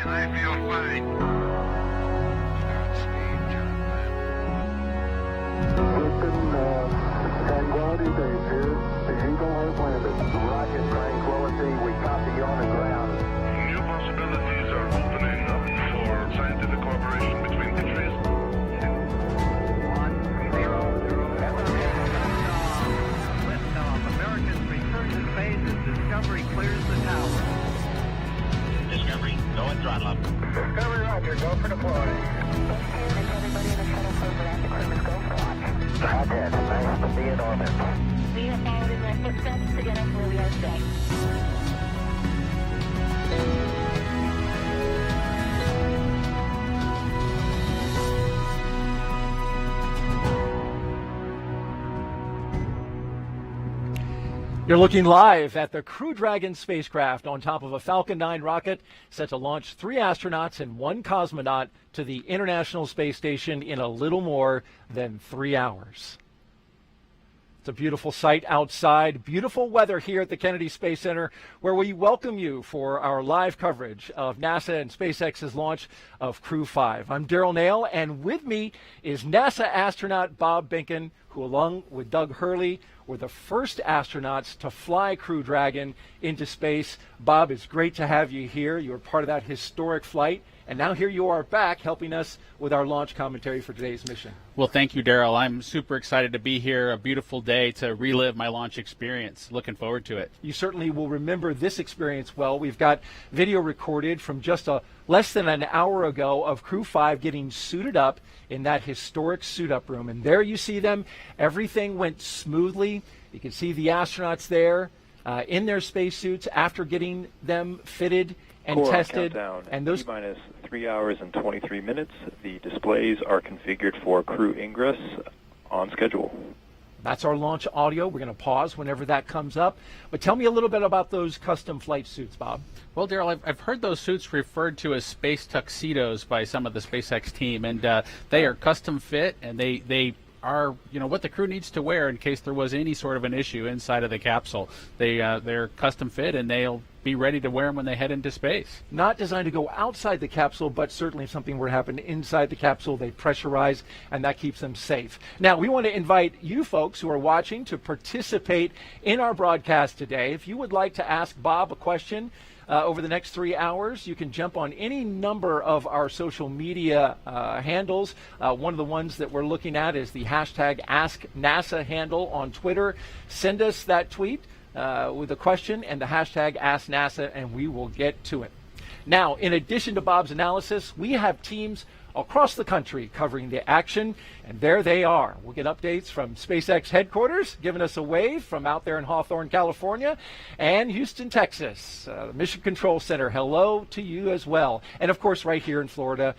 I feel fine. Tranquility Base here. The Eagle has landed. Rocket Tranquility, we copy you on the ground. New possibilities are opening up for scientific cooperation between countries. 1-0-0. Liftoff. Americans return to space as Discovery clears the tower. Discovery, go and throttle up. Discovery, roger. Go for deploy. Everybody in the shuttle program, the crew is go for launch. Roger. Nice to be in orbit. We have followed in their footsteps to get us where we are today. You're looking live at the Crew Dragon spacecraft on top of a Falcon 9 rocket set to launch 3 astronauts and 1 cosmonaut to the International Space Station in a little more than 3 hours. It's a beautiful sight outside, beautiful weather here at the Kennedy Space Center, where we welcome you for our live coverage of NASA and SpaceX's launch of Crew 5. I'm Daryl Nail, and with me is NASA astronaut Bob Behnken, who along with Doug Hurley were the first astronauts to fly Crew Dragon into space. Bob, it's great to have you here. You were part of that historic flight, and now here you are back helping us with our launch commentary for today's mission. Well, thank you, Daryl. I'm super excited to be here. A beautiful day to relive my launch experience. Looking forward to it. You certainly will remember this experience well. We've got video recorded from just less than an hour ago of Crew 5 getting suited up in that historic suit-up room. And there you see them. Everything went smoothly. You can see the astronauts there in their spacesuits after getting them fitted and Core tested. Countdown. And those T-minus 3 hours and 23 minutes. The displays are configured for crew ingress on schedule. That's our launch audio. We're going to pause whenever that comes up. But tell me a little bit about those custom flight suits, Bob. Well, Daryl, I've heard those suits referred to as space tuxedos by some of the SpaceX team, and they are custom fit, and they are, what the crew needs to wear in case there was any sort of an issue inside of the capsule. They're custom fit, and they'll be ready to wear them when they head into space. Not designed to go outside the capsule, but certainly if something were to happen inside the capsule, they pressurize, and that keeps them safe. Now, we want to invite you folks who are watching to participate in our broadcast today. If you would like to ask Bob a question over the next 3 hours, you can jump on any number of our social media handles. One of the ones that we're looking at is the hashtag AskNASA handle on Twitter. Send us that tweet with a question and the hashtag AskNASA, and we will get to it. Now, in addition to Bob's analysis, we have teams across the country covering the action, and there they are. We'll get updates from SpaceX headquarters, giving us a wave from out there in Hawthorne, California, and Houston, Texas. The Mission Control Center, hello to you as well. And of course, right here in Florida,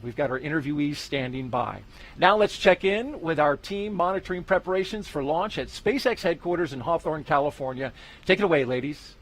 we've got our interviewees standing by. Now let's check in with our team monitoring preparations for launch at SpaceX headquarters in Hawthorne, California. Take it away, ladies.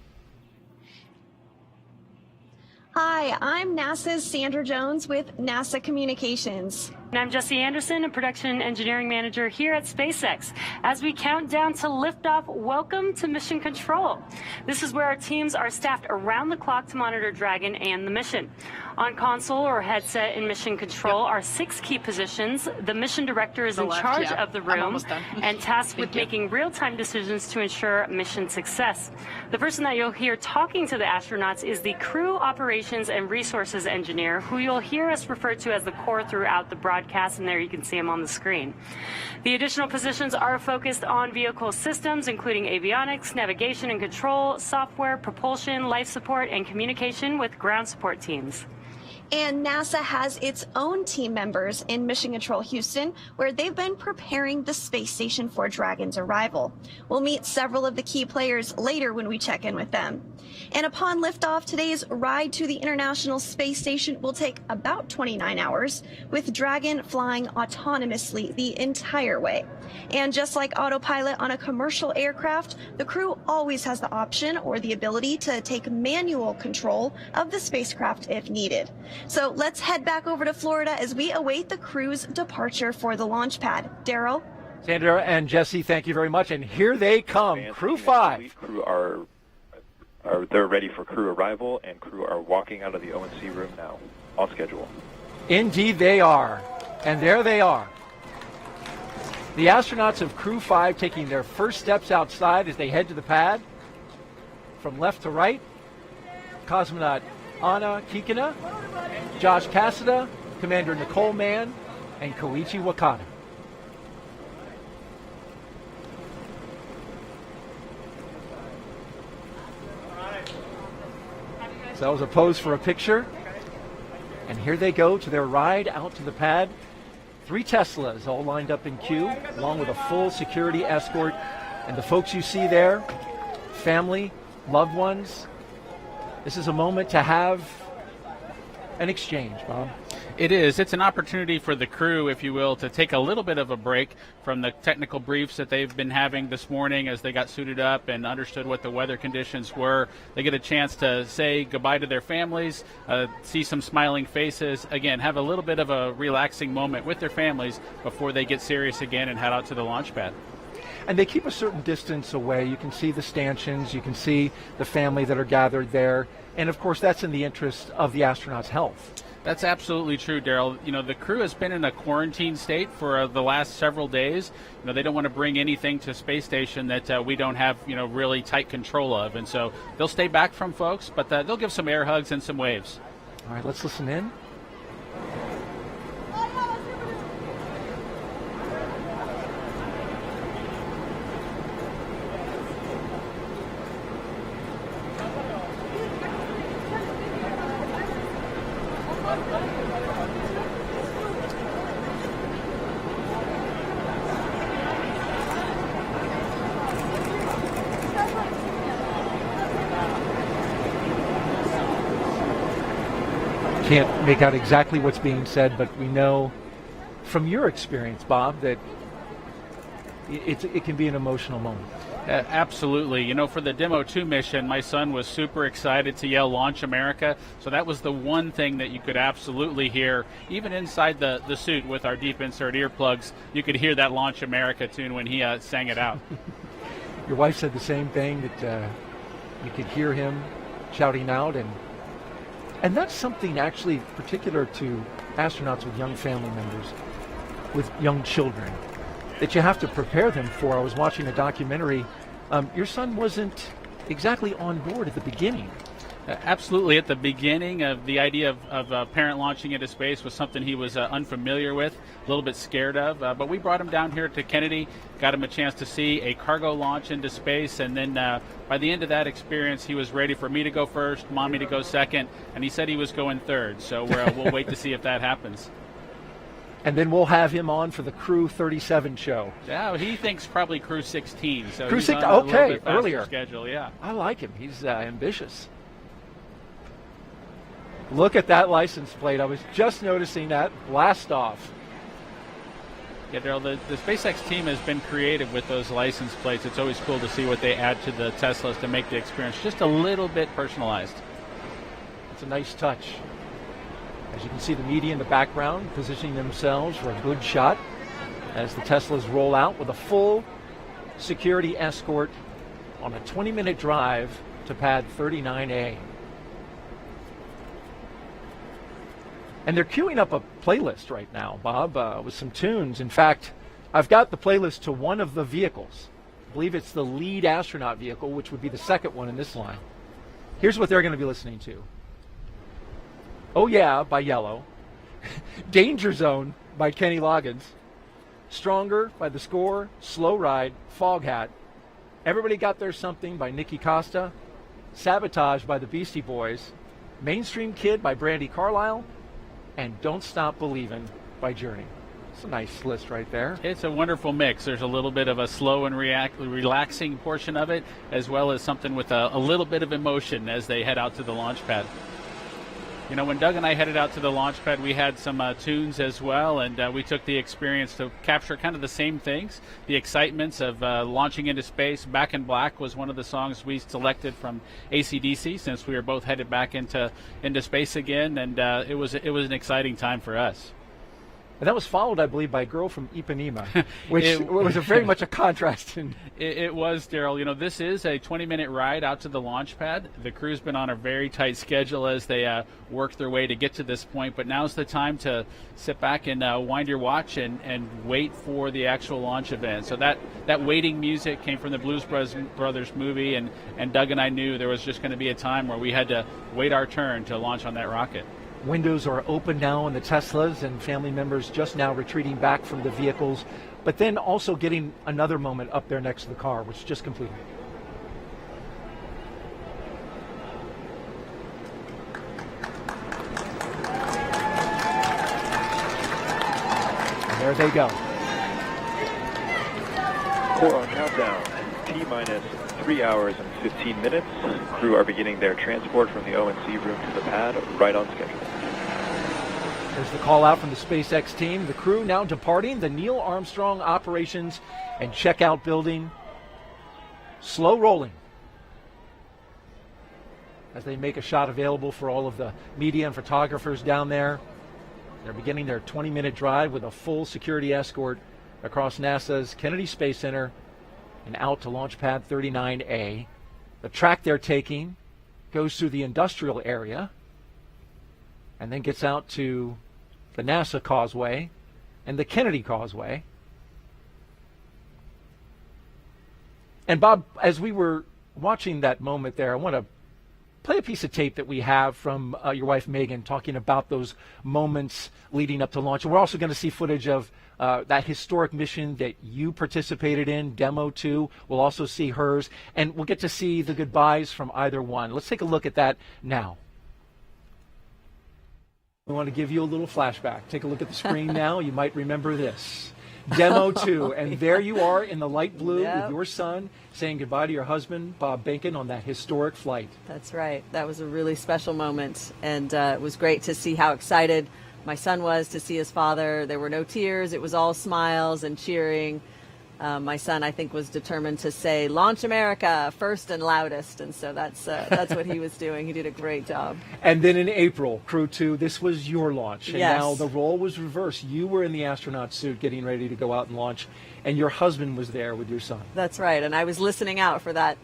Hi, I'm NASA's Sandra Jones with NASA Communications. And I'm Jesse Anderson, a production engineering manager here at SpaceX. As we count down to liftoff, welcome to Mission Control. This is where our teams are staffed around the clock to monitor Dragon and the mission. On console or headset in Mission Control are 6 key positions. The mission director is in charge of the room and tasked with making real-time decisions to ensure mission success. The person that you'll hear talking to the astronauts is the crew operations and resources engineer, who you'll hear us refer to as the core throughout the broadcast, and there you can see him on the screen. The additional positions are focused on vehicle systems, including avionics, navigation and control, software, propulsion, life support, and communication with ground support teams. And NASA has its own team members in Mission Control Houston, where they've been preparing the space station for Dragon's arrival. We'll meet several of the key players later when we check in with them. And upon liftoff, today's ride to the International Space Station will take about 29 hours, with Dragon flying autonomously the entire way. And just like autopilot on a commercial aircraft, the crew always has the option or the ability to take manual control of the spacecraft if needed. So let's head back over to Florida as we await the crew's departure for the launch pad. Daryl? Sandra and Jesse, thank you very much. And here they come, Crew 5. Crew are they're ready for crew arrival, and crew are walking out of the O&C room now, on schedule. Indeed they are. And there they are. The astronauts of Crew 5 taking their first steps outside as they head to the pad. From left to right, cosmonaut Anna Kikina, Josh Cassada, Commander Nicole Mann, and Koichi Wakata. So that was a pose for a picture. And here they go to their ride out to the pad. 3 Teslas all lined up in queue, along with a full security escort. And the folks you see there, family, loved ones. This is a moment to have an exchange, Bob. It is. It's an opportunity for the crew, if you will, to take a little bit of a break from the technical briefs that they've been having this morning as they got suited up and understood what the weather conditions were. They get a chance to say goodbye to their families, see some smiling faces, again, have a little bit of a relaxing moment with their families before they get serious again and head out to the launch pad. And they keep a certain distance away. You can see the stanchions, you can see the family that are gathered there. And of course, that's in the interest of the astronauts' health. That's absolutely true, Daryl. You know, the crew has been in a quarantine state for the last several days. You know, they don't want to bring anything to space station that we don't have, you know, really tight control of. And so they'll stay back from folks, but they'll give some air hugs and some waves. All right, let's listen in. Can't make out exactly what's being said, but we know from your experience, Bob, that it can be an emotional moment. Absolutely. You know, for the Demo 2 mission, my son was super excited to yell Launch America. So that was the one thing that you could absolutely hear. Even inside the suit with our deep insert earplugs, you could hear that Launch America tune when he sang it out. Your wife said the same thing, that you could hear him shouting out. And that's something actually particular to astronauts with young family members, with young children, that you have to prepare them for. I was watching a documentary. Your son wasn't exactly on board at the beginning. Absolutely. At the beginning of the idea of a parent launching into space was something he was unfamiliar with, a little bit scared of. But we brought him down here to Kennedy, got him a chance to see a cargo launch into space. And then by the end of that experience, he was ready for me to go first, Mommy to go second, and he said he was going third. So we'll wait to see if that happens. And then we'll have him on for the Crew 37 show. Yeah, he thinks probably Crew 16. So Crew he's 16, on a little okay, bit faster earlier. Schedule, yeah. I like him. He's ambitious. Look at that license plate. I was just noticing that. Blast off. Yeah, Daryl, the SpaceX team has been creative with those license plates. It's always cool to see what they add to the Teslas to make the experience just a little bit personalized. It's a nice touch. As you can see, the media in the background positioning themselves for a good shot as the Teslas roll out with a full security escort on a 20-minute drive to pad 39A. And they're queuing up a playlist right now, Bob, with some tunes. In fact, I've got the playlist to one of the vehicles. I believe it's the lead astronaut vehicle, which would be the second one in this line. Here's what they're going to be listening to. Oh Yeah by Yellow. Danger Zone by Kenny Loggins. Stronger by The Score. Slow Ride, Foghat. Everybody Got Their Something by Nikki Costa. Sabotage by the Beastie Boys. Mainstream Kid by Brandi Carlile. And Don't Stop Believin' by Journey. It's a nice list right there. It's a wonderful mix. There's a little bit of a slow and relaxing portion of it, as well as something with a little bit of emotion as they head out to the launch pad. You know, when Doug and I headed out to the launch pad, we had some tunes as well, and we took the experience to capture kind of the same things. The excitements of launching into space. Back in Black was one of the songs we selected from AC/DC, since we were both headed back into space again, and it was an exciting time for us. And that was followed, I believe, by a girl from Ipanema, which was very much a contrast. It was, Daryl. You know, this is a 20-minute ride out to the launch pad. The crew's been on a very tight schedule as they work their way to get to this point, but now's the time to sit back and wind your watch and wait for the actual launch event. So that waiting music came from the Blues Brothers movie, and Doug and I knew there was just going to be a time where we had to wait our turn to launch on that rocket. Windows are open now in the Teslas, and family members just now retreating back from the vehicles, but then also getting another moment up there next to the car, which just completed. And there they go. Core on countdown. T-minus 3 hours and 15 minutes. Crew are beginning their transport from the O&C room to the pad right on schedule. There's the call out from the SpaceX team. The crew now departing the Neil Armstrong Operations and Checkout Building. Slow rolling as they make a shot available for all of the media and photographers down there. They're beginning their 20-minute drive with a full security escort across NASA's Kennedy Space Center and out to Launch Pad 39A. The track they're taking goes through the industrial area and then gets out to the NASA Causeway and the Kennedy Causeway. And Bob, as we were watching that moment there, I want to play a piece of tape that we have from your wife Megan talking about those moments leading up to launch. And we're also going to see footage of that historic mission that you participated in, Demo 2. We'll also see hers, and we'll get to see the goodbyes from either one. Let's take a look at that now. We want to give you a little flashback. Take a look at the screen now. You might remember this. Demo 2, and there you are in the light blue with your son saying goodbye to your husband, Bob Bacon, on that historic flight. That's right. That was a really special moment, and it was great to see how excited my son was to see his father. There were no tears. It was all smiles and cheering. My son, I think, was determined to say, "Launch America," first and loudest, and so that's what he was doing. He did a great job. And then in April, Crew 2, this was your launch, and yes. Now the role was reversed. You were in the astronaut suit getting ready to go out and launch, and your husband was there with your son. That's right, and I was listening out for that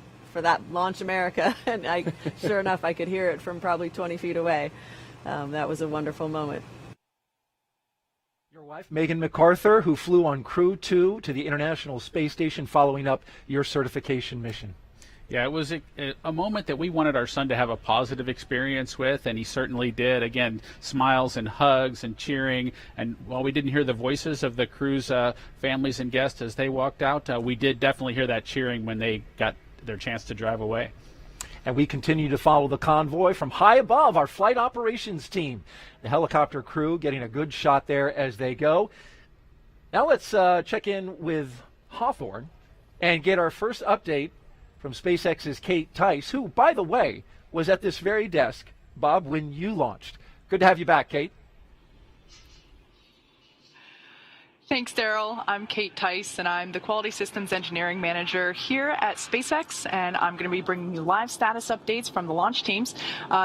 Launch America, and sure enough, I could hear it from probably 20 feet away. That was a wonderful moment. Your wife, Megan MacArthur, who flew on Crew 2 to the International Space Station following up your certification mission. Yeah, it was a moment that we wanted our son to have a positive experience with, and he certainly did. Again, smiles and hugs and cheering. And while we didn't hear the voices of the crew's families and guests as they walked out, we did definitely hear that cheering when they got their chance to drive away. And we continue to follow the convoy from high above, our flight operations team. The helicopter crew getting a good shot there as they go. Now let's check in with Hawthorne and get our first update from SpaceX's Kate Tice, who, by the way, was at this very desk, Bob, when you launched. Good to have you back, Kate. Thanks, Daryl. I'm Kate Tice, and I'm the Quality Systems Engineering Manager here at SpaceX, and I'm going to be bringing you live status updates from the launch teams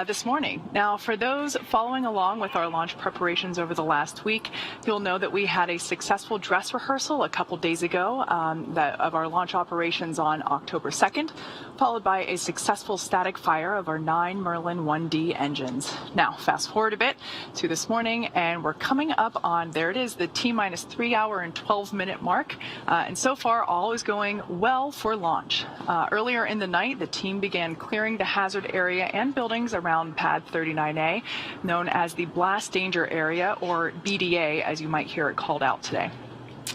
this morning. Now, for those following along with our launch preparations over the last week, you'll know that we had a successful dress rehearsal a couple days ago of our launch operations on October 2nd, followed by a successful static fire of our 9 Merlin 1D engines. Now, fast forward a bit to this morning, and we're coming up on, there it is, the T-minus 3 hour and 12-minute mark, and so far all is going well for launch. Earlier in the night, the team began clearing the hazard area and buildings around Pad 39A, known as the Blast Danger Area, or BDA, as you might hear it called out today.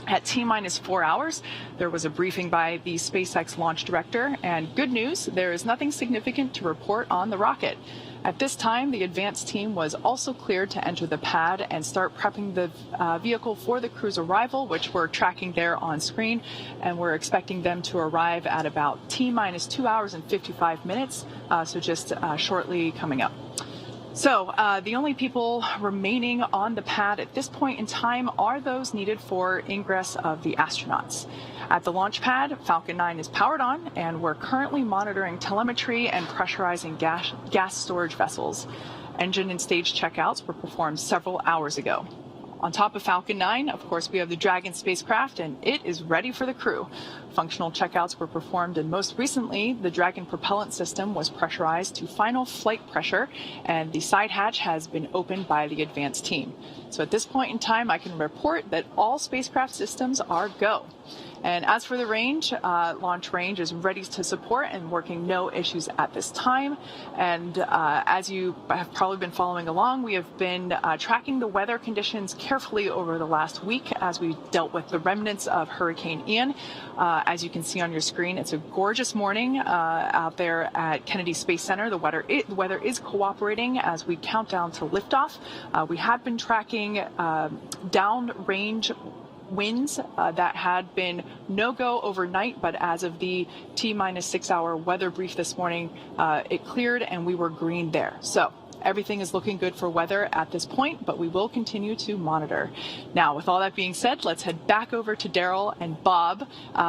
At T-minus 4 hours, there was a briefing by the SpaceX launch director, and good news, there is nothing significant to report on the rocket. At this time, the advanced team was also cleared to enter the pad and start prepping the vehicle for the crew's arrival, which we're tracking there on screen, and we're expecting them to arrive at about T-minus 2 hours and 55 minutes, so just shortly coming up. So the only people remaining on the pad at this point in time are those needed for ingress of the astronauts. At the launch pad, Falcon 9 is powered on, and we're currently monitoring telemetry and pressurizing gas storage vessels. Engine and stage checkouts were performed several hours ago. On top of Falcon 9, of course, we have the Dragon spacecraft, and it is ready for the crew. Functional checkouts were performed, and most recently, the Dragon propellant system was pressurized to final flight pressure, and the side hatch has been opened by the advanced team. So at this point in time, I can report that all spacecraft systems are go. And as for the range, launch range is ready to support and working no issues at this time. And as you have probably been following along, we have been tracking the weather conditions carefully over the last week as we dealt with the remnants of Hurricane Ian. As you can see on your screen, it's a gorgeous morning out there at Kennedy Space Center. The weather is cooperating as we count down to liftoff. We have been tracking downrange winds that had been no-go overnight, but as of the T-minus 6-hour weather brief this morning, it cleared and we were green there. So everything is looking good for weather at this point, but we will continue to monitor. Now, with all that being said, let's head back over to Daryl and Bob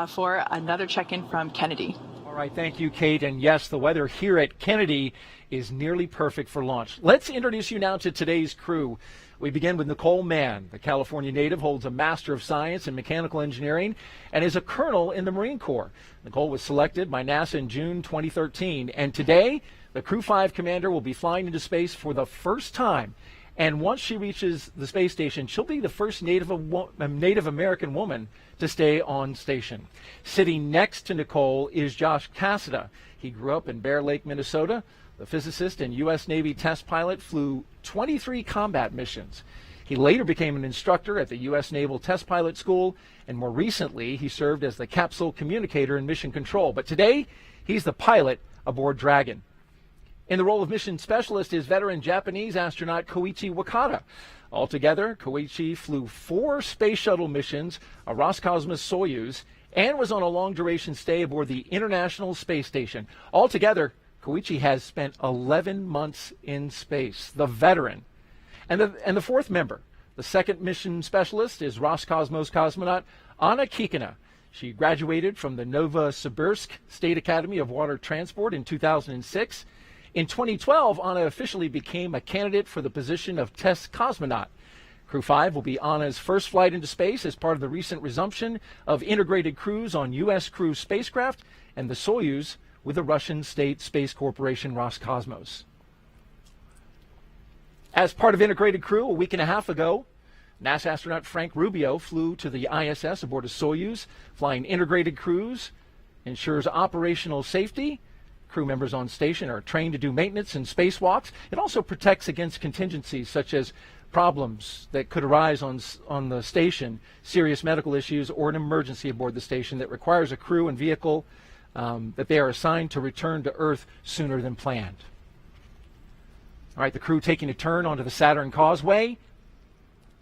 for another check-in from Kennedy. All right, thank you, Kate. And yes, the weather here at Kennedy is nearly perfect for launch. Let's introduce you now to today's crew. We begin with Nicole Mann. The California native holds a Master of Science in Mechanical Engineering and is a colonel in the Marine Corps. Nicole was selected by NASA in June 2013, and today the Crew 5 commander will be flying into space for the first time. And once she reaches the space station, she'll be the first Native American woman to stay on station. Sitting next to Nicole is Josh Cassada. He grew up in Bear Lake, Minnesota. The physicist and U.S. Navy test pilot flew 23 combat missions. He later became an instructor at the U.S. Naval Test Pilot School, and more recently, he served as the capsule communicator in mission control. But today, he's the pilot aboard Dragon. In the role of mission specialist is veteran Japanese astronaut Koichi Wakata. Altogether, Koichi flew 4 space shuttle missions, a Roscosmos Soyuz, and was on a long-duration stay aboard the International Space Station. Altogether, Koichi has spent 11 months in space, the veteran. And the fourth member, the second mission specialist, is Roscosmos cosmonaut Anna Kikina. She graduated from the Novosibirsk State Academy of Water Transport in 2006. In 2012, Anna officially became a candidate for the position of test cosmonaut. Crew 5 will be Anna's first flight into space as part of the recent resumption of integrated crews on U.S. crew spacecraft and the Soyuz with the Russian state space corporation Roscosmos. As part of integrated crew, a week and a half ago, NASA astronaut Frank Rubio flew to the ISS aboard a Soyuz. Flying integrated crews ensures operational safety. Crew members on station are trained to do maintenance and spacewalks. It also protects against contingencies such as problems that could arise on the station, serious medical issues, or an emergency aboard the station that requires a crew and vehicle that they are assigned to return to Earth sooner than planned. All right, the crew taking a turn onto the Saturn Causeway,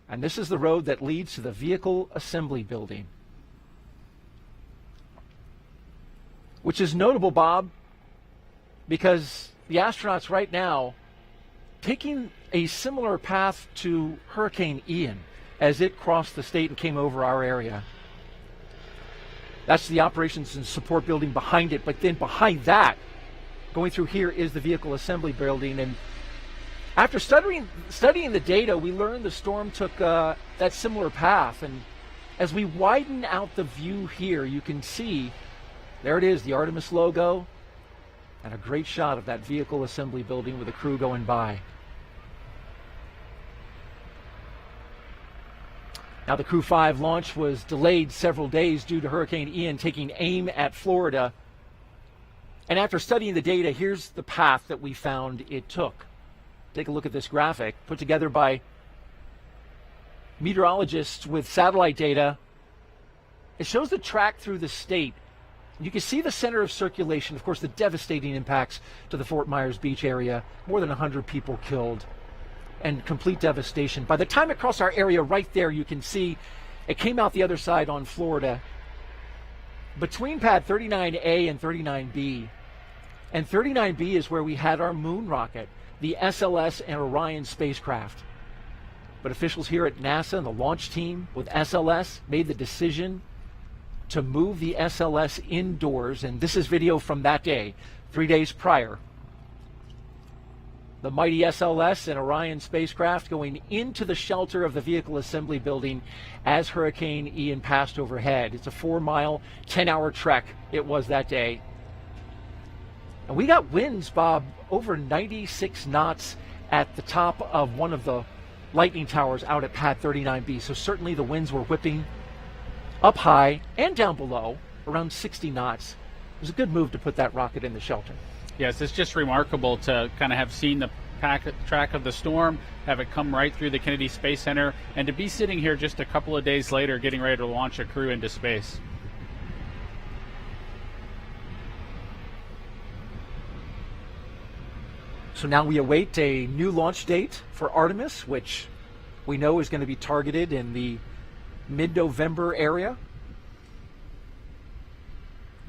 and this is the road that leads to the Vehicle Assembly Building, which is notable, Bob, because the astronauts right now taking a similar path to Hurricane Ian as it crossed the state and came over our area. That's the operations and support building behind it. But then behind that, going through here, is the Vehicle Assembly Building. And after studying the data, we learned the storm took that similar path. And as we widen out the view here, you can see, there it is, the Artemis logo, and a great shot of that Vehicle Assembly Building with the crew going by. Now, the Crew 5 launch was delayed several days due to Hurricane Ian taking aim at Florida. And after studying the data, here's the path that we found it took. Take a look at this graphic put together by meteorologists with satellite data. It shows the track through the state. You can see the center of circulation, of course, the devastating impacts to the Fort Myers Beach area, more than 100 people killed, and complete devastation. By the time it crossed our area right there, you can see it came out the other side on Florida. Between pad 39A and 39B, and 39B is where we had our moon rocket, the SLS and Orion spacecraft. But officials here at NASA and the launch team with SLS made the decision to move the SLS indoors, and this is video from that day, 3 days prior. The mighty SLS and Orion spacecraft going into the shelter of the vehicle assembly building as Hurricane Ian passed overhead. It's a 4-mile, 10-hour trek it was that day. And we got winds, Bob, over 96 knots at the top of one of the lightning towers out at pad 39B. So certainly the winds were whipping up high and down below, around 60 knots. It was a good move to put that rocket in the shelter. Yes, it's just remarkable to kind of have seen the track of the storm, have it come right through the Kennedy Space Center, and to be sitting here just a couple of days later getting ready to launch a crew into space. So now we await a new launch date for Artemis, which we know is going to be targeted in the mid-November area.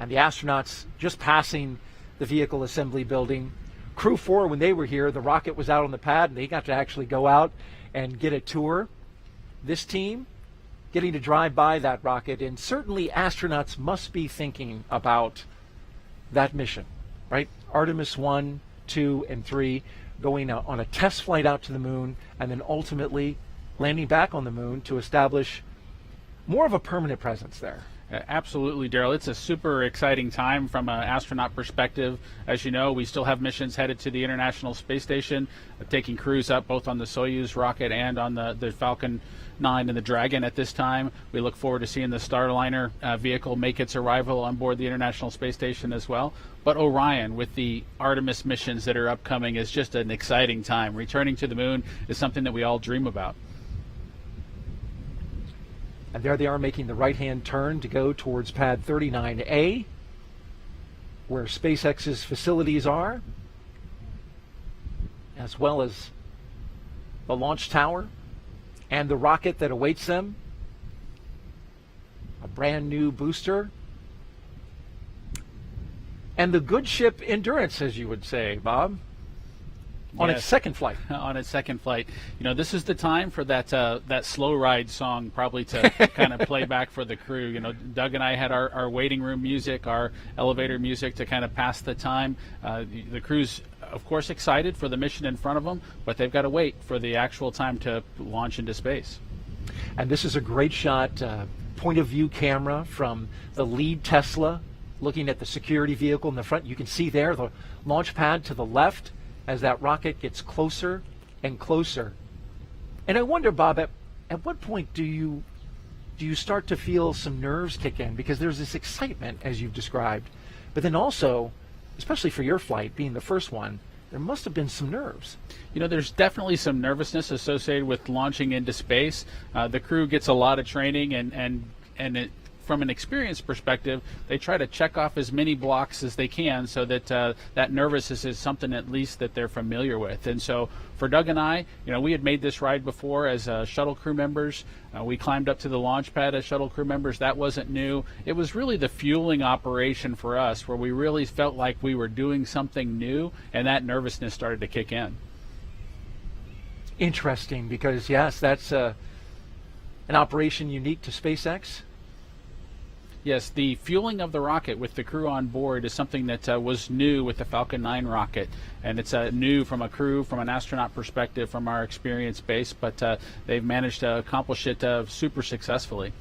And the astronauts just passing the vehicle assembly building. Crew 4, when they were here, the rocket was out on the pad, and they got to actually go out and get a tour. This team getting to drive by that rocket, and certainly astronauts must be thinking about that mission, right? Artemis 1, 2, and 3 going on a test flight out to the moon, and then ultimately landing back on the moon to establish more of a permanent presence there. Absolutely, Daryl. It's a super exciting time from an astronaut perspective. As you know, we still have missions headed to the International Space Station, taking crews up both on the Soyuz rocket and on the Falcon 9 and the Dragon at this time. We look forward to seeing the Starliner vehicle make its arrival on board the International Space Station as well. But Orion, with the Artemis missions that are upcoming, is just an exciting time. Returning to the moon is something that we all dream about. And there they are making the right-hand turn to go towards pad 39A, where SpaceX's facilities are, as well as the launch tower and the rocket that awaits them. A brand new booster. And the good ship Endurance, as you would say, Bob. On its second flight. On its second flight. You know, this is the time for that slow ride song probably to kind of play back for the crew. You know, Doug and I had our waiting room music, our elevator music to kind of pass the time. The crew's, of course, excited for the mission in front of them, but they've got to wait for the actual time to launch into space. And this is a great shot, point of view camera from the lead Tesla looking at the security vehicle in the front. You can see there the launch pad to the left as that rocket gets closer and closer. And I wonder, Bob, at what point do you start to feel some nerves kick in? Because there's this excitement, as you've described, but then also, especially for your flight, being the first one, there must have been some nerves. You know, there's definitely some nervousness associated with launching into space. The crew gets a lot of training, and it, from an experience perspective, they try to check off as many blocks as they can so that that nervousness is something at least that they're familiar with. And so for Doug and I, you know, we had made this ride before as shuttle crew members. We climbed up to the launch pad as shuttle crew members. That wasn't new. It was really the fueling operation for us where we really felt like we were doing something new, and that nervousness started to kick in. Interesting, because yes, that's an operation unique to SpaceX. Yes, the fueling of the rocket with the crew on board is something that was new with the Falcon 9 rocket, and it's new from a crew, from an astronaut perspective, from our experience base, but they've managed to accomplish it super successfully.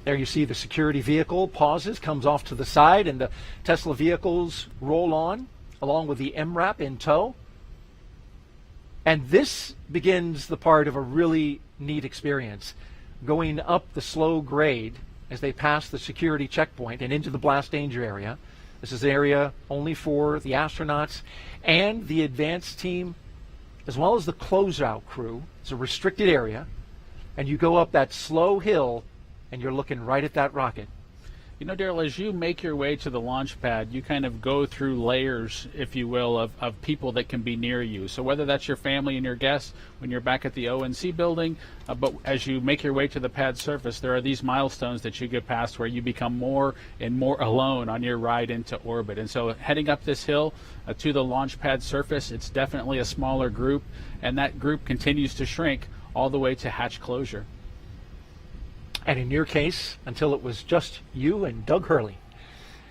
There you see the security vehicle pauses, comes off to the side, and the Tesla vehicles roll on, along with the MRAP in tow. And this begins the part of a really neat experience, going up the slow grade as they pass the security checkpoint and into the blast danger area. This is an area only for the astronauts and the advanced team, as well as the closeout crew. It's a restricted area, and you go up that slow hill, and you're looking right at that rocket. You know, Daryl, as you make your way to the launch pad, you kind of go through layers, if you will, of people that can be near you. So whether that's your family and your guests when you're back at the ONC building, but as you make your way to the pad surface, there are these milestones that you get past where you become more and more alone on your ride into orbit. And so heading up this hill to the launch pad surface, it's definitely a smaller group, and that group continues to shrink all the way to hatch closure. And in your case, until it was just you and Doug Hurley.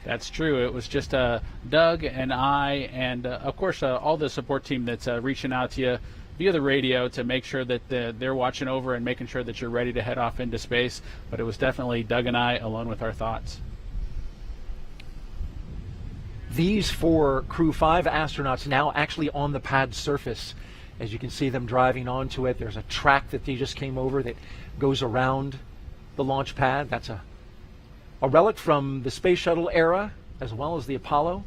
That's true. It was just Doug and I, and of course all the support team that's reaching out to you via the radio to make sure that they're watching over and making sure that you're ready to head off into space. But it was definitely Doug and I alone with our thoughts. These 4 Crew 5 astronauts now actually on the pad surface. As you can see them driving onto it, there's a track that they just came over that goes around the launch pad. That's a relic from the space shuttle era as well as the Apollo.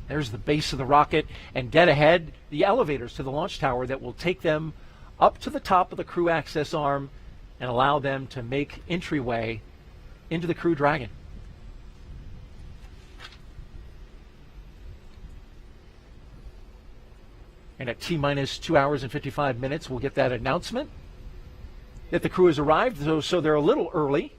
There's the base of the rocket, and dead ahead, the elevators to the launch tower that will take them up to the top of the crew access arm and allow them to make entryway into the Crew Dragon. And at T-minus 2 hours and 55 minutes, we'll get that announcement that the crew has arrived, so they're a little early.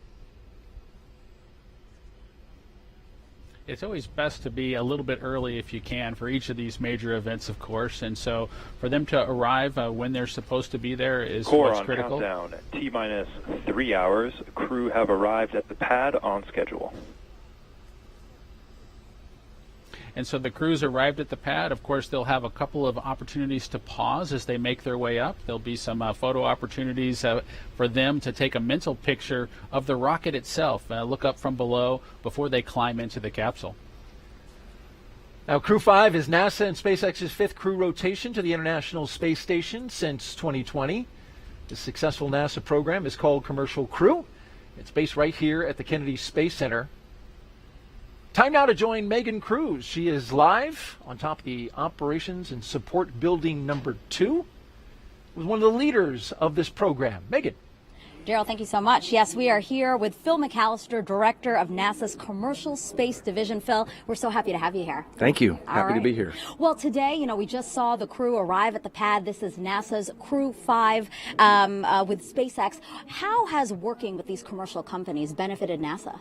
It's always best to be a little bit early if you can for each of these major events, of course. And so for them to arrive when they're supposed to be there is what's critical. Core on countdown. T-minus 3 hours. Crew have arrived at the pad on schedule. And so the crews arrived at the pad. Of course, they'll have a couple of opportunities to pause as they make their way up. There'll be some photo opportunities for them to take a mental picture of the rocket itself, look up from below before they climb into the capsule. Now, Crew 5 is NASA and SpaceX's 5th crew rotation to the International Space Station since 2020. The successful NASA program is called Commercial Crew. It's based right here at the Kennedy Space Center. Time now to join Megan Cruz. She is live on top of the Operations and Support Building number 2 with one of the leaders of this program. Megan. Daryl, thank you so much. Yes, we are here with Phil McAllister, Director of NASA's Commercial Space Division. Phil, we're so happy to have you here. Thank you. Happy to be here. Well, today, we just saw the crew arrive at the pad. This is NASA's Crew 5 with SpaceX. How has working with these commercial companies benefited NASA?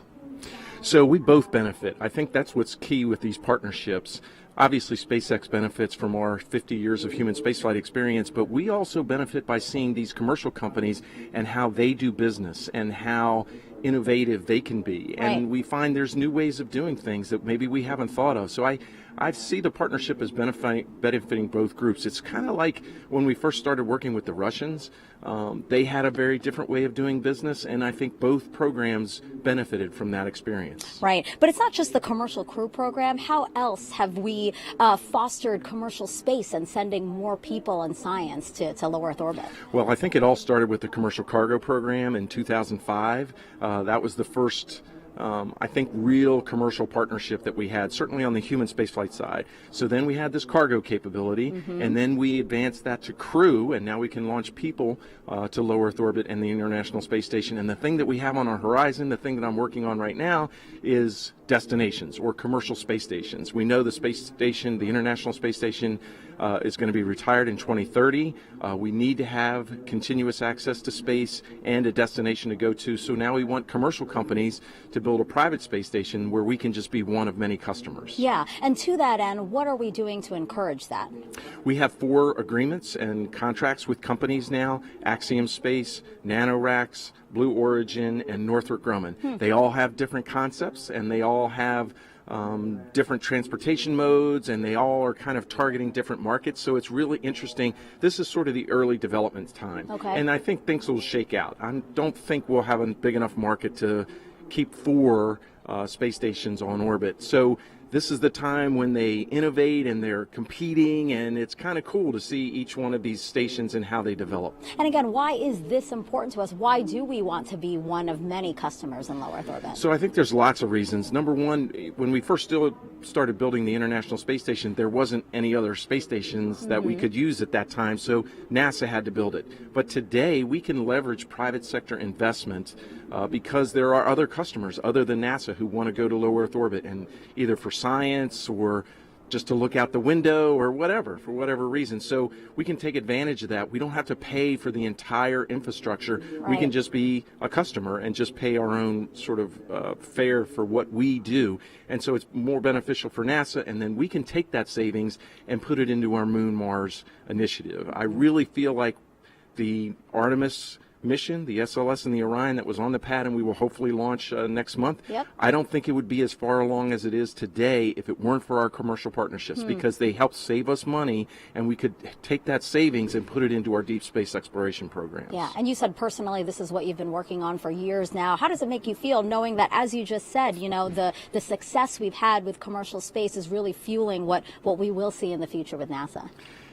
So we both benefit. I think that's what's key with these partnerships. Obviously, SpaceX benefits from our 50 years of human spaceflight experience, but we also benefit by seeing these commercial companies and how they do business and how innovative they can be. And we find there's new ways of doing things that maybe we haven't thought of. So I see the partnership as benefiting both groups. It's kind of like when we first started working with the Russians. They had a very different way of doing business, and I think both programs benefited from that experience. Right. But it's not just the Commercial Crew program. How else have we fostered commercial space and sending more people and science to low Earth orbit? Well, I think it all started with the Commercial Cargo program in 2005. That was the first I think real commercial partnership that we had, certainly on the human spaceflight side. So then we had this cargo capability, and then we advanced that to crew, and now we can launch people to low Earth orbit and the International Space Station. And the thing that we have on our horizon, the thing that I'm working on right now, is destinations or commercial space stations. We know the space station, the International Space Station, is going to be retired in 2030. We need to have continuous access to space and a destination to go to. So now we want commercial companies to build a private space station where we can just be one of many customers. Yeah, and to that end, what are we doing to encourage that? We have 4 agreements and contracts with companies now: Axiom Space, NanoRacks, Blue Origin, and Northrop Grumman. They all have different concepts, and they all have different transportation modes, and they all are kind of targeting different markets. So it's really interesting. This is sort of the early development time. And I think things will shake out. I don't think we'll have a big enough market to keep 4 space stations on orbit. So this is the time when they innovate and they're competing, and it's kind of cool to see each one of these stations and how they develop. And again, why is this important to us? Why do we want to be one of many customers in low Earth orbit? So I think there's lots of reasons. Number one, when we first started building the International Space Station, there wasn't any other space stations that we could use at that time, so NASA had to build it. But today, we can leverage private sector investment because there are other customers other than NASA who want to go to low Earth orbit, and either for science or just to look out the window or whatever, for whatever reason. So we can take advantage of that. We don't have to pay for the entire infrastructure. We can just be a customer and just pay our own sort of fare for what we do. And so it's more beneficial for NASA, and then we can take that savings and put it into our Moon Mars initiative. I really feel like the Artemis mission, the SLS and the Orion that was on the pad and we will hopefully launch next month, Yep. I don't think it would be as far along as it is today if it weren't for our commercial partnerships, because they help save us money, and we could take that savings and put it into our deep space exploration programs. Yeah, and you said personally this is what you've been working on for years now. How does it make you feel knowing that, as you just said, you know, the success we've had with commercial space is really fueling what we will see in the future with NASA?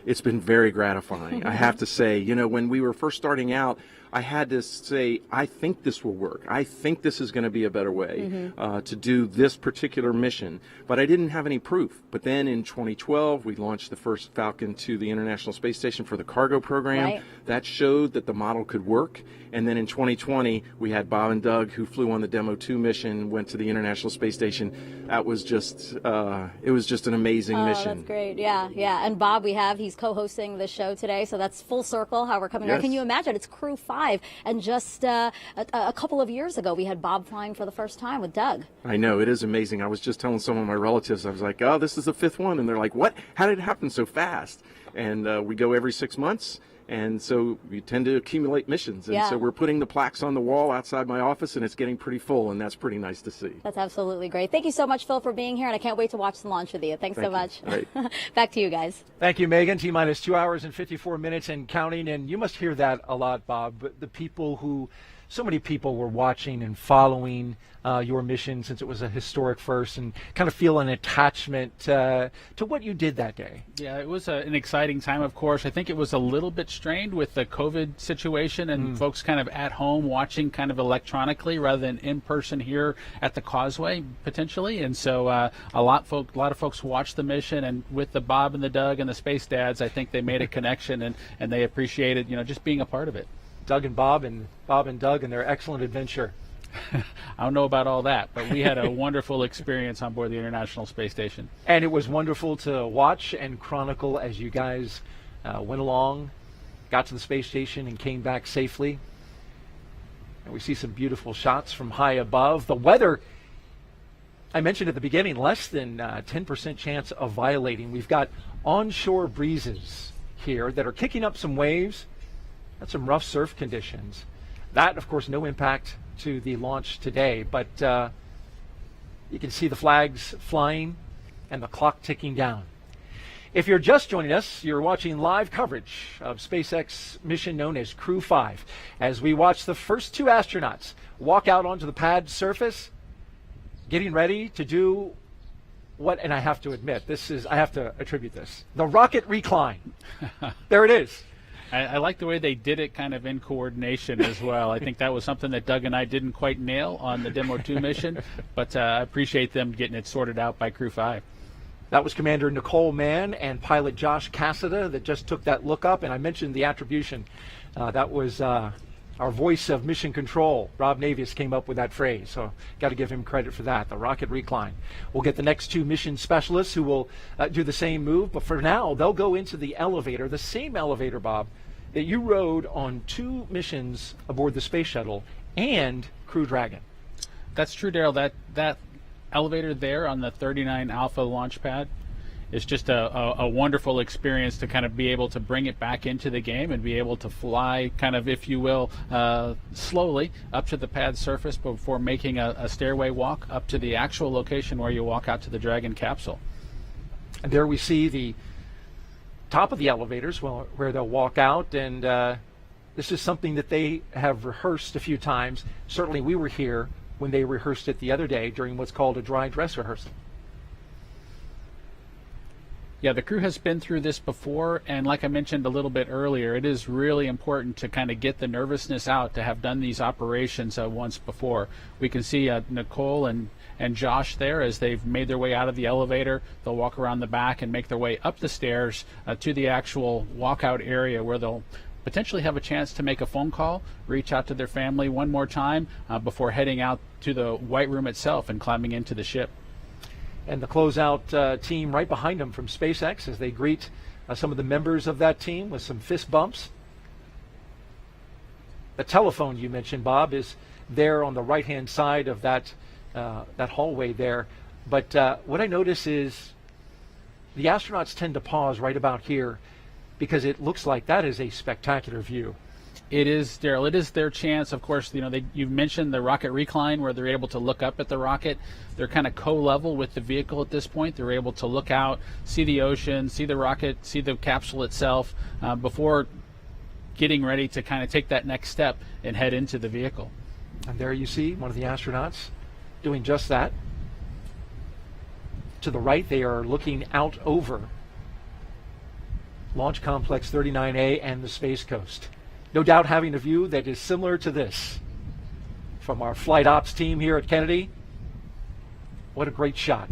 It's been very gratifying. I have to say, you know, when we were first starting out, I had to say, I think this will work. I think this is going to be a better way to do this particular mission. But I didn't have any proof. But then in 2012, we launched the first Falcon to the International Space Station for the cargo program. Right. That showed that the model could work. And then in 2020, we had Bob and Doug, who flew on the Demo 2 mission, went to the International Space Station. That was just, it was just an amazing mission. That's great. Yeah. And Bob, he's co-hosting the show today, so that's full circle how we're coming Yes. there. Can you imagine? It's Crew 5, and just a couple of years ago, we had Bob flying for the first time with Doug. I know, it is amazing. I was just telling some of my relatives, I was like, oh, this is the 5th one. And they're like, what? How did it happen so fast? And we go every 6 months. And so we tend to accumulate missions. And so we're putting the plaques on the wall outside my office, and it's getting pretty full, and that's pretty nice to see. That's absolutely great. Thank you so much, Phil, for being here, and I can't wait to watch the launch with you. Thanks so much. Right. Back to you guys. Thank you, Megan. T-minus 2 hours and 54 minutes and counting. And you must hear that a lot, Bob. But the people so many people were watching and following your mission, since it was a historic first, and kind of feel an attachment to what you did that day. Yeah, it was an exciting time, of course. I think it was a little bit strained with the COVID situation and folks kind of at home watching kind of electronically rather than in person here at the Causeway, potentially. And so a lot of folks watched the mission, and with the Bob and the Doug and the Space Dads, I think they made a connection, and they appreciated, just being a part of it. Doug and Bob and Doug and their excellent adventure. I don't know about all that, but we had a wonderful experience on board the International Space Station. And it was wonderful to watch and chronicle as you guys went along, got to the space station, and came back safely. And we see some beautiful shots from high above. The weather, I mentioned at the beginning, less than 10% chance of violating. We've got onshore breezes here that are kicking up some waves. That's some rough surf conditions. That, of course, no impact to the launch today, but you can see the flags flying and the clock ticking down. If you're just joining us, you're watching live coverage of SpaceX mission known as Crew 5, as we watch the first 2 astronauts walk out onto the pad surface, getting ready to do what, and I have to admit, I have to attribute this, the rocket recline. There it is. I like the way they did it kind of in coordination as well. I think that was something that Doug and I didn't quite nail on the Demo 2 mission, but I appreciate them getting it sorted out by Crew 5. That was Commander Nicole Mann and pilot Josh Cassada that just took that look up, and I mentioned the attribution. That was our voice of mission control. Rob Navius came up with that phrase, so got to give him credit for that, the rocket recline. We'll get the next 2 mission specialists who will do the same move, but for now, they'll go into the elevator, the same elevator, Bob, that you rode on 2 missions aboard the Space Shuttle and Crew Dragon. That's true, Daryl. That elevator there on the 39 Alpha launch pad is just a wonderful experience to kind of be able to bring it back into the game and be able to fly kind of, if you will, slowly up to the pad surface before making a stairway walk up to the actual location where you walk out to the Dragon capsule. And there we see the top of the elevators where they'll walk out, and this is something that they have rehearsed a few times. Certainly we were here when they rehearsed it the other day during what's called a dry dress rehearsal. Yeah, the crew has been through this before, and like I mentioned a little bit earlier, it is really important to kind of get the nervousness out, to have done these operations once before. We can see Nicole and Josh there as they've made their way out of the elevator. They'll walk around the back and make their way up the stairs to the actual walkout area where they'll potentially have a chance to make a phone call, reach out to their family one more time before heading out to the White Room itself and climbing into the ship. And the closeout team right behind them from SpaceX as they greet some of the members of that team with some fist bumps. The telephone you mentioned, Bob, is there on the right-hand side of that hallway there. But what I notice is the astronauts tend to pause right about here because it looks like that is a spectacular view. It is, Daryl. It is their chance. Of course, you've mentioned the rocket recline where they're able to look up at the rocket. They're kind of co-level with the vehicle at this point. They're able to look out, see the ocean, see the rocket, see the capsule itself before getting ready to kind of take that next step and head into the vehicle. And there you see one of the astronauts doing just that. To the right, they are looking out over Launch Complex 39A and the Space Coast. No doubt having a view that is similar to this from our flight ops team here at Kennedy. What a great shot.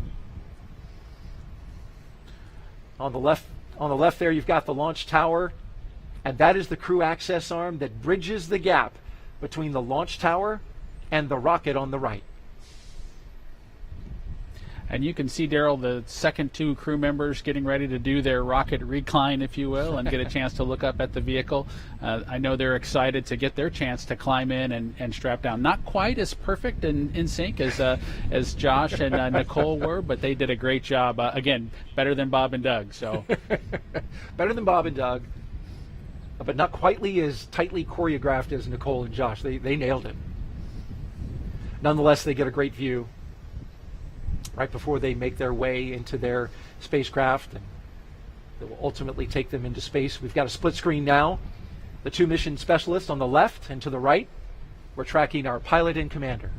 On the left there, you've got the launch tower, and that is the crew access arm that bridges the gap between the launch tower and the rocket on the right. And you can see, Daryl, the second two crew members getting ready to do their rocket recline, if you will, and get a chance to look up at the vehicle. I know they're excited to get their chance to climb in and strap down. Not quite as perfect and in sync as Josh and Nicole were, but they did a great job. Again, better than Bob and Doug. So better than Bob and Doug, but not quite as tightly choreographed as Nicole and Josh. They nailed it. Nonetheless, they get a great view right before they make their way into their spacecraft, and that will ultimately take them into space. We've got a split screen now. The two mission specialists on the left, and to the right, we're tracking our pilot and commander.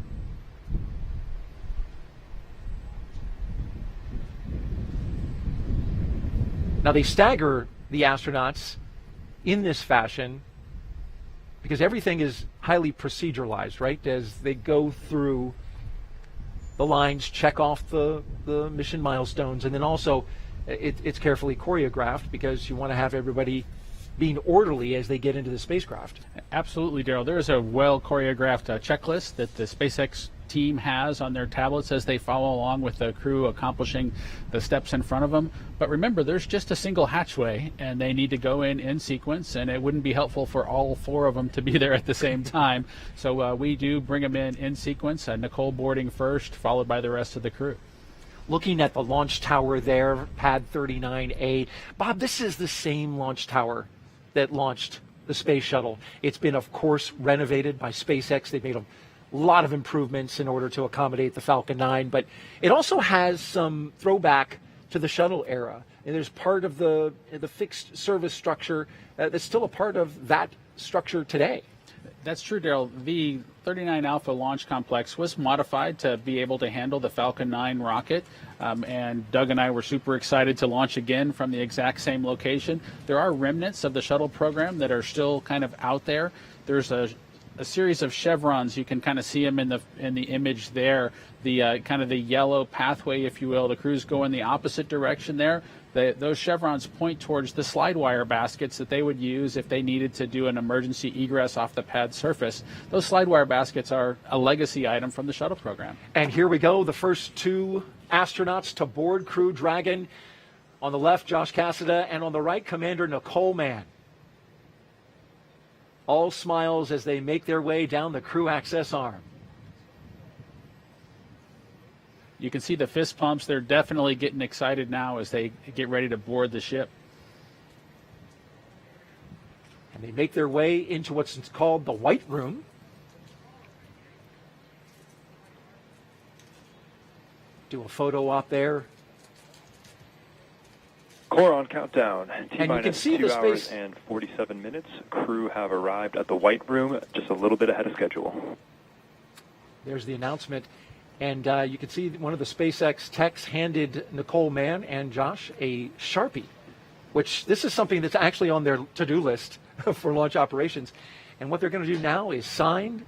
Now they stagger the astronauts in this fashion because everything is highly proceduralized, right? As they go through the lines, check off the mission milestones, and then also it's carefully choreographed because you want to have everybody being orderly as they get into the spacecraft. Absolutely, Daryl. There is a well choreographed checklist that the SpaceX team has on their tablets as they follow along with the crew accomplishing the steps in front of them. But remember, there's just a single hatchway, and they need to go in sequence, and it wouldn't be helpful for all four of them to be there at the same time. So we do bring them in sequence, Nicole boarding first, followed by the rest of the crew. Looking at the launch tower there, pad 39A. Bob, this is the same launch tower that launched the space shuttle. It's been, of course, renovated by SpaceX. They've made a lot of improvements in order to accommodate the Falcon 9, but it also has some throwback to the shuttle era. And there's part of the fixed service structure that's still a part of that structure today. That's true, Daryl. The 39 Alpha launch complex was modified to be able to handle the Falcon 9 rocket, and Doug and I were super excited to launch again from the exact same location. There are remnants of the shuttle program that are still kind of out there. There's a series of chevrons. You can kind of see them in the image there. The kind of the yellow pathway, if you will. The crews go in the opposite direction there. Those chevrons point towards the slide wire baskets that they would use if they needed to do an emergency egress off the pad surface. Those slide wire baskets are a legacy item from the shuttle program. And here we go, the first two astronauts to board Crew Dragon. On the left, Josh Cassada, and on the right, Commander Nicole Mann. All smiles as they make their way down the crew access arm. You can see the fist pumps. They're definitely getting excited now as they get ready to board the ship. And they make their way into what's called the White Room. Do a photo op there. Core on countdown. And you can see 2 the hours space. and 47 minutes. Crew have arrived at the White Room just a little bit ahead of schedule. There's the announcement. And you can see one of the SpaceX techs handed Nicole Mann and Josh a Sharpie, which this is something that's actually on their to-do list for launch operations. And what they're going to do now is sign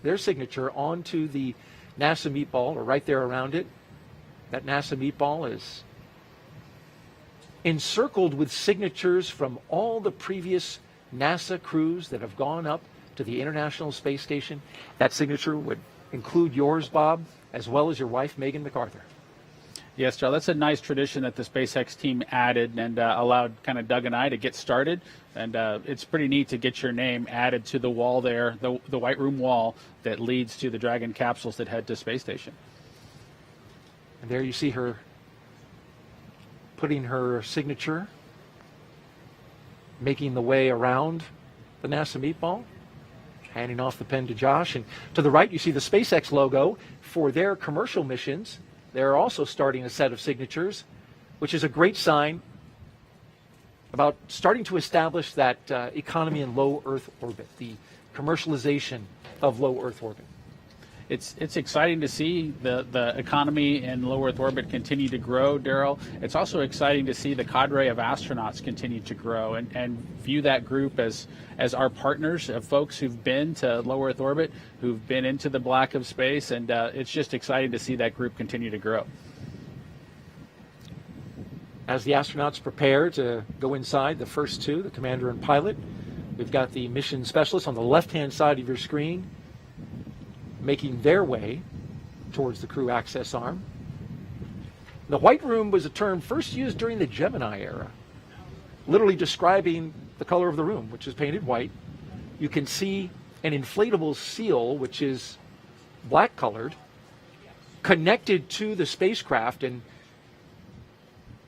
their signature onto the NASA meatball, or right there around it. That NASA meatball is encircled with signatures from all the previous NASA crews that have gone up to the International Space Station. That signature would include yours, Bob, as well as your wife, Megan MacArthur. Yes, Joe, that's a nice tradition that the SpaceX team added and allowed kind of Doug and I to get started. And it's pretty neat to get your name added to the wall there, the White Room wall that leads to the Dragon capsules that head to space station. And there you see her putting her signature, making the way around the NASA meatball. Handing off the pen to Josh. And to the right, you see the SpaceX logo for their commercial missions. They're also starting a set of signatures, which is a great sign about starting to establish that economy in low Earth orbit, the commercialization of low Earth orbit. It's exciting to see the economy in low Earth orbit continue to grow, Daryl. It's also exciting to see the cadre of astronauts continue to grow and view that group as our partners of folks who've been to low Earth orbit, who've been into the black of space, and it's just exciting to see that group continue to grow. As the astronauts prepare to go inside, the first two, the commander and pilot, we've got the mission specialists on the left-hand side of your screen making their way towards the crew access arm. The white room was a term first used during the Gemini era, literally describing the color of the room, which is painted white. You can see an inflatable seal, which is black colored, connected to the spacecraft, and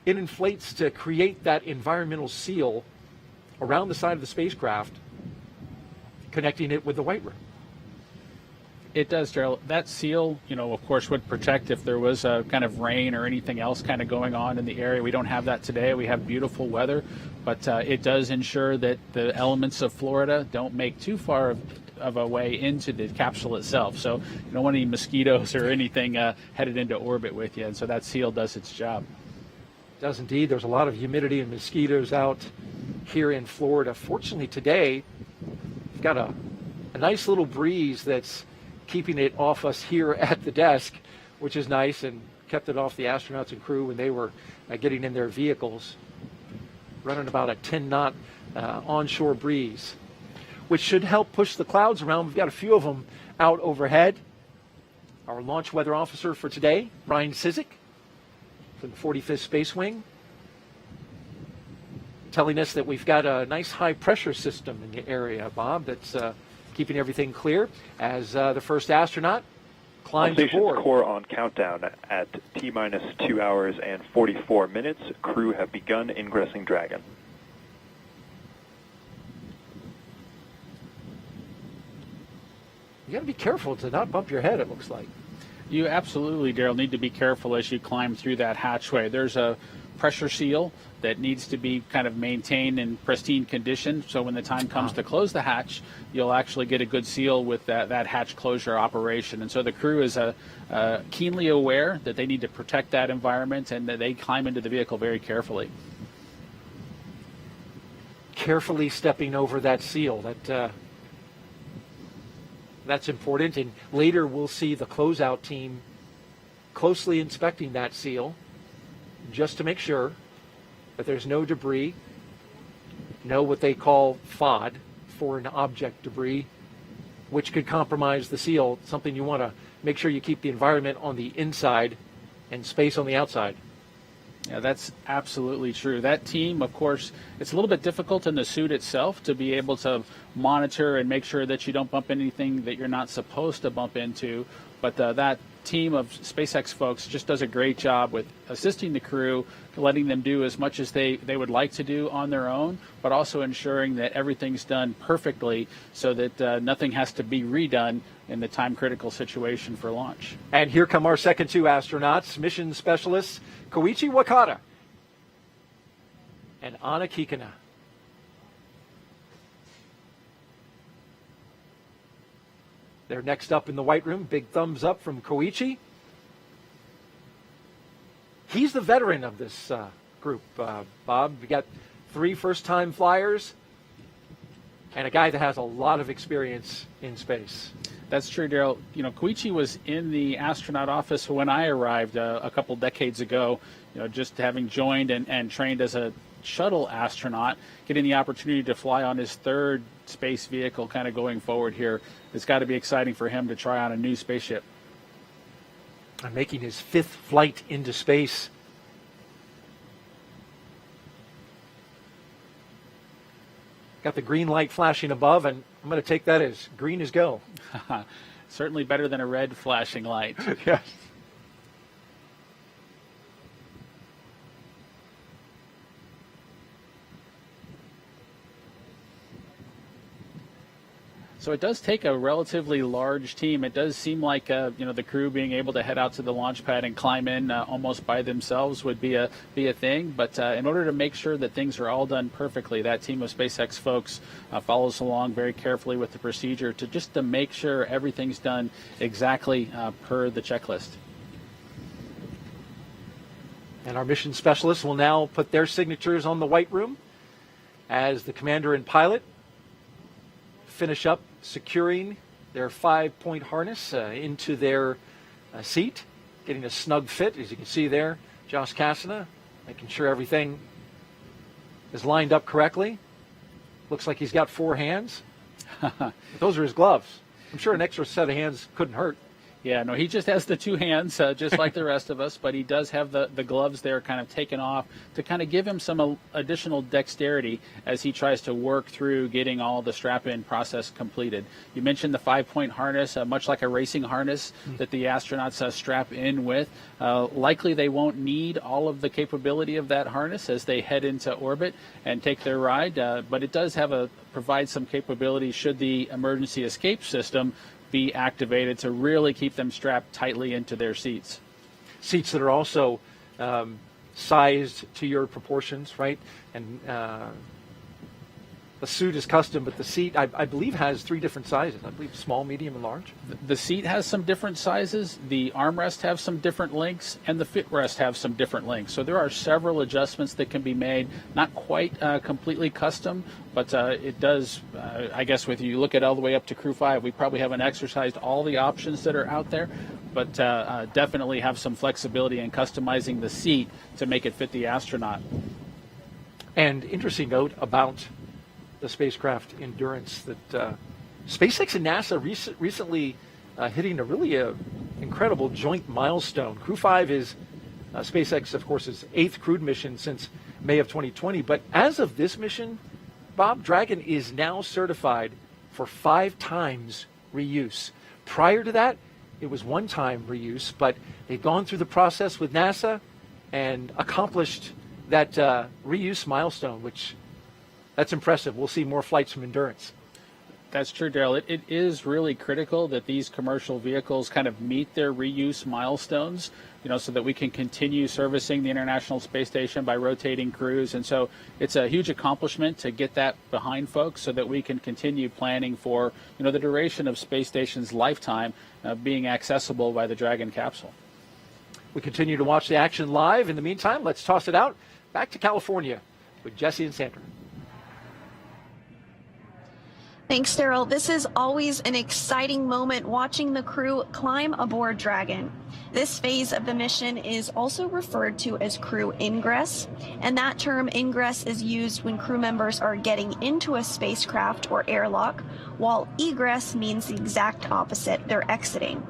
it inflates to create that environmental seal around the side of the spacecraft, connecting it with the white room. It does, Daryl. That seal, of course, would protect if there was a kind of rain or anything else kind of going on in the area. We don't have that today. We have beautiful weather, but it does ensure that the elements of Florida don't make too far of a way into the capsule itself. So you don't want any mosquitoes or anything headed into orbit with you, and so that seal does its job. It does indeed. There's a lot of humidity and mosquitoes out here in Florida. Fortunately today, we've got a nice little breeze that's keeping it off us here at the desk, which is nice, and kept it off the astronauts and crew when they were getting in their vehicles, running about a 10-knot onshore breeze, which should help push the clouds around. We've got a few of them out overhead. Our launch weather officer for today, Brian Sizik, from the 45th Space Wing, telling us that we've got a nice high-pressure system in the area, Bob, that's keeping everything clear as the first astronaut climbs aboard. Core on countdown at T-minus 2 hours and 44 minutes. Crew have begun ingressing Dragon. You got to be careful to not bump your head, it looks like. You absolutely, Daryl, need to be careful as you climb through that hatchway. There's a pressure seal that needs to be kind of maintained in pristine condition, so when the time comes to close the hatch, you'll actually get a good seal with that hatch closure operation. And so the crew is keenly aware that they need to protect that environment, and that they climb into the vehicle very carefully. Carefully stepping over that seal. That's important, and later we'll see the closeout team closely inspecting that seal just to make sure that there's no debris, no what they call FOD, foreign object debris, which could compromise the seal, something you want to make sure you keep the environment on the inside and space on the outside. Yeah, that's absolutely true. That team, of course, it's a little bit difficult in the suit itself to be able to monitor and make sure that you don't bump anything that you're not supposed to bump into. But that team of SpaceX folks just does a great job with assisting the crew, letting them do as much as they would like to do on their own, but also ensuring that everything's done perfectly so that nothing has to be redone in the time-critical situation for launch. And here come our second two astronauts, mission specialists Koichi Wakata and Anna Kikina. They're next up in the white room. Big thumbs up from Koichi. He's the veteran of this group, Bob. We got 3 first-time flyers and a guy that has a lot of experience in space. That's true, Daryl. Koichi was in the astronaut office when I arrived a couple decades ago, just having joined and trained as a shuttle astronaut, getting the opportunity to fly on his 3rd space vehicle kind of going forward here. It's got to be exciting for him to try on a new spaceship. And making his 5th flight into space. Got the green light flashing above, and I'm going to take that as green as go. Certainly better than a red flashing light. Yes. So it does take a relatively large team. It does seem like the crew being able to head out to the launch pad and climb in almost by themselves would be a thing. But in order to make sure that things are all done perfectly, that team of SpaceX folks follows along very carefully with the procedure to make sure everything's done exactly per the checklist. And our mission specialists will now put their signatures on the white room as the commander and pilot finish up securing their 5-point harness into their seat, getting a snug fit. As you can see there, Josh Cassada making sure everything is lined up correctly. Looks like he's got 4 hands. Those are his gloves. I'm sure an extra set of hands couldn't hurt. Yeah, no, he just has the 2 hands, just like the rest of us, but he does have the gloves there kind of taken off to kind of give him some additional dexterity as he tries to work through getting all the strap-in process completed. You mentioned the 5-point harness, much like a racing harness that the astronauts strap in with. Likely they won't need all of the capability of that harness as they head into orbit and take their ride, but it does provide some capability should the emergency escape system be activated to really keep them strapped tightly into their seats. Seats that are also sized to your proportions, right? And the suit is custom, but the seat, I believe, has 3 different sizes. I believe small, medium, and large. The seat has some different sizes. The armrest have some different lengths, and the footrest have some different lengths. So there are several adjustments that can be made. Not quite completely custom, but it does, I guess, with you look at all the way up to Crew 5, we probably haven't exercised all the options that are out there, but definitely have some flexibility in customizing the seat to make it fit the astronaut. And interesting note about the spacecraft endurance that SpaceX and NASA recently hitting a really incredible joint milestone. Crew 5 is SpaceX, of course, is 8th crewed mission since May of 2020. But as of this mission, Bob, Dragon is now certified for 5 times reuse. Prior to that, it was 1-time reuse, but they've gone through the process with NASA and accomplished that reuse milestone, which that's impressive. We'll see more flights from Endurance. That's true, Daryl. It is really critical that these commercial vehicles kind of meet their reuse milestones, so that we can continue servicing the International Space Station by rotating crews. And so it's a huge accomplishment to get that behind folks so that we can continue planning for, the duration of Space Station's lifetime being accessible by the Dragon capsule. We continue to watch the action live. In the meantime, let's toss it out back to California with Jesse and Sandra. Thanks, Daryl. This is always an exciting moment watching the crew climb aboard Dragon. This phase of the mission is also referred to as crew ingress, and that term ingress is used when crew members are getting into a spacecraft or airlock, while egress means the exact opposite, they're exiting.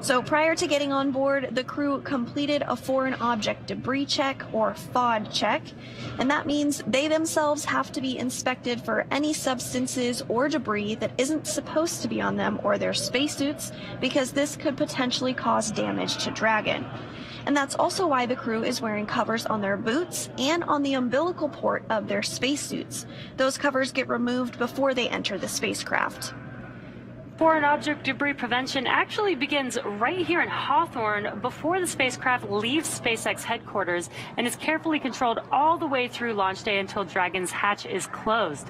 So prior to getting on board, the crew completed a foreign object debris check or FOD check, and that means they themselves have to be inspected for any substances or debris that isn't supposed to be on them or their spacesuits, because this could potentially cause damage to Dragon. And that's also why the crew is wearing covers on their boots and on the umbilical port of their spacesuits. Those covers get removed before they enter the spacecraft. Foreign object debris prevention actually begins right here in Hawthorne before the spacecraft leaves SpaceX headquarters and is carefully controlled all the way through launch day until Dragon's hatch is closed.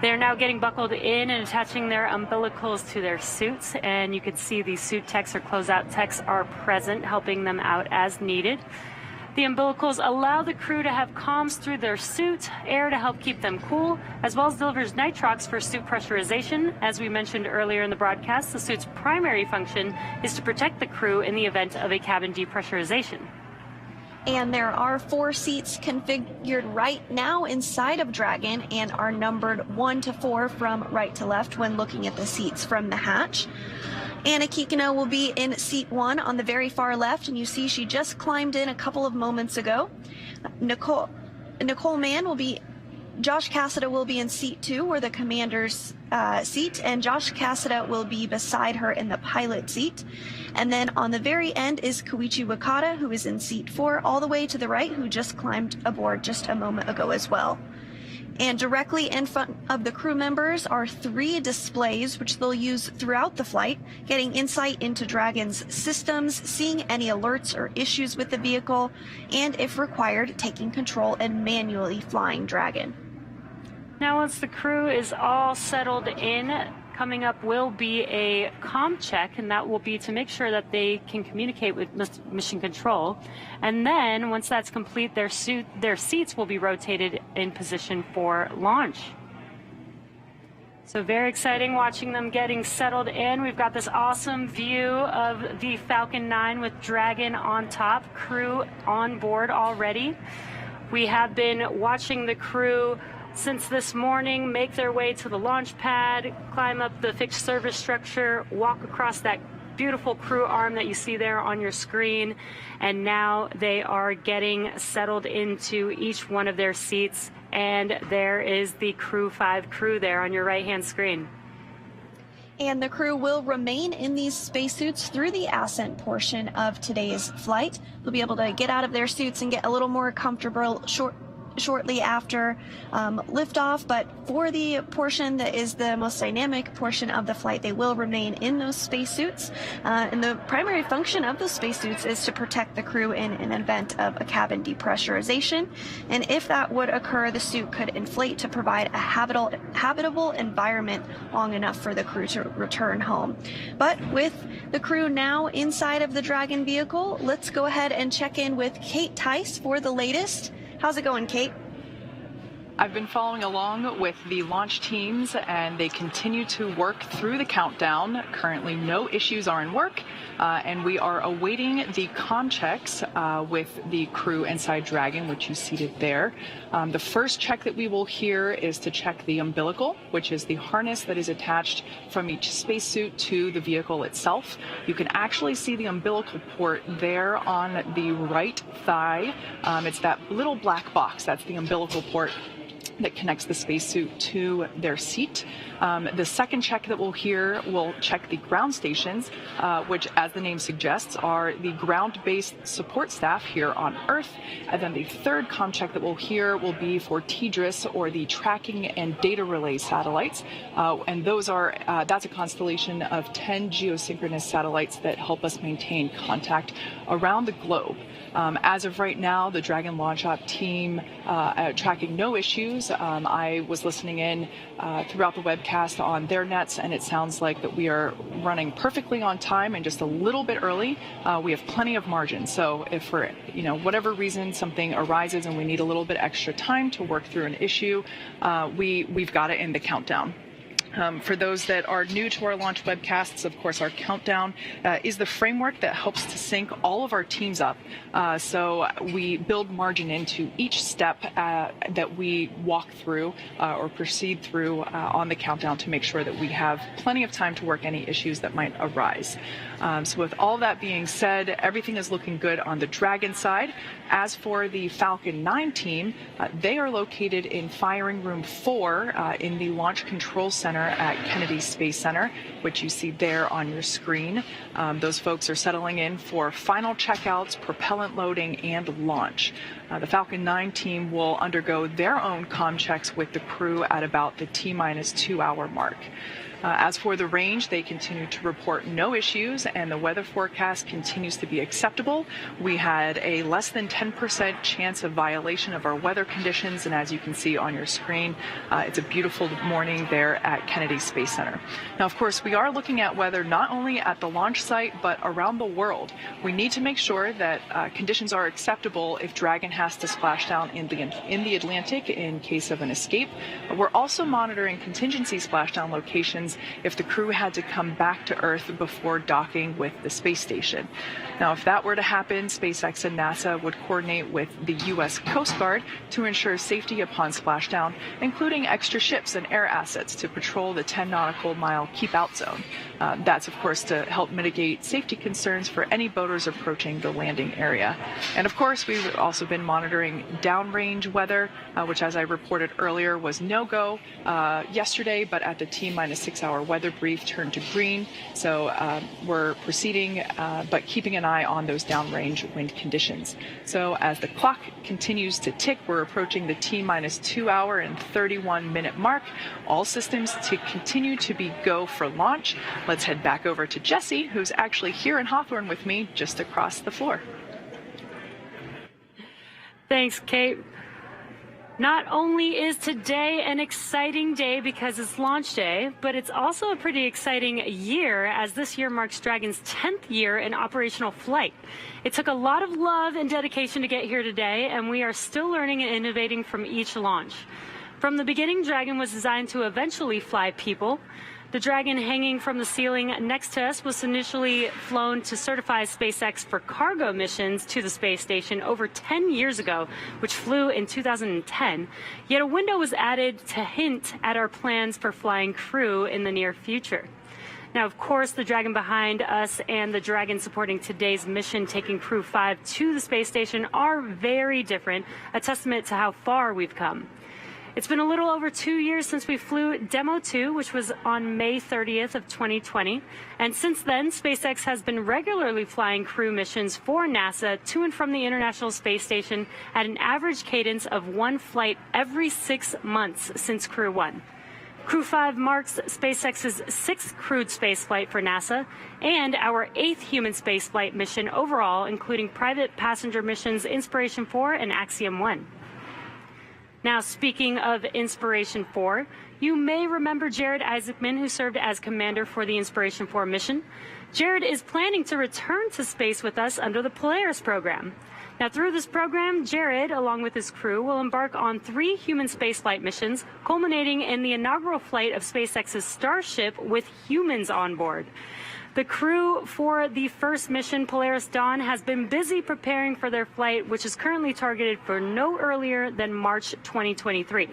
They're now getting buckled in and attaching their umbilicals to their suits, and you can see the suit techs or closeout techs are present, helping them out as needed. The umbilicals allow the crew to have comms through their suit, air to help keep them cool, as well as delivers nitrox for suit pressurization. As we mentioned earlier in the broadcast, the suit's primary function is to protect the crew in the event of a cabin depressurization. And there are 4 seats configured right now inside of Dragon and are numbered 1 to 4 from right to left when looking at the seats from the hatch. Anna Kikina will be in seat 1 on the very far left, and you see she just climbed in a couple of moments ago. Nicole Mann will be, Josh Cassada will be in seat 2, or the commander's seat, and Josh Cassada will be beside her in the pilot seat. And then on the very end is Koichi Wakata, who is in seat 4, all the way to the right, who just climbed aboard just a moment ago as well. And directly in front of the crew members are 3 displays which they'll use throughout the flight, getting insight into Dragon's systems, seeing any alerts or issues with the vehicle, and if required, taking control and manually flying Dragon. Now, once the crew is all settled in, coming up will be a comm check, and that will be to make sure that they can communicate with mission control. And then, once that's complete, their seats will be rotated in position for launch. So very exciting watching them getting settled in. We've got this awesome view of the Falcon 9 with Dragon on top, crew on board already. We have been watching the crew since this morning make their way to the launch pad, climb up the fixed service structure, walk across that beautiful crew arm that you see there on your screen, and now they are getting settled into each one of their seats, and there is the Crew 5 crew there on your right-hand screen. And the crew will remain in these spacesuits through the ascent portion of today's flight. They'll be able to get out of their suits and get a little more comfortable shortly after liftoff, but for the portion that is the most dynamic portion of the flight, they will remain in those spacesuits. And the primary function of those spacesuits is to protect the crew in an event of a cabin depressurization. And if that would occur, the suit could inflate to provide a habitable environment long enough for the crew to return home. But with the crew now inside of the Dragon vehicle, let's go ahead and check in with Kate Tice for the latest. How's it going, Kate? I've been following along with the launch teams, and they continue to work through the countdown. Currently, no issues are in work, and we are awaiting the comm checks with the crew inside Dragon, which you seated there. The first check that we will hear is to check the umbilical, which is the harness that is attached from each spacesuit to the vehicle itself. You can actually see the umbilical port there on the right thigh. It's that little black box. That's the umbilical port that connects the spacesuit to their seat. The second check that we'll hear will check the ground stations, which, as the name suggests, are the ground-based support staff here on Earth. And then the third comm check that we'll hear will be for TDRS, or the tracking and data relay satellites. And those are, that's a constellation of 10 geosynchronous satellites that help us maintain contact around the globe. As of right now, the Dragon launch op team tracking no issues. I was listening in throughout the webcast on their nets, and it sounds like that we are running perfectly on time and just a little bit early. We have plenty of margin. So if for whatever reason something arises and we need a little bit extra time to work through an issue, we've got it in the countdown. For those that are new to our launch webcasts, of course, our countdown is the framework that helps to sync all of our teams up. So we build margin into each step that we walk through or proceed through on the countdown to make sure that we have plenty of time to work any issues that might arise. So with all that being said, everything is looking good on the Dragon side. As for the Falcon 9 team, they are located in Firing Room 4 in the Launch Control Center at Kennedy Space Center, which you see there on your screen. Those folks are settling in for final checkouts, propellant loading, and launch. The Falcon 9 team will undergo their own comm checks with the crew at about the T-minus 2 hour mark. As for the range, they continue to report no issues, and the weather forecast continues to be acceptable. We had a less than 10% chance of violation of our weather conditions, and as you can see on your screen, it's a beautiful morning there at Kennedy Space Center. Now, of course, we are looking at weather not only at the launch site, but around the world. We need to make sure that conditions are acceptable if Dragon has to splash down in the Atlantic in case of an escape. We're also monitoring contingency splashdown locations if the crew had to come back to Earth before docking with the space station. Now, if that were to happen, SpaceX and NASA would coordinate with the U.S. Coast Guard to ensure safety upon splashdown, including extra ships and air assets to patrol the 10 nautical mile keep-out zone. That's, of course, to help mitigate safety concerns for any boaters approaching the landing area. And, of course, we've also been monitoring downrange weather, which, as I reported earlier, was no-go yesterday, but at the T-minus 6-hour weather brief turned to green. So we're proceeding, but keeping an eye on those downrange wind conditions. So as the clock continues to tick, we're approaching the T-minus 2-hour and 31-minute mark. All systems to continue to be go for launch. Let's head back over to Jesse, who's actually here in Hawthorne with me, just across the floor. Thanks, Kate. Not only is today an exciting day because it's launch day, but it's also a pretty exciting year, as this year marks Dragon's 10th year in operational flight. It took a lot of love and dedication to get here today, and we are still learning and innovating from each launch. From the beginning, Dragon was designed to eventually fly people. The Dragon hanging from the ceiling next to us was initially flown to certify SpaceX for cargo missions to the space station over 10 years ago, which flew in 2010. Yet a window was added to hint at our plans for flying crew in the near future. Now, of course, the Dragon behind us and the Dragon supporting today's mission, taking Crew 5 to the space station, are very different, a testament to how far we've come. It's been a little over 2 years since we flew Demo 2, which was on May 30th of 2020. And since then, SpaceX has been regularly flying crew missions for NASA to and from the International Space Station at an average cadence of one flight every 6 months since Crew 1. Crew 5 marks SpaceX's 6th crewed spaceflight for NASA and our 8th human spaceflight mission overall, including private passenger missions Inspiration 4 and Axiom 1. Now, speaking of Inspiration 4, you may remember Jared Isaacman, who served as commander for the Inspiration 4 mission. Jared is planning to return to space with us under the Polaris program. Now, through this program, Jared, along with his crew, will embark on 3 human spaceflight missions, culminating in the inaugural flight of SpaceX's Starship with humans on board. The crew for the first mission, Polaris Dawn, has been busy preparing for their flight, which is currently targeted for no earlier than March 2023.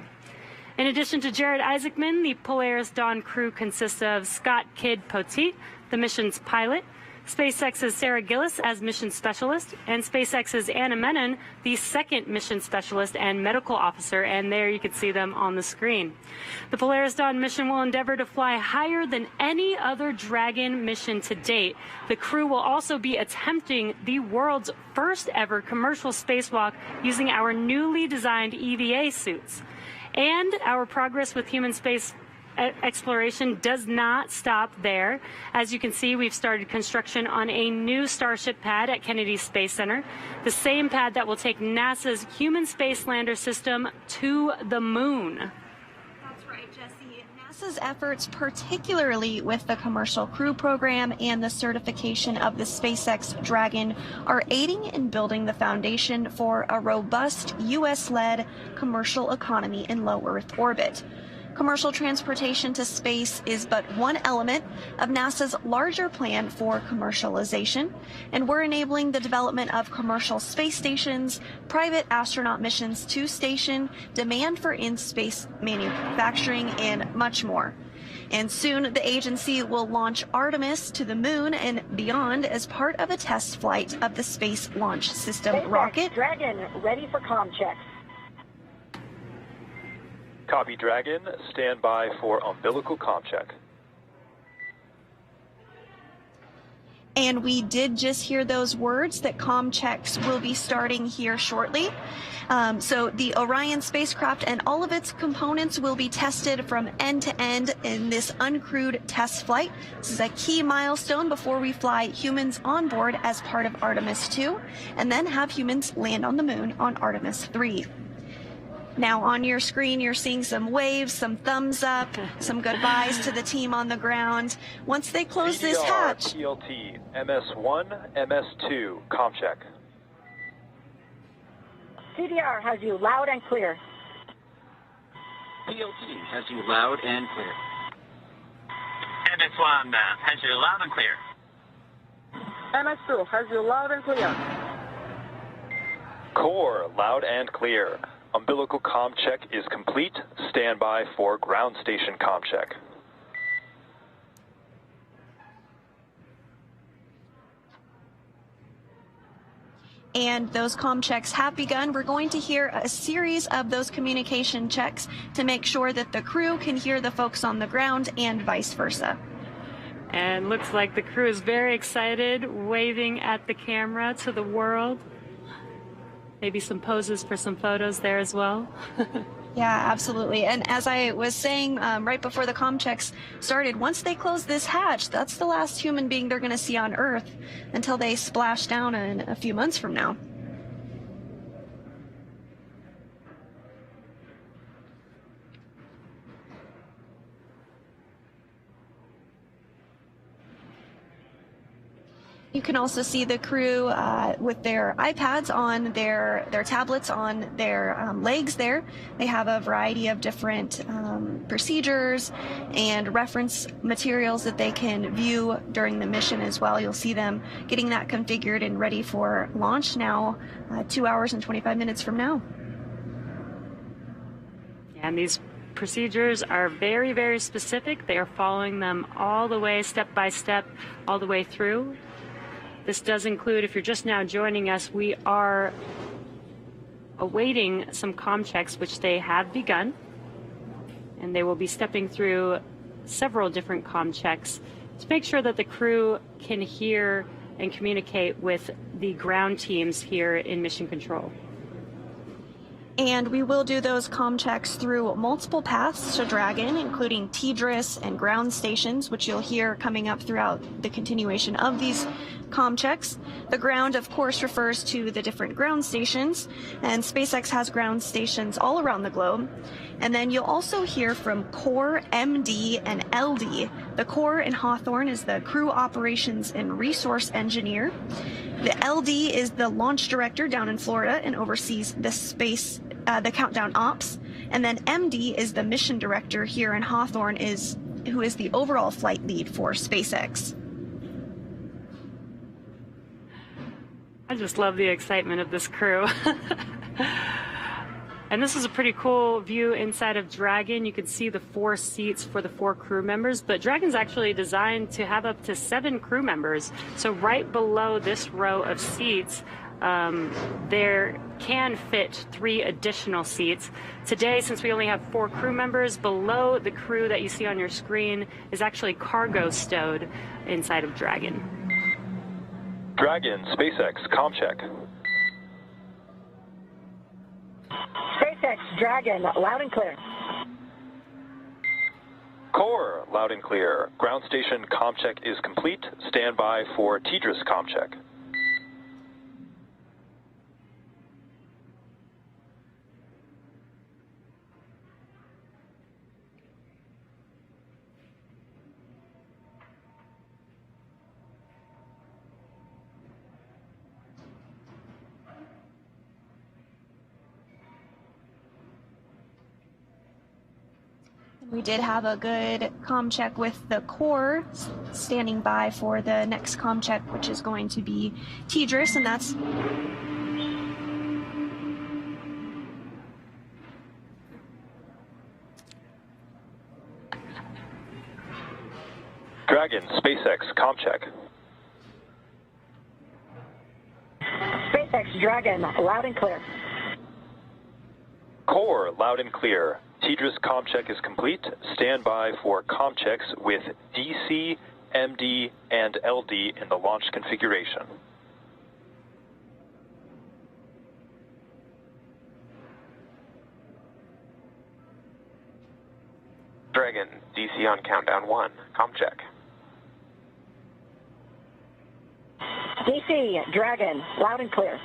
In addition to Jared Isaacman, the Polaris Dawn crew consists of Scott Kidd Poteet, the mission's pilot, SpaceX's Sarah Gillis as mission specialist, and SpaceX's Anna Menon, the second mission specialist and medical officer, and there you can see them on the screen. The Polaris Dawn mission will endeavor to fly higher than any other Dragon mission to date. The crew will also be attempting the world's first ever commercial spacewalk using our newly designed EVA suits. And our progress with human space exploration does not stop there. As you can see, we've started construction on a new Starship pad at Kennedy Space Center, the same pad that will take NASA's human space lander system to the moon. That's right, Jesse. NASA's efforts, particularly with the Commercial Crew Program and the certification of the SpaceX Dragon, are aiding in building the foundation for a robust U.S.-led commercial economy in low Earth orbit. Commercial transportation to space is but one element of NASA's larger plan for commercialization, and we're enabling the development of commercial space stations, private astronaut missions to station, demand for in-space manufacturing, and much more. And soon the agency will launch Artemis to the moon and beyond as part of a test flight of the Space Launch System rocket. Dragon, ready for comm checks. Copy, Dragon. Stand by for umbilical comm check. And we did just hear those words that comm checks will be starting here shortly. So the Orion spacecraft and all of its components will be tested from end to end in this uncrewed test flight. This is a key milestone before we fly humans on board as part of Artemis 2, and then have humans land on the moon on Artemis 3. Now on your screen, you're seeing some waves, some thumbs up, some goodbyes to the team on the ground. Once they close this hatch... PLT, MS1, MS2, comm check. CDR has you loud and clear. PLT has you loud and clear. MS1 has you loud and clear. MS2 has you loud and clear. Core, loud and clear. Umbilical comm check is complete. Stand by for ground station comm check. and those comm checks have begun. We're going to hear a series of those communication checks to make sure that the crew can hear the folks on the ground and vice versa. And looks like the crew is very excited, waving at the camera to the world. Maybe some poses for some photos there as well. Yeah, absolutely. And as I was saying right before the comm checks started, once they close this hatch, that's the last human being they're going to see on Earth until they splash down in a few months from now. You can also see the crew with their iPads on their tablets on their legs there. They have a variety of different procedures and reference materials that they can view during the mission as well. You'll see them getting that configured and ready for launch now, 2 hours and 25 minutes from now. And these procedures are very, very specific. They are following them all the way, step by step, all the way through. This does include, if you're just now joining us, we are awaiting some comm checks, which they have begun. And they will be stepping through several different comm checks to make sure that the crew can hear and communicate with the ground teams here in Mission Control. And we will do those comm checks through multiple paths to Dragon, including TDRS and ground stations, which you'll hear coming up throughout the continuation of these comm checks. The ground, of course, refers to the different ground stations, and SpaceX has ground stations all around the globe. And then you'll also hear from Core, MD, and LD. The Core in Hawthorne is the Crew Operations and Resource Engineer. The LD is the launch director down in Florida and oversees the countdown ops. And then MD is the mission director here in Hawthorne, who is the overall flight lead for SpaceX. I just love the excitement of this crew. And this is a pretty cool view inside of Dragon. You can see the 4 seats for the 4 crew members, but Dragon's actually designed to have up to 7 crew members. So right below this row of seats, there can fit 3 additional seats. Today, since we only have 4 crew members, below the crew that you see on your screen is actually cargo stowed inside of Dragon. Dragon, SpaceX, comm check. SpaceX Dragon, loud and clear. Core, loud and clear. Ground station comm check is complete. Stand by for TDRS comm check. We did have a good comm check with the Core standing by for the next comm check, which is going to be TDRS, and that's Dragon, SpaceX, comm check. SpaceX Dragon, loud and clear. Core, loud and clear. TDRS comm check is complete. Stand by for comm checks with DC, MD, and LD in the launch configuration. Dragon, DC on countdown 1. Comm check. DC Dragon, loud and clear.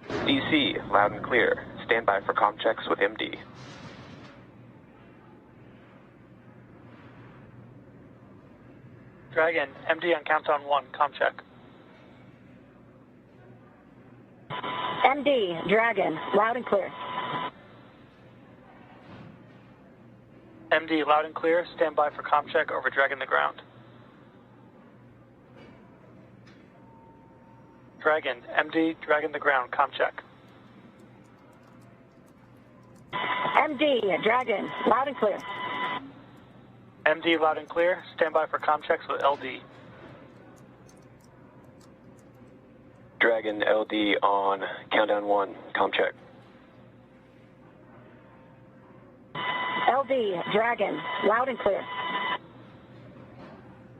DC, loud and clear. Stand by for comm checks with MD. Dragon, MD on countdown 1, comm check. MD Dragon, loud and clear. MD, loud and clear. Stand by for comm check over Dragon the ground. Dragon, MD, Dragon the ground, comm check. MD Dragon, loud and clear. MD, loud and clear. Stand by for comm checks with LD. Dragon LD on countdown 1, comm check. LD, Dragon, loud and clear.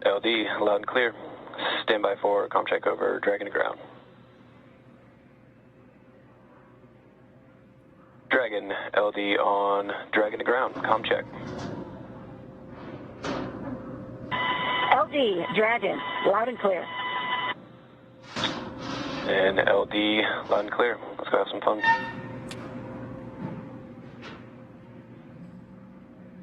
LD, loud and clear. Stand by for comm check over Dragon to ground. Dragon LD on Dragon to ground, comm check. LD, Dragon, loud and clear. And LD, loud and clear. Let's go have some fun.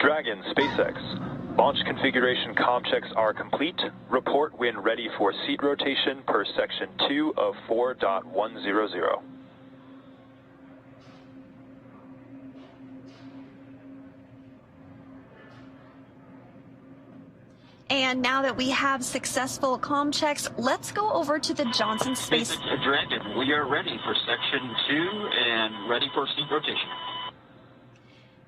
Dragon, SpaceX. Launch configuration comm checks are complete. Report when ready for seat rotation per section 2 of 4.100. And now that we have successful comm checks, let's go over to the Johnson Space. SpaceX Dragon, we are ready for section 2 and ready for seat rotation.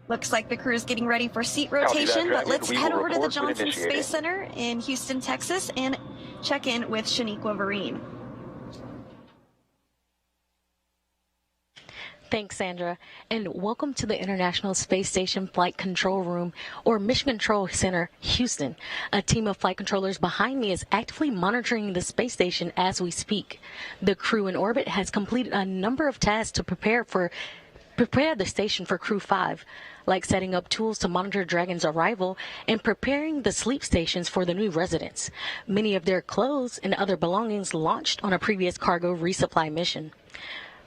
Looks like the crew is getting ready for seat Copy that, rotation, but Dragon. let's We head will over to the report when Johnson initiating. Space Center in Houston, Texas, and check in with Shaniqua Vereen. Thanks, Sandra, and welcome to the International Space Station Flight Control Room, or Mission Control Center, Houston. A team of flight controllers behind me is actively monitoring the space station as we speak. The crew in orbit has completed a number of tasks to prepare the station for Crew 5, like setting up tools to monitor Dragon's arrival and preparing the sleep stations for the new residents. Many of their clothes and other belongings launched on a previous cargo resupply mission.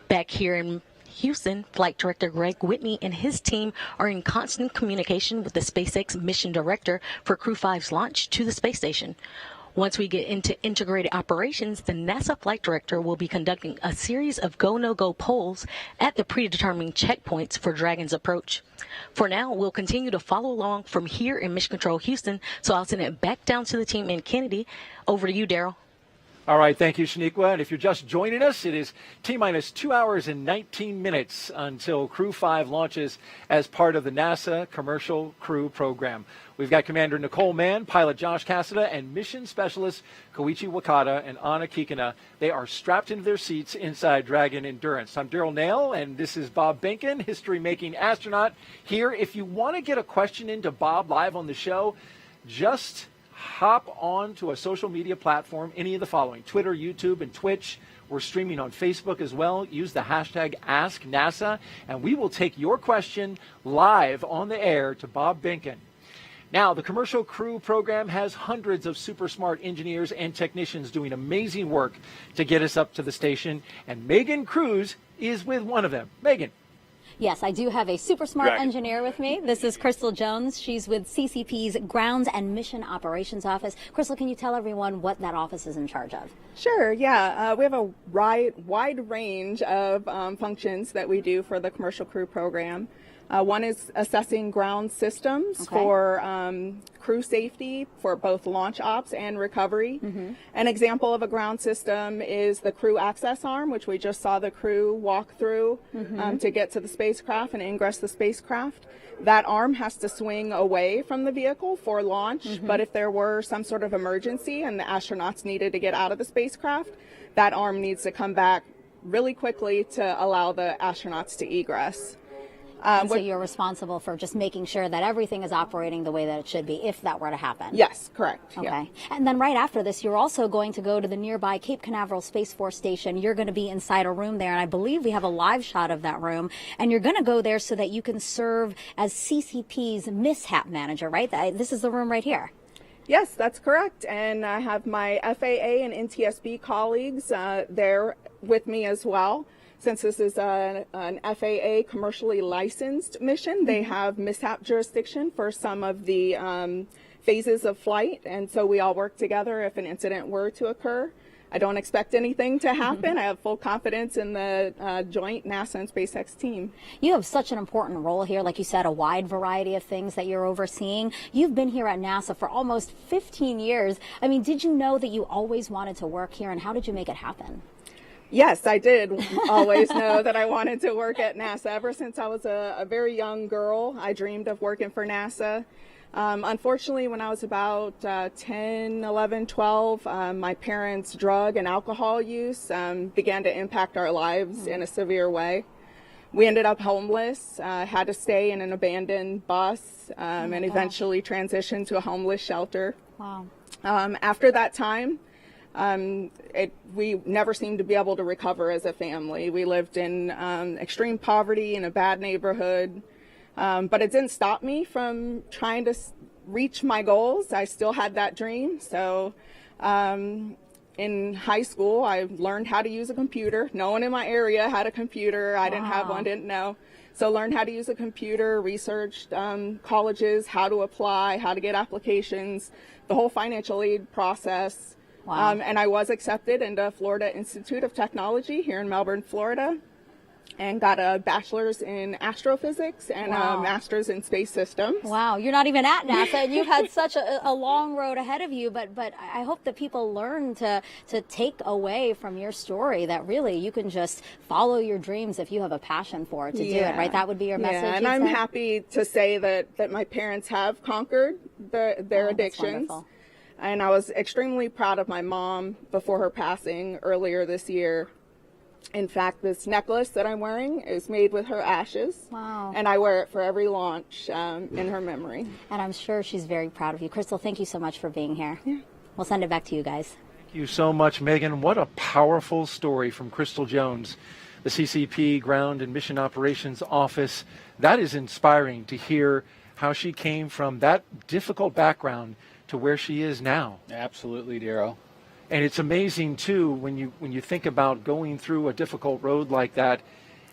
Back here in Houston, Flight Director Greg Whitney and his team are in constant communication with the SpaceX Mission Director for Crew 5's launch to the space station. Once we get into integrated operations, the NASA Flight Director will be conducting a series of go-no-go polls at the predetermined checkpoints for Dragon's approach. For now, we'll continue to follow along from here in Mission Control Houston, so I'll send it back down to the team in Kennedy. Over to you, Daryl. All right, thank you, Shaniqua. And if you're just joining us, it is T-minus 2 hours and 19 minutes until Crew 5 launches as part of the NASA Commercial Crew Program. We've got Commander Nicole Mann, pilot Josh Cassada, and mission specialist Koichi Wakata and Anna Kikina. They are strapped into their seats inside Dragon Endurance. I'm Daryl Nail, and this is Bob Benkin, history-making astronaut, here. If you want to get a question into Bob live on the show, just hop on to a social media platform, any of the following: Twitter, YouTube, and Twitch. We're streaming on Facebook as well. Use the hashtag AskNASA, and we will take your question live on the air to Bob Benkin. Now, the Commercial Crew Program has hundreds of super smart engineers and technicians doing amazing work to get us up to the station, and Megan Cruz is with one of them. Megan. Yes, I do have a super smart engineer with me. This is Crystal Jones. She's with CCP's Grounds and Mission Operations Office. Crystal, can you tell everyone what that office is in charge of? Sure, yeah. We have a wide range of functions that we do for the Commercial Crew Program. One is assessing ground systems for crew safety for both launch ops and recovery. An example of a ground system is the crew access arm, which we just saw the crew walk through to get to the spacecraft and ingress the spacecraft. That arm has to swing away from the vehicle for launch, but if there were some sort of emergency and the astronauts needed to get out of the spacecraft, that arm needs to come back really quickly to allow the astronauts to egress. And so you're responsible for just making sure that everything is operating the way that it should be, if that were to happen. Yes, correct. Okay. Yeah. And then right after this, you're also going to go to the nearby Cape Canaveral Space Force Station. You're going to be inside a room there, and I believe we have a live shot of that room. And you're going to go there so that you can serve as CCP's mishap manager, right? This is the room right here. Yes, that's correct. And I have my FAA and NTSB colleagues there with me as well. Since this is an FAA commercially licensed mission, they have mishap jurisdiction for some of the phases of flight, and so we all work together if an incident were to occur. I don't expect anything to happen. I have full confidence in the joint NASA and SpaceX team. You have such an important role here, like you said, a wide variety of things that you're overseeing. You've been here at NASA for almost 15 years. I mean, did you know that you always wanted to work here, and how did you make it happen? Yes, I did always know that I wanted to work at NASA. Ever since I was a very young girl, I dreamed of working for NASA. Unfortunately, when I was about 10, 11, 12, my parents' drug and alcohol use began to impact our lives in a severe way. We ended up homeless, had to stay in an abandoned bus, and eventually transitioned to a homeless shelter. Wow. After that time, we never seemed to be able to recover as a family. We lived in extreme poverty in a bad neighborhood. But it didn't stop me from trying to reach my goals. I still had that dream. So in high school, I learned how to use a computer. No one in my area had a computer. I didn't have one, didn't know. So learned how to use a computer, researched colleges, how to apply, how to get applications, the whole financial aid process. Wow. And I was accepted into Florida Institute of Technology here in Melbourne, Florida, and got a bachelor's in astrophysics and a master's in space systems. Wow, you're not even at NASA, and you've had such a long road ahead of you, but I hope that people learn to take away from your story that really you can just follow your dreams if you have a passion for it to do it, right? That would be your message. Yeah, and I'm happy to say that my parents have conquered their addictions. And I was extremely proud of my mom before her passing earlier this year. In fact, this necklace that I'm wearing is made with her ashes. Wow. And I wear it for every launch in her memory. And I'm sure she's very proud of you. Crystal, thank you so much for being here. Yeah. We'll send it back to you guys. Thank you so much, Megan. What a powerful story from Crystal Jones, the CCP Ground and Mission Operations Office. That is inspiring to hear how she came from that difficult background to where she is now. Absolutely, Daryl. And it's amazing too when you think about going through a difficult road like that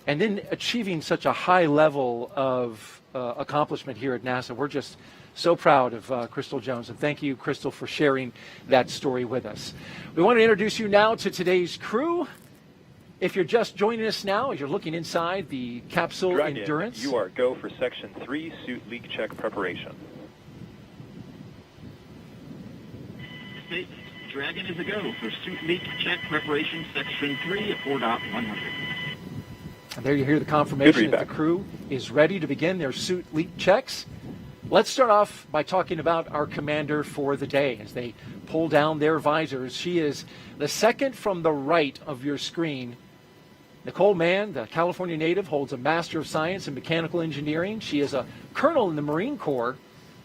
and then achieving such a high level of accomplishment here at NASA. We're just so proud of Crystal Jones, and thank you, Crystal, for sharing that story with us. We want to introduce you now to today's crew. If you're just joining us now, as you're looking inside the capsule Endurance. You are go for Section 3 suit leak check preparation. Dragon is a go for suit leak check preparation, Section 3 at 4.100. And there you hear the confirmation that the crew is ready to begin their suit leak checks. Let's start off by talking about our commander for the day as they pull down their visors. She is the second from the right of your screen. Nicole Mann, the California native, holds a Master of Science in Mechanical Engineering. She is a colonel in the Marine Corps.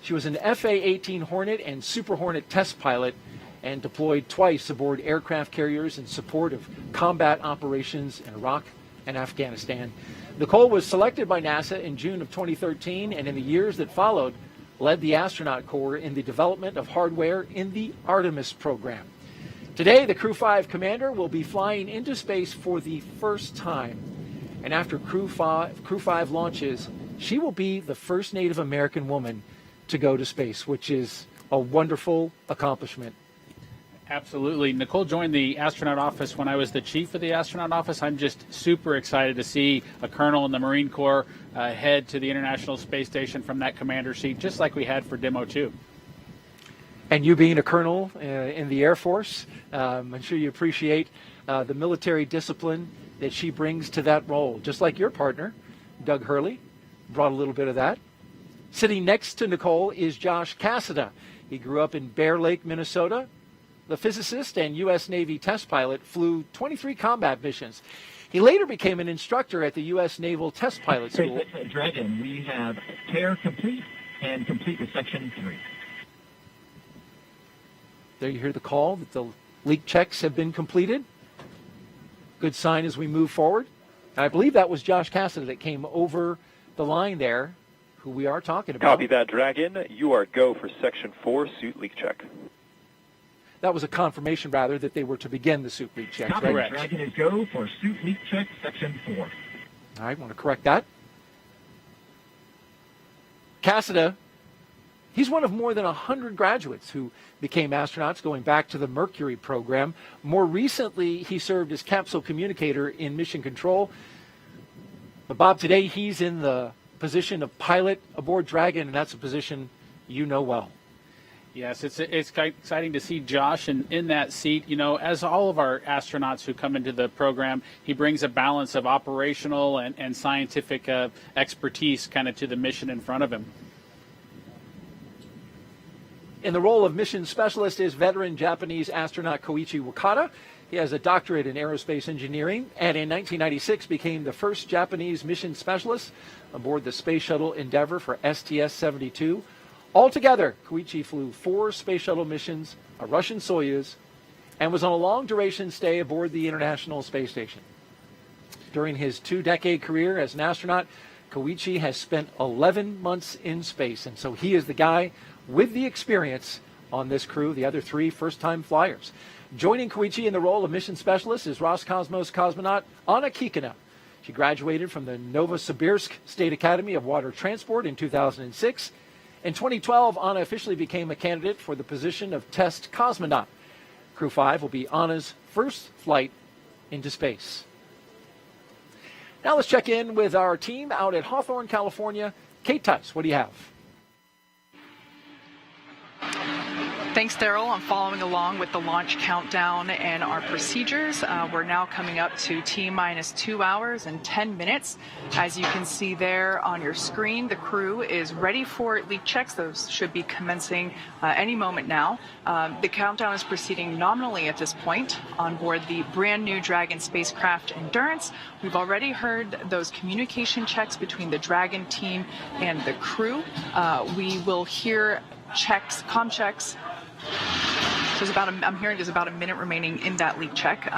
She was an FA-18 Hornet and Super Hornet test pilot and deployed twice aboard aircraft carriers in support of combat operations in Iraq and Afghanistan. Nicole was selected by NASA in June of 2013, and in the years that followed, led the astronaut corps in the development of hardware in the Artemis program. Today, the Crew 5 commander will be flying into space for the first time. And after Crew 5 launches, she will be the first Native American woman to go to space, which is a wonderful accomplishment. Absolutely. Nicole joined the astronaut office when I was the chief of the astronaut office. I'm just super excited to see a colonel in the Marine Corps head to the International Space Station from that commander seat, just like we had for Demo 2. And you being a colonel in the Air Force, I'm sure you appreciate the military discipline that she brings to that role, just like your partner, Doug Hurley, brought a little bit of that. Sitting next to Nicole is Josh Cassada. He grew up in Bear Lake, Minnesota. The physicist and U.S. Navy test pilot flew 23 combat missions. He later became an instructor at the U.S. Naval Test Pilot School. Dragon, we have pair complete and complete with Section 3. There you hear the call that the leak checks have been completed. Good sign as we move forward. And I believe that was Josh Cassada that came over the line there, who we are talking about. Copy that, Dragon. You are go for Section 4 suit leak check. That was a confirmation, rather, that they were to begin the suit leak check. Correct. Dragon is go for suit leak check, Section 4. All right, want to correct that. Cassada, he's one of more than 100 graduates who became astronauts going back to the Mercury program. More recently, he served as capsule communicator in mission control. But Bob, today he's in the position of pilot aboard Dragon, and that's a position you know well. Yes, it's exciting to see Josh in that seat. You know, as all of our astronauts who come into the program, he brings a balance of operational and scientific expertise kind of to the mission in front of him. In the role of mission specialist is veteran Japanese astronaut Koichi Wakata. He has a doctorate in aerospace engineering and in 1996 became the first Japanese mission specialist aboard the Space Shuttle Endeavour for STS-72. Altogether, Koichi flew 4 Space Shuttle missions, a Russian Soyuz, and was on a long-duration stay aboard the International Space Station. During his 2-decade career as an astronaut, Koichi has spent 11 months in space, and so he is the guy with the experience on this crew, the other 3 first-time flyers. Joining Koichi in the role of mission specialist is Roscosmos cosmonaut Anna Kikina. She graduated from the Novosibirsk State Academy of Water Transport in 2006. In 2012, Anna officially became a candidate for the position of test cosmonaut. Crew 5 will be Anna's first flight into space. Now let's check in with our team out at Hawthorne, California. Kate Tice, what do you have? Thanks, Daryl. I'm following along with the launch countdown and our procedures. We're now coming up to T-minus 2 hours and 10 minutes. As you can see there on your screen, the crew is ready for leak checks. Those should be commencing any moment now. The countdown is proceeding nominally at this point on board the brand new Dragon spacecraft Endurance. We've already heard those communication checks between the Dragon team and the crew. We will hear checks, comm checks. So I'm hearing there's about a minute remaining in that leak check.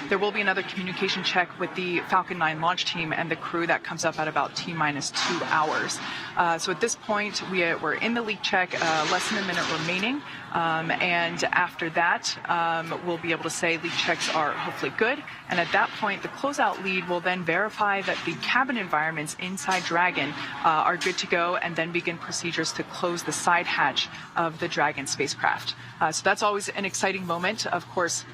There will be another communication check with the Falcon 9 launch team and the crew that comes up at about T-minus 2 hours. So at this point, we're in the leak check, less than a minute remaining. And after that, we'll be able to say leak checks are hopefully good. And at that point, the closeout lead will then verify that the cabin environments inside Dragon are good to go and then begin procedures to close the side hatch of the Dragon spacecraft. So that's always an exciting moment. Of course,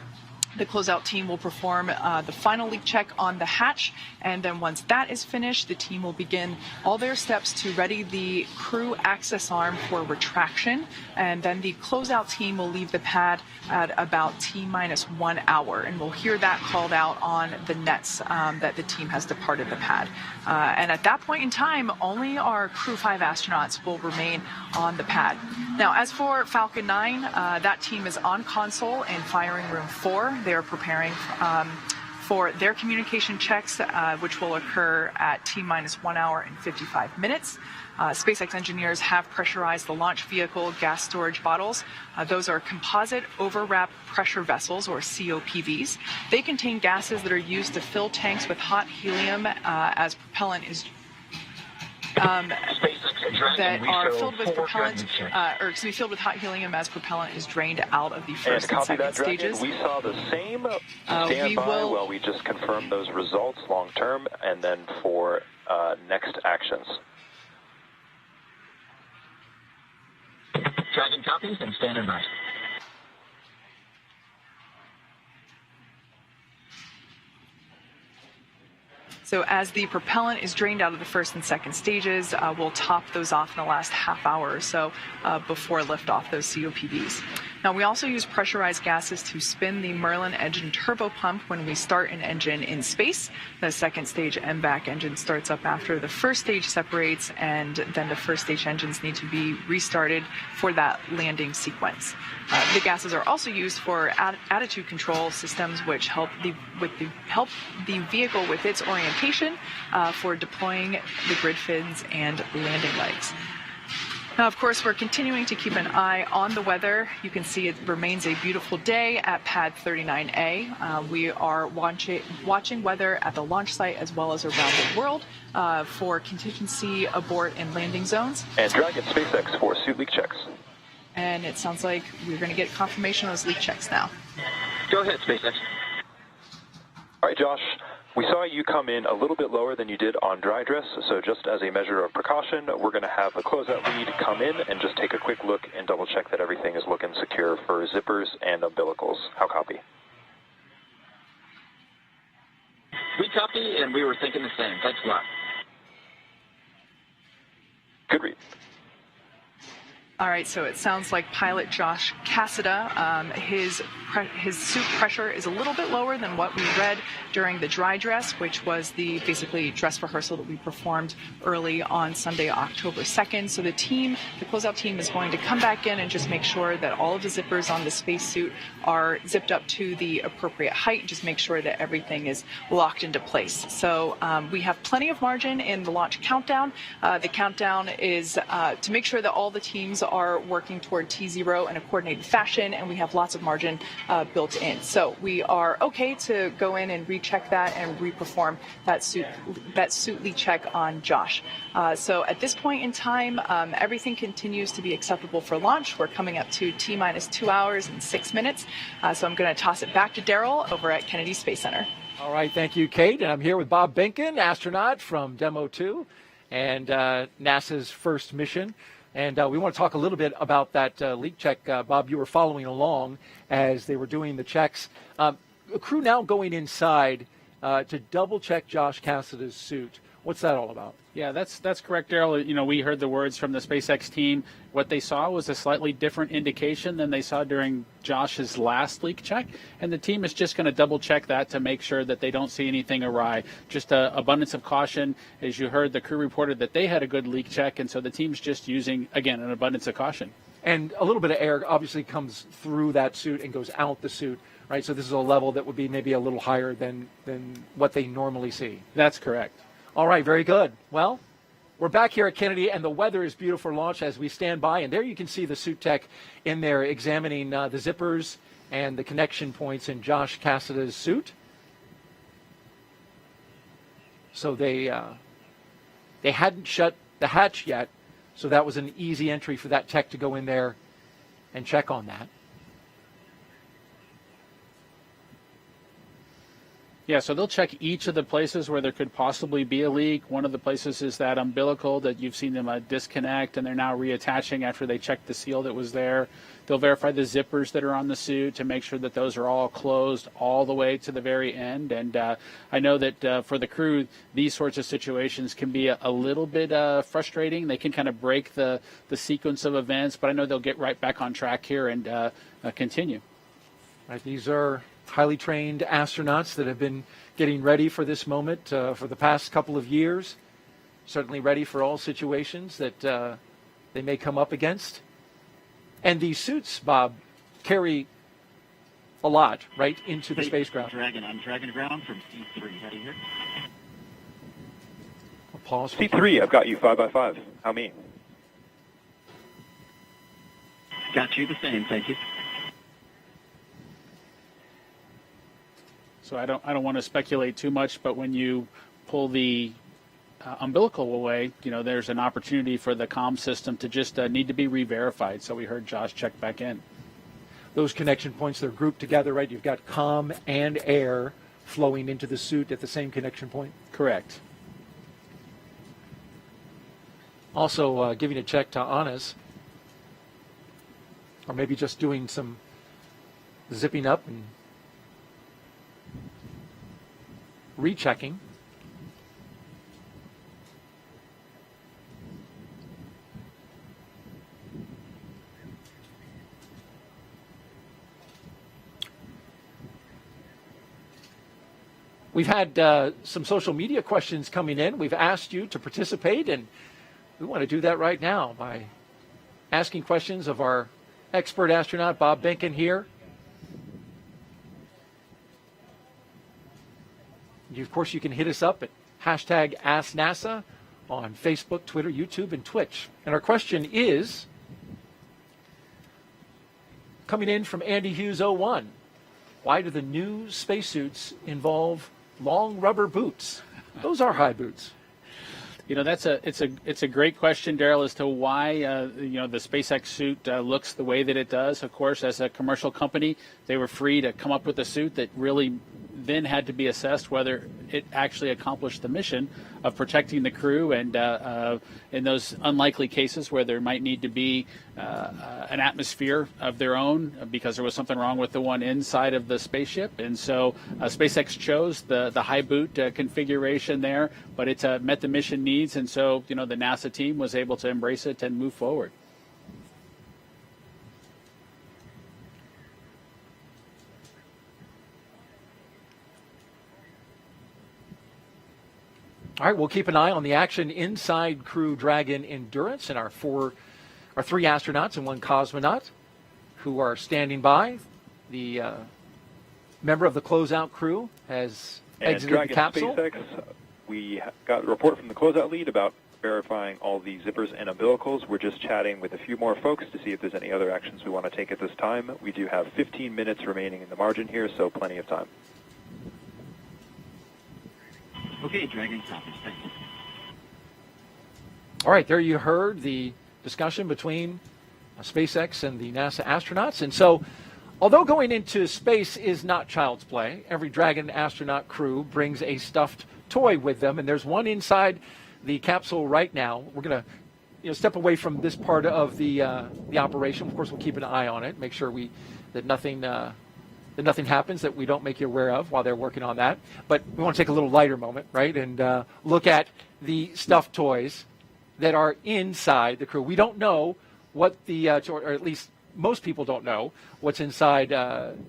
the closeout team will perform the final leak check on the hatch, and then once that is finished, the team will begin all their steps to ready the crew access arm for retraction, and then the closeout team will leave the pad at about T-minus 1 hour, and we'll hear that called out on the nets that the team has departed the pad. And at that point in time, only our Crew 5 astronauts will remain on the pad. Now, as for Falcon 9, that team is on console in firing room 4. They are preparing for their communication checks, which will occur at T-minus 1 hour and 55 minutes. SpaceX engineers have pressurized the launch vehicle gas storage bottles. Those are composite overwrap pressure vessels, or COPVs. They contain gases that are used to fill tanks with hot helium as propellant is that are filled with propellant, filled with hot helium as propellant is drained out of the first and second stages. We saw the same. Stand by while we just confirm those results long term, and then for next actions. Dragon copies and standing by. So as the propellant is drained out of the first and second stages, we'll top those off in the last half hour or so before liftoff, those COPVs. Now, we also use pressurized gases to spin the Merlin engine turbo pump when we start an engine in space. The second stage MVAC engine starts up after the first stage separates, and then the first stage engines need to be restarted for that landing sequence. The gases are also used for attitude control systems, which help the vehicle with its orientation for deploying the grid fins and landing legs. Now, of course, we're continuing to keep an eye on the weather. You can see it remains a beautiful day at Pad 39A. We are watching weather at the launch site as well as around the world for contingency abort and landing zones. And Dragon SpaceX for suit leak checks. And it sounds like we're going to get confirmation of those leak checks now. Go ahead, SpaceX. All right, Josh. We saw you come in a little bit lower than you did on dry dress, so just as a measure of precaution, we're going to have the closeout lead come in and just take a quick look and double check that everything is looking secure for zippers and umbilicals. How copy? We copy, and we were thinking the same. Thanks a lot. Good read. All right, so it sounds like pilot Josh Cassada, his suit pressure is a little bit lower than what we read during the dry dress, which was the basically dress rehearsal that we performed early on Sunday, October 2nd. So the closeout team is going to come back in and just make sure that all of the zippers on the spacesuit are zipped up to the appropriate height, just make sure that everything is locked into place. So we have plenty of margin in the launch countdown. The countdown is to make sure that all the teams are working toward T0 in a coordinated fashion, and we have lots of margin built in. So we are okay to go in and recheck that and reperform that suit lead check on Josh. So at this point in time, everything continues to be acceptable for launch. We're coming up to T-minus 2 hours and 6 minutes. So I'm going to toss it back to Daryl over at Kennedy Space Center. All right, thank you, Kate. And I'm here with Bob Behnken, astronaut from Demo 2 and NASA's first mission. And we want to talk a little bit about that leak check. Bob, you were following along as they were doing the checks. A crew now going inside to double check Josh Cassada's suit. What's that all about? Yeah, that's correct, Daryl. You know, we heard the words from the SpaceX team. What they saw was a slightly different indication than they saw during Josh's last leak check, and the team is just going to double check that to make sure that they don't see anything awry. Just abundance of caution. As you heard, the crew reported that they had a good leak check, and so the team's just using, again, an abundance of caution. And a little bit of air obviously comes through that suit and goes out the suit, right? So this is a level that would be maybe a little higher than what they normally see. That's correct. All right, very good. Well, we're back here at Kennedy, and the weather is beautiful for launch as we stand by. And there you can see the suit tech in there examining the zippers and the connection points in Josh Cassada's suit. So they hadn't shut the hatch yet, so that was an easy entry for that tech to go in there and check on that. Yeah, so they'll check each of the places where there could possibly be a leak. One of the places is that umbilical that you've seen them disconnect, and they're now reattaching after they checked the seal that was there. They'll verify the zippers that are on the suit to make sure that those are all closed all the way to the very end. And I know that for the crew, these sorts of situations can be a little bit frustrating. They can kind of break the sequence of events, but I know they'll get right back on track here and continue. Right, these are highly trained astronauts that have been getting ready for this moment for the past couple of years, certainly ready for all situations that they may come up against. And these suits, Bob, carry a lot, right, into the spacecraft. I'm Dragon ground from C3. Heading here. I'll pause. C3, I've got you 5x5. How me? Got you the same, thank you. So I don't want to speculate too much, but when you pull the umbilical away, you know, there's an opportunity for the comm system to just need to be re-verified. So we heard Josh check back in. Those connection points, they're grouped together, right? You've got comm and air flowing into the suit at the same connection point? Correct. Also giving a check to Anna's, or maybe just doing some zipping up and rechecking. We've had some social media questions coming in. We've asked you to participate, and we want to do that right now by asking questions of our expert astronaut, Bob Behnken, here. Of course, you can hit us up at hashtag AskNASA on Facebook, Twitter, YouTube, and Twitch. And our question is, coming in from Andy Hughes 01, why do the new spacesuits involve long rubber boots? Those are high boots. You know, it's a great question, Daryl, as to why the SpaceX suit looks the way that it does. Of course, as a commercial company, they were free to come up with a suit that really then had to be assessed whether it actually accomplished the mission of protecting the crew, and in those unlikely cases where there might need to be an atmosphere of their own because there was something wrong with the one inside of the spaceship. And so SpaceX chose the high boot configuration there, but it met the mission needs, and so the NASA team was able to embrace it and move forward. All right, we'll keep an eye on the action inside Crew Dragon Endurance and our 3 astronauts and 1 cosmonaut who are standing by. The member of the closeout crew has exited Dragon the capsule. SpaceX, we got a report from the closeout lead about verifying all the zippers and umbilicals. We're just chatting with a few more folks to see if there's any other actions we want to take at this time. We do have 15 minutes remaining in the margin here, so plenty of time. Okay, Dragon, copies. Thank you. All right, there you heard the discussion between SpaceX and the NASA astronauts. And so, although going into space is not child's play, every Dragon astronaut crew brings a stuffed toy with them, and there's one inside the capsule right now. We're going to step away from this part of the operation. Of course, we'll keep an eye on it, make sure that nothing happens that we don't make you aware of while they're working on that. But we want to take a little lighter moment, right, and look at the stuffed toys that are inside the crew. We don't know what or at least most people don't know what's inside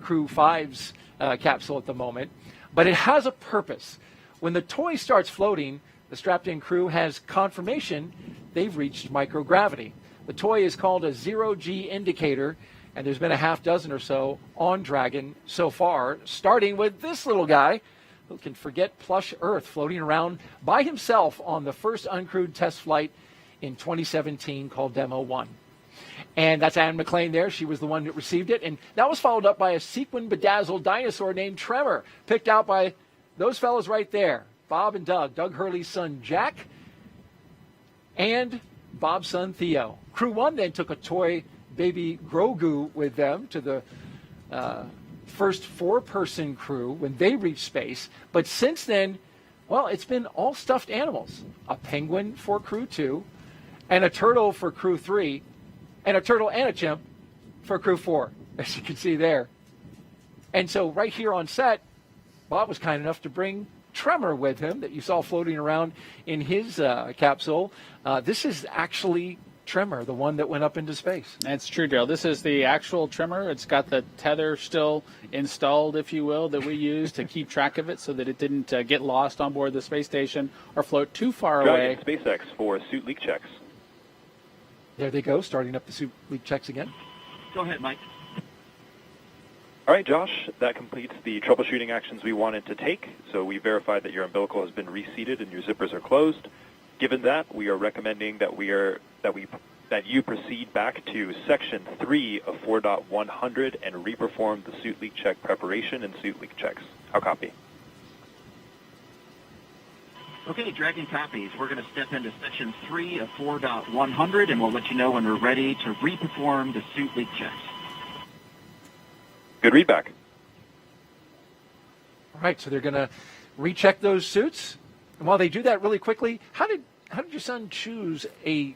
Crew 5's capsule at the moment, but it has a purpose. When the toy starts floating, the strapped-in crew has confirmation they've reached microgravity. The toy is called a zero-G indicator, and there's been a half dozen or so on Dragon so far, starting with this little guy who can forget plush Earth, floating around by himself on the first uncrewed test flight in 2017 called Demo 1. And that's Anne McLean there. She was the one that received it. And that was followed up by a sequin-bedazzled dinosaur named Tremor, picked out by those fellows right there, Bob and Doug. Doug Hurley's son, Jack, and Bob's son, Theo. Crew 1 then took a toy baby Grogu with them to the first 4-person crew when they reached space. But since then, well, it's been all stuffed animals. A penguin for Crew 2, and a turtle for Crew 3, and a turtle and a chimp for Crew 4, as you can see there. And so right here on set, Bob was kind enough to bring Tremor with him that you saw floating around in his capsule. This is actually Tremor, the one that went up into space. That's true, Dale. This is the actual Tremor. It's got the tether still installed, if you will, that we use to keep track of it so that it didn't get lost on board the space station or float too far away. SpaceX for suit leak checks. There they go, starting up the suit leak checks again. Go ahead, Mike. All right, Josh, that completes the troubleshooting actions we wanted to take. So we verified that your umbilical has been reseated and your zippers are closed. Given that, we are recommending that you proceed back to Section 3 of 4.100 and reperform the suit leak check preparation and suit leak checks. How copy? Okay, Dragon copies. We're going to step into Section 3 of 4.100, and we'll let you know when we're ready to reperform the suit leak checks. Good readback. All right, so they're going to recheck those suits. And while they do that really quickly, how did your son choose a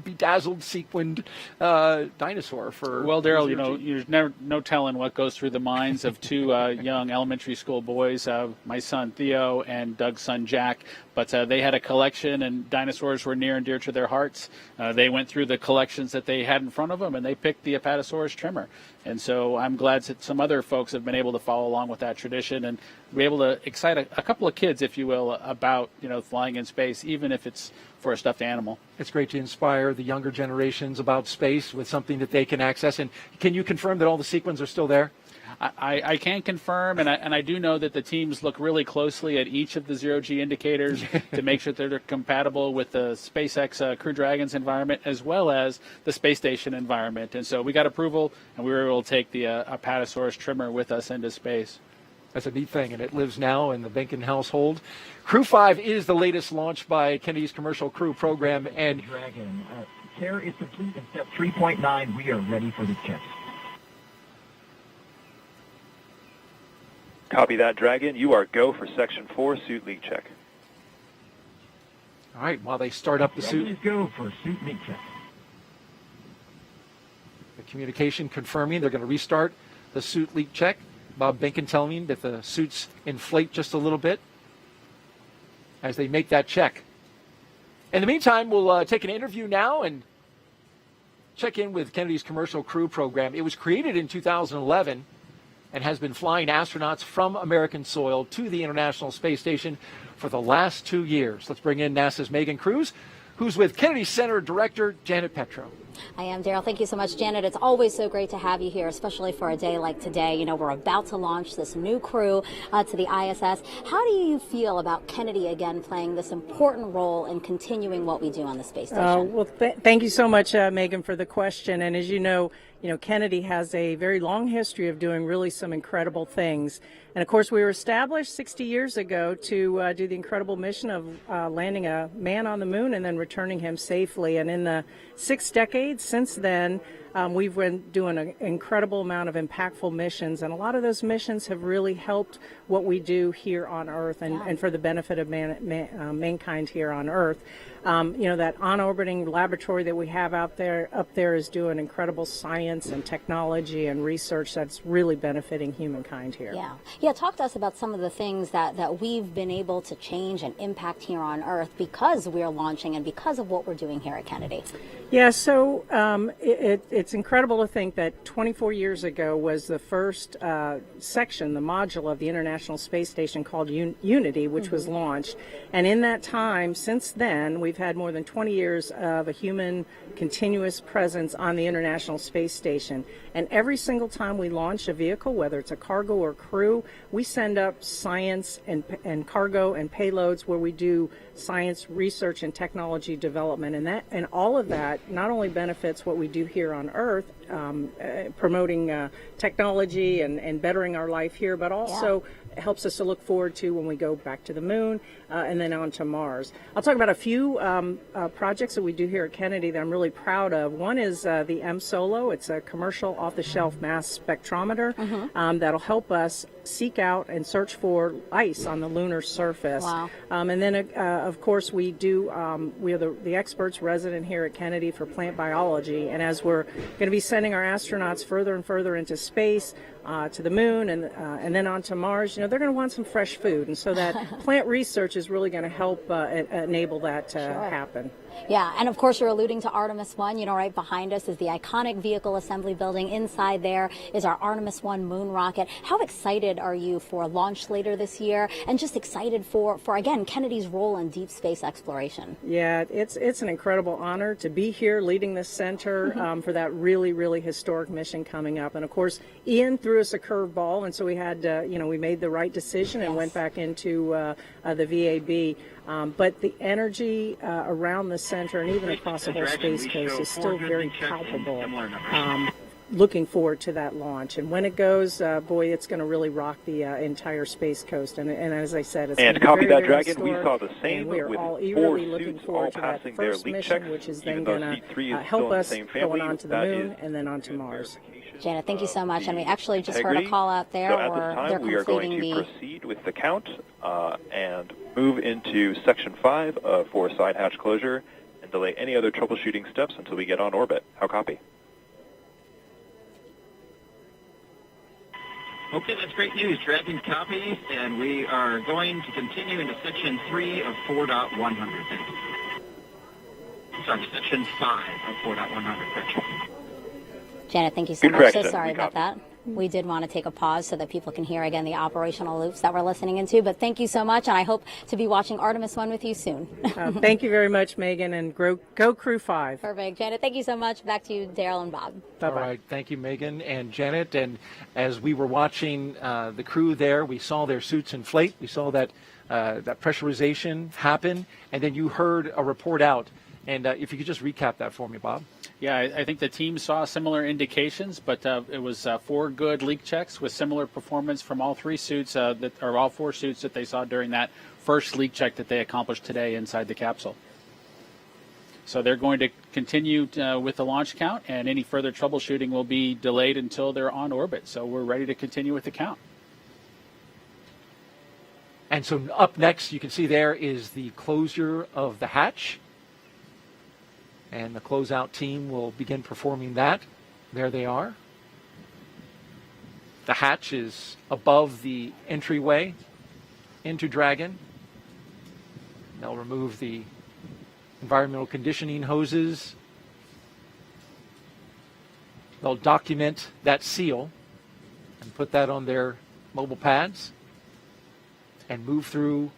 bedazzled, sequined dinosaur for? Well, Daryl, there's never no telling what goes through the minds of 2 young elementary school boys, my son Theo and Doug's son Jack. But they had a collection, and dinosaurs were near and dear to their hearts. They went through the collections that they had in front of them, and they picked the Apatosaurus Tremor. And so I'm glad that some other folks have been able to follow along with that tradition and be able to excite a couple of kids, if you will, about flying in space, even if it's for a stuffed animal. It's great to inspire the younger generations about space with something that they can access. And can you confirm that all the sequins are still there? I can confirm, and I do know that the teams look really closely at each of the zero-G indicators to make sure that they're compatible with the SpaceX Crew Dragon's environment as well as the space station environment. And so we got approval, and we were able to take the Apatosaurus Tremor with us into space. That's a neat thing, and it lives now in the Benkin household. Crew 5 is the latest launch by Kennedy's Commercial Crew Program. And Dragon, care is complete in step 3.9. We are ready for the checks. Copy that, Dragon. You are go for Section 4 suit leak check. All right, while they start up the suit. Please go for suit leak check. The communication confirming they're going to restart the suit leak check. Bob Benkin telling me that the suits inflate just a little bit as they make that check. In the meantime, we'll take an interview now and check in with Kennedy's Commercial Crew Program. It was created in 2011. and has been flying astronauts from American soil to the International Space Station for the last 2 years. Let's bring in NASA's Megan Cruz, who's with Kennedy Center Director Janet Petro. I am, Daryl. Thank you so much, Janet. It's always so great to have you here, especially for a day like today. You know, we're about to launch this new crew to the ISS. How do you feel about Kennedy again playing this important role in continuing what we do on the space station? Well, thank you so much, Megan, for the question. And as you know, Kennedy has a very long history of doing really some incredible things. And of course, we were established 60 years ago to do the incredible mission of landing a man on the moon and then returning him safely. And in the 6 decades since then, we've been doing an incredible amount of impactful missions, and a lot of those missions have really helped what we do here on Earth and for the benefit of mankind here on Earth. That on-orbiting laboratory that we have up there is doing incredible science and technology and research that's really benefiting humankind here. Yeah. Talk to us about some of the things that we've been able to change and impact here on Earth because we're launching and because of what we're doing here at Kennedy. Yeah, so it's incredible to think that 24 years ago was the first section, the module of the International Space Station called Unity, which was launched. And in that time, since then, we've had more than 20 years of a human continuous presence on the International Space Station. And every single time we launch a vehicle, whether it's a cargo or crew, we send up science and cargo and payloads where we do science research and technology development. And all of that not only benefits what we do here on Earth, promoting technology and bettering our life here, but also helps us to look forward to when we go back to the moon and then on to Mars. I'll talk about a few projects that we do here at Kennedy that I'm really proud of. One is the M-SOLO. It's a commercial off-the-shelf mass spectrometer that'll help us seek out and search for ice on the lunar surface. Wow. And then, of course, we are the experts resident here at Kennedy for plant biology. And as we're going to be sending our astronauts further and further into space, to the moon and then on to Mars, they're going to want some fresh food. And so that plant research is really going to help enable that to happen. Yeah, and of course you're alluding to Artemis 1. Right behind us is the iconic vehicle assembly building. Inside there is our Artemis 1 moon rocket. How excited are you for launch later this year, and just excited for again, Kennedy's role in deep space exploration? Yeah, it's an incredible honor to be here leading this center for that really, really historic mission coming up. And of course, Ian threw us a curveball, and so we had, we made the right decision and went back into the VAB. But the energy around the center and even across the whole Space Coast is still very palpable. Looking forward to that launch. And when it goes, boy, it's going to really rock the entire Space Coast. And as I said, it's and copy that, very Dragon. We historic, saw the same and we are with all 4 eagerly looking suits forward all to that passing their first leak mission, checks, which is even then though going Seat 3 to is still help in us the same family. going on to the That moon is and then on to Mars. Janet, thank you so much. And we actually just heard a integrity. call out there, So at or this time, they're we are going completing to proceed with the count and move into Section 5 for side hatch closure and delay any other troubleshooting steps until we get on orbit. How copy? Okay, that's great news. Dragon copies, and we are going to continue into Section 3 of 4.100. Thank you. Sorry, Section 5 of 4.100. Correction. Janet, thank you so much. So sorry about that. We did want to take a pause so that people can hear again the operational loops that we're listening into. But thank you so much, and I hope to be watching Artemis 1 with you soon. Thank you very much, Megan, and go Crew 5. Perfect. Janet, thank you so much. Back to you, Daryl and Bob. Bye-bye. All right. Thank you, Megan and Janet. And as we were watching the crew there, we saw their suits inflate. We saw that pressurization happen. And then you heard a report out. And if you could just recap that for me, Bob. Yeah, I think the team saw similar indications, but it was 4 good leak checks with similar performance from all 3 suits, all 4 suits that they saw during that first leak check that they accomplished today inside the capsule. So they're going to continue with the launch count, and any further troubleshooting will be delayed until they're on orbit. So we're ready to continue with the count. And so up next, you can see there is the closure of the hatch. And the closeout team will begin performing that. There they are. The hatch is above the entryway into Dragon. They'll remove the environmental conditioning hoses. They'll document that seal. and put that on their mobile pads and move through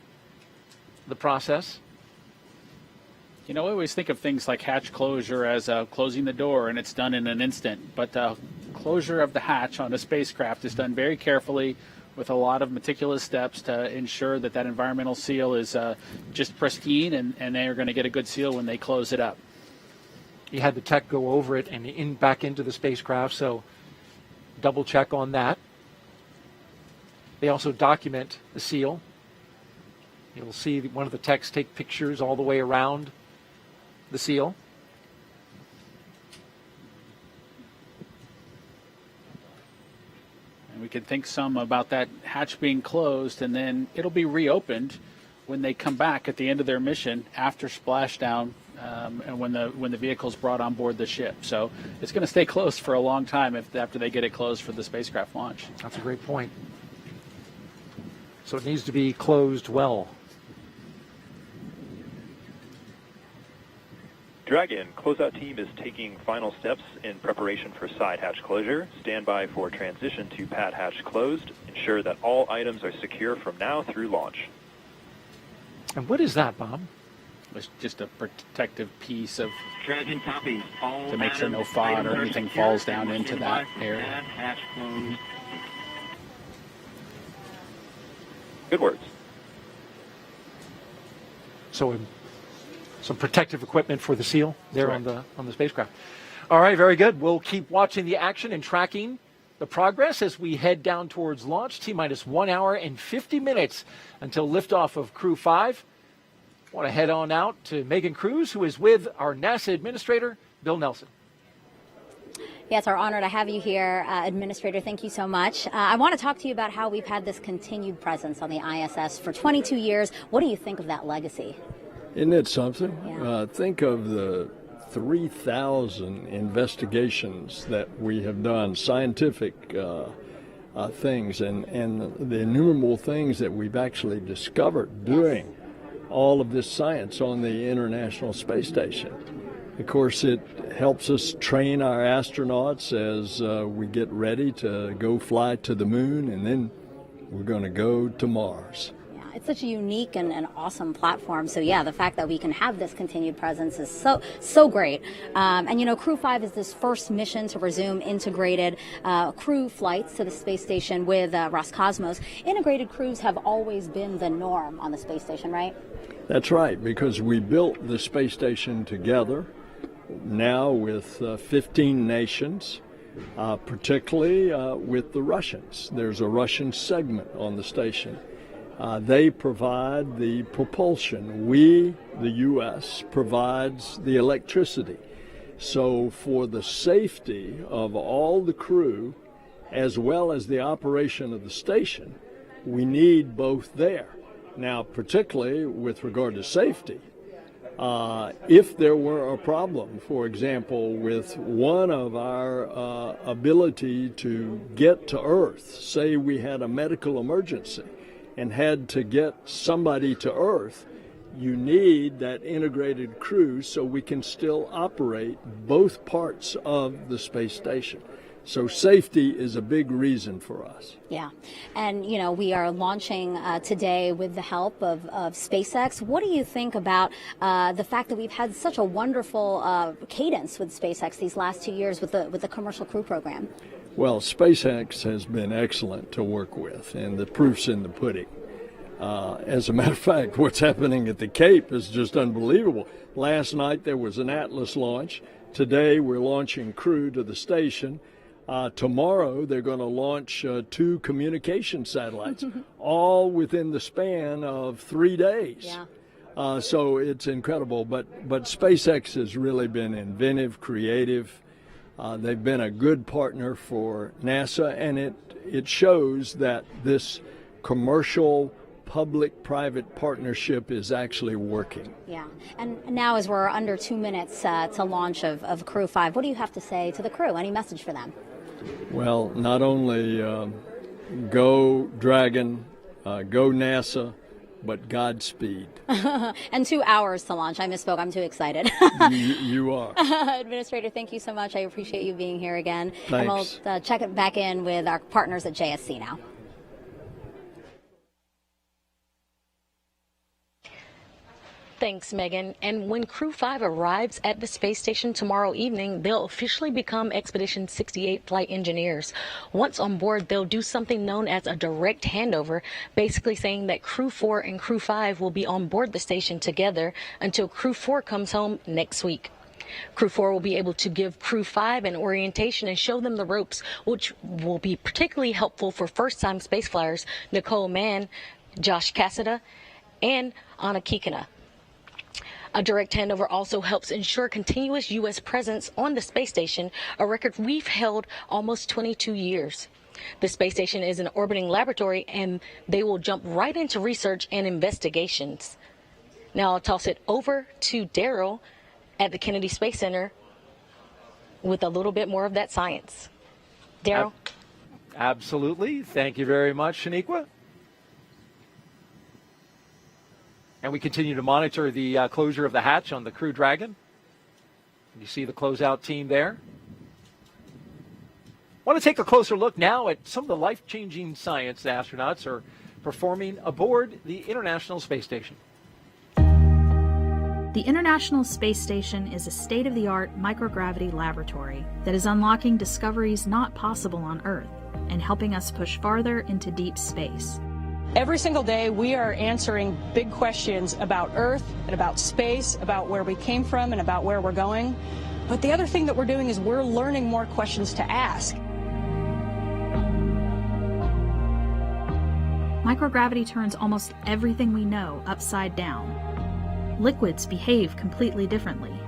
the process. You know, I always think of things like hatch closure as closing the door, and it's done in an instant. But closure of the hatch on a spacecraft is done very carefully with a lot of meticulous steps to ensure that that environmental seal is just pristine, and they are going to get a good seal when they close it up. You had the tech go over it and back into the spacecraft, so double check on that. They also document the seal. You'll see one of the techs take pictures all the way around the seal. And we can think some about that hatch being closed, and then it'll be reopened when they come back at the end of their mission after splashdown, and when the vehicle's brought on board the ship. So it's going to stay closed for a long time after they get it closed for the spacecraft launch. That's a great point. So it needs to be closed well. Dragon closeout team is taking final steps in preparation for side hatch closure. Stand by for transition to pad hatch closed. Ensure that all items are secure from now through launch. And what is that, Bob? It's just a protective piece of Dragon copies. All to make sure no FOD or anything falls down into that area. Hatch closed. Good words. So some protective equipment for the seal there on the spacecraft. All right, very good. We'll keep watching the action and tracking the progress as we head down towards launch. T-minus 1 hour and 50 minutes until liftoff of Crew 5. I want to head on out to Megan Cruz, who is with our NASA Administrator, Bill Nelson. Yeah, it's our honor to have you here, Administrator. Thank you so much. I want to talk to you about how we've had this continued presence on the ISS for 22 years. What do you think of that legacy? Isn't it something? Yeah. Think of the 3,000 investigations that we have done, scientific things, and the innumerable things that we've actually discovered doing all of this science on the International Space Station. Of course, it helps us train our astronauts as we get ready to go fly to the moon, and then we're going to go to Mars. Yeah, it's such a unique and awesome platform. So yeah, the fact that we can have this continued presence is so great. And you know, Crew 5 is this first mission to resume integrated crew flights to the space station with Roscosmos. Integrated crews have always been the norm on the space station, right? That's right, because we built the space station together, now with 15 nations, particularly with the Russians. There's a Russian segment on the station. They provide the propulsion. We, the U.S., provides the electricity. So for the safety of all the crew, as well as the operation of the station, we need both there. Now, particularly with regard to safety, if there were a problem, for example, with one of our ability to get to Earth, say we had a medical emergency and had to get somebody to Earth, you need that integrated crew so we can still operate both parts of the space station. So safety is a big reason for us. Yeah. And, you know, we are launching today with the help of SpaceX. What do you think about the fact that we've had such a wonderful cadence with SpaceX these last 2 years with the commercial crew program? Well, SpaceX has been excellent to work with, and the proof's in the pudding. As a matter of fact, what's happening at the Cape is just unbelievable. Last night there was an Atlas launch. Today we're launching crew to the station. Tomorrow they're going to launch 2 communication satellites, all within the span of 3 days. Yeah. So it's incredible. But SpaceX has really been inventive, creative. They've been a good partner for NASA, and it shows that this commercial public-private partnership is actually working. Yeah. And now as we're under 2 minutes to launch of Crew 5, what do you have to say to the crew? Any message for them? Well, not only go Dragon, go NASA, but Godspeed. And 2 hours to launch. I misspoke. I'm too excited. You are. Administrator, thank you so much. I appreciate you being here again. Thanks. And we'll check it back in with our partners at JSC now. Thanks, Megan. And when Crew 5 arrives at the space station tomorrow evening, they'll officially become Expedition 68 flight engineers. Once on board, they'll do something known as a direct handover, basically saying that Crew 4 and Crew 5 will be on board the station together until Crew 4 comes home next week. Crew 4 will be able to give Crew 5 an orientation and show them the ropes, which will be particularly helpful for first-time space flyers Nicole, Mann, Josh Cassada, and Anna Kikina. A direct handover also helps ensure continuous U.S. presence on the space station, a record we've held almost 22 years. The space station is an orbiting laboratory, and they will jump right into research and investigations. Now I'll toss it over to Daryl at the Kennedy Space Center with a little bit more of that science. Daryl? Absolutely. Thank you very much, Shaniqua. And we continue to monitor the closure of the hatch on the Crew Dragon. You see the closeout team there. I want to take a closer look now at some of the life-changing science the astronauts are performing aboard the International Space Station. The International Space Station is a state-of-the-art microgravity laboratory that is unlocking discoveries not possible on Earth and helping us push farther into deep space. Every single day, we are answering big questions about Earth and about space, about where we came from and about where we're going. But the other thing that we're doing is we're learning more questions to ask. Microgravity turns almost everything we know upside down. Liquids behave completely differently.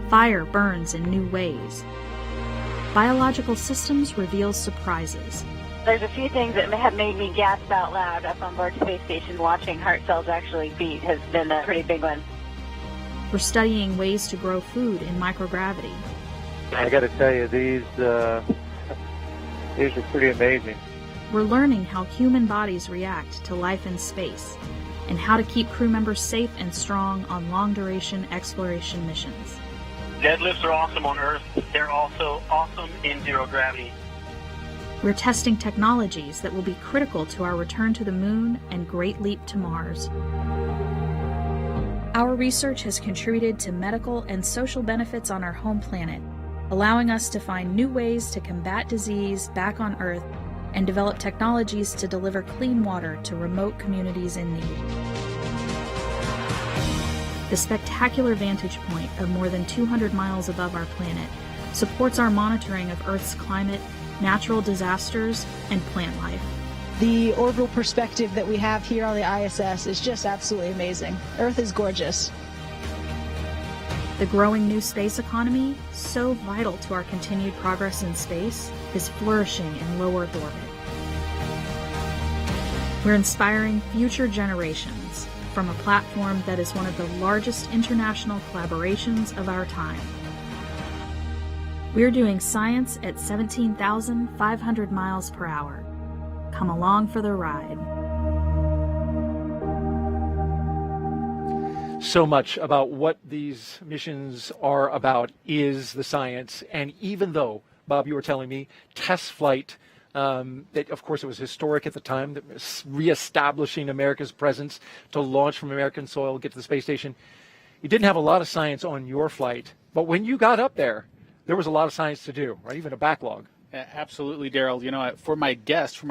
Fire burns in new ways. Biological systems reveal surprises. There's a few things that have made me gasp out loud up on board space station. Watching heart cells actually beat has been a pretty big one. We're studying ways to grow food in microgravity. I got to tell you, these are pretty amazing. We're learning how human bodies react to life in space and how to keep crew members safe and strong on long-duration exploration missions. Deadlifts are awesome on Earth. They're also awesome in zero gravity. We're testing technologies that will be critical to our return to the moon and great leap to Mars. Our research has contributed to medical and social benefits on our home planet, allowing us to find new ways to combat disease back on Earth and develop technologies to deliver clean water to remote communities in need. The spectacular vantage point of more than 200 miles above our planet supports our monitoring of Earth's climate, natural disasters, and plant life. The orbital perspective that we have here on the ISS is just absolutely amazing. Earth is gorgeous. The growing new space economy, so vital to our continued progress in space, is flourishing in low Earth orbit. We're inspiring future generations from a platform that is one of the largest international collaborations of our time. We're doing science at 17,500 miles per hour. Come along for the ride. So much about what these missions are about is the science. And even though, Bob, you were telling me, test flight, that of course it was historic at the time, that was reestablishing America's presence to launch from American soil, get to the space station. You didn't have a lot of science on your flight. But when you got up there was a lot of science to do, right? Even a backlog. Absolutely, Daryl. You know, for my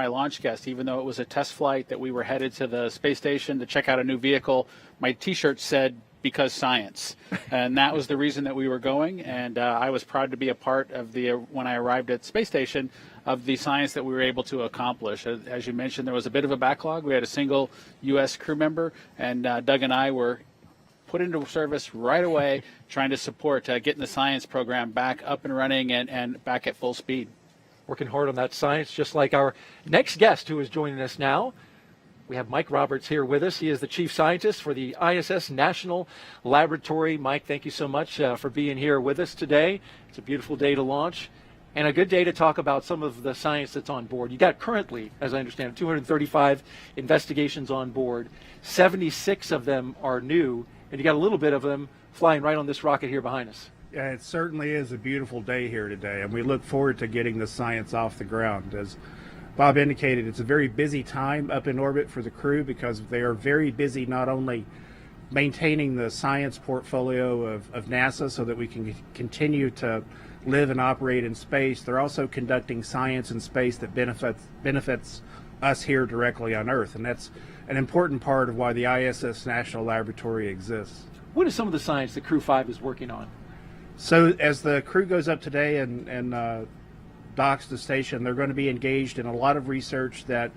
launch guest, even though it was a test flight that we were headed to the space station to check out a new vehicle, my T-shirt said, "Because science." And that was the reason that we were going. And I was proud to be a part of when I arrived at the space station, of the science that we were able to accomplish. As you mentioned, there was a bit of a backlog. We had a single U.S. crew member, and Doug and I were put into service right away, trying to support getting the science program back up and running and back at full speed. Working hard on that science, just like our next guest who is joining us now. We have Mike Roberts here with us. He is the chief scientist for the ISS National Laboratory. Mike, thank you so much for being here with us today. It's a beautiful day to launch. and a good day to talk about some of the science that's on board. You got currently, as I understand, 235 investigations on board. 76 of them are new, and you got a little bit of them flying right on this rocket here behind us. Yeah, it certainly is a beautiful day here today, and we look forward to getting the science off the ground. As Bob indicated, it's a very busy time up in orbit for the crew because they are very busy not only maintaining the science portfolio of NASA so that we can continue to live and operate in space. They're also conducting science in space that benefits us here directly on Earth, and that's an important part of why the ISS National Laboratory exists. What is some of the science that Crew 5 is working on? So as the crew goes up today and docks the station, they're going to be engaged in a lot of research that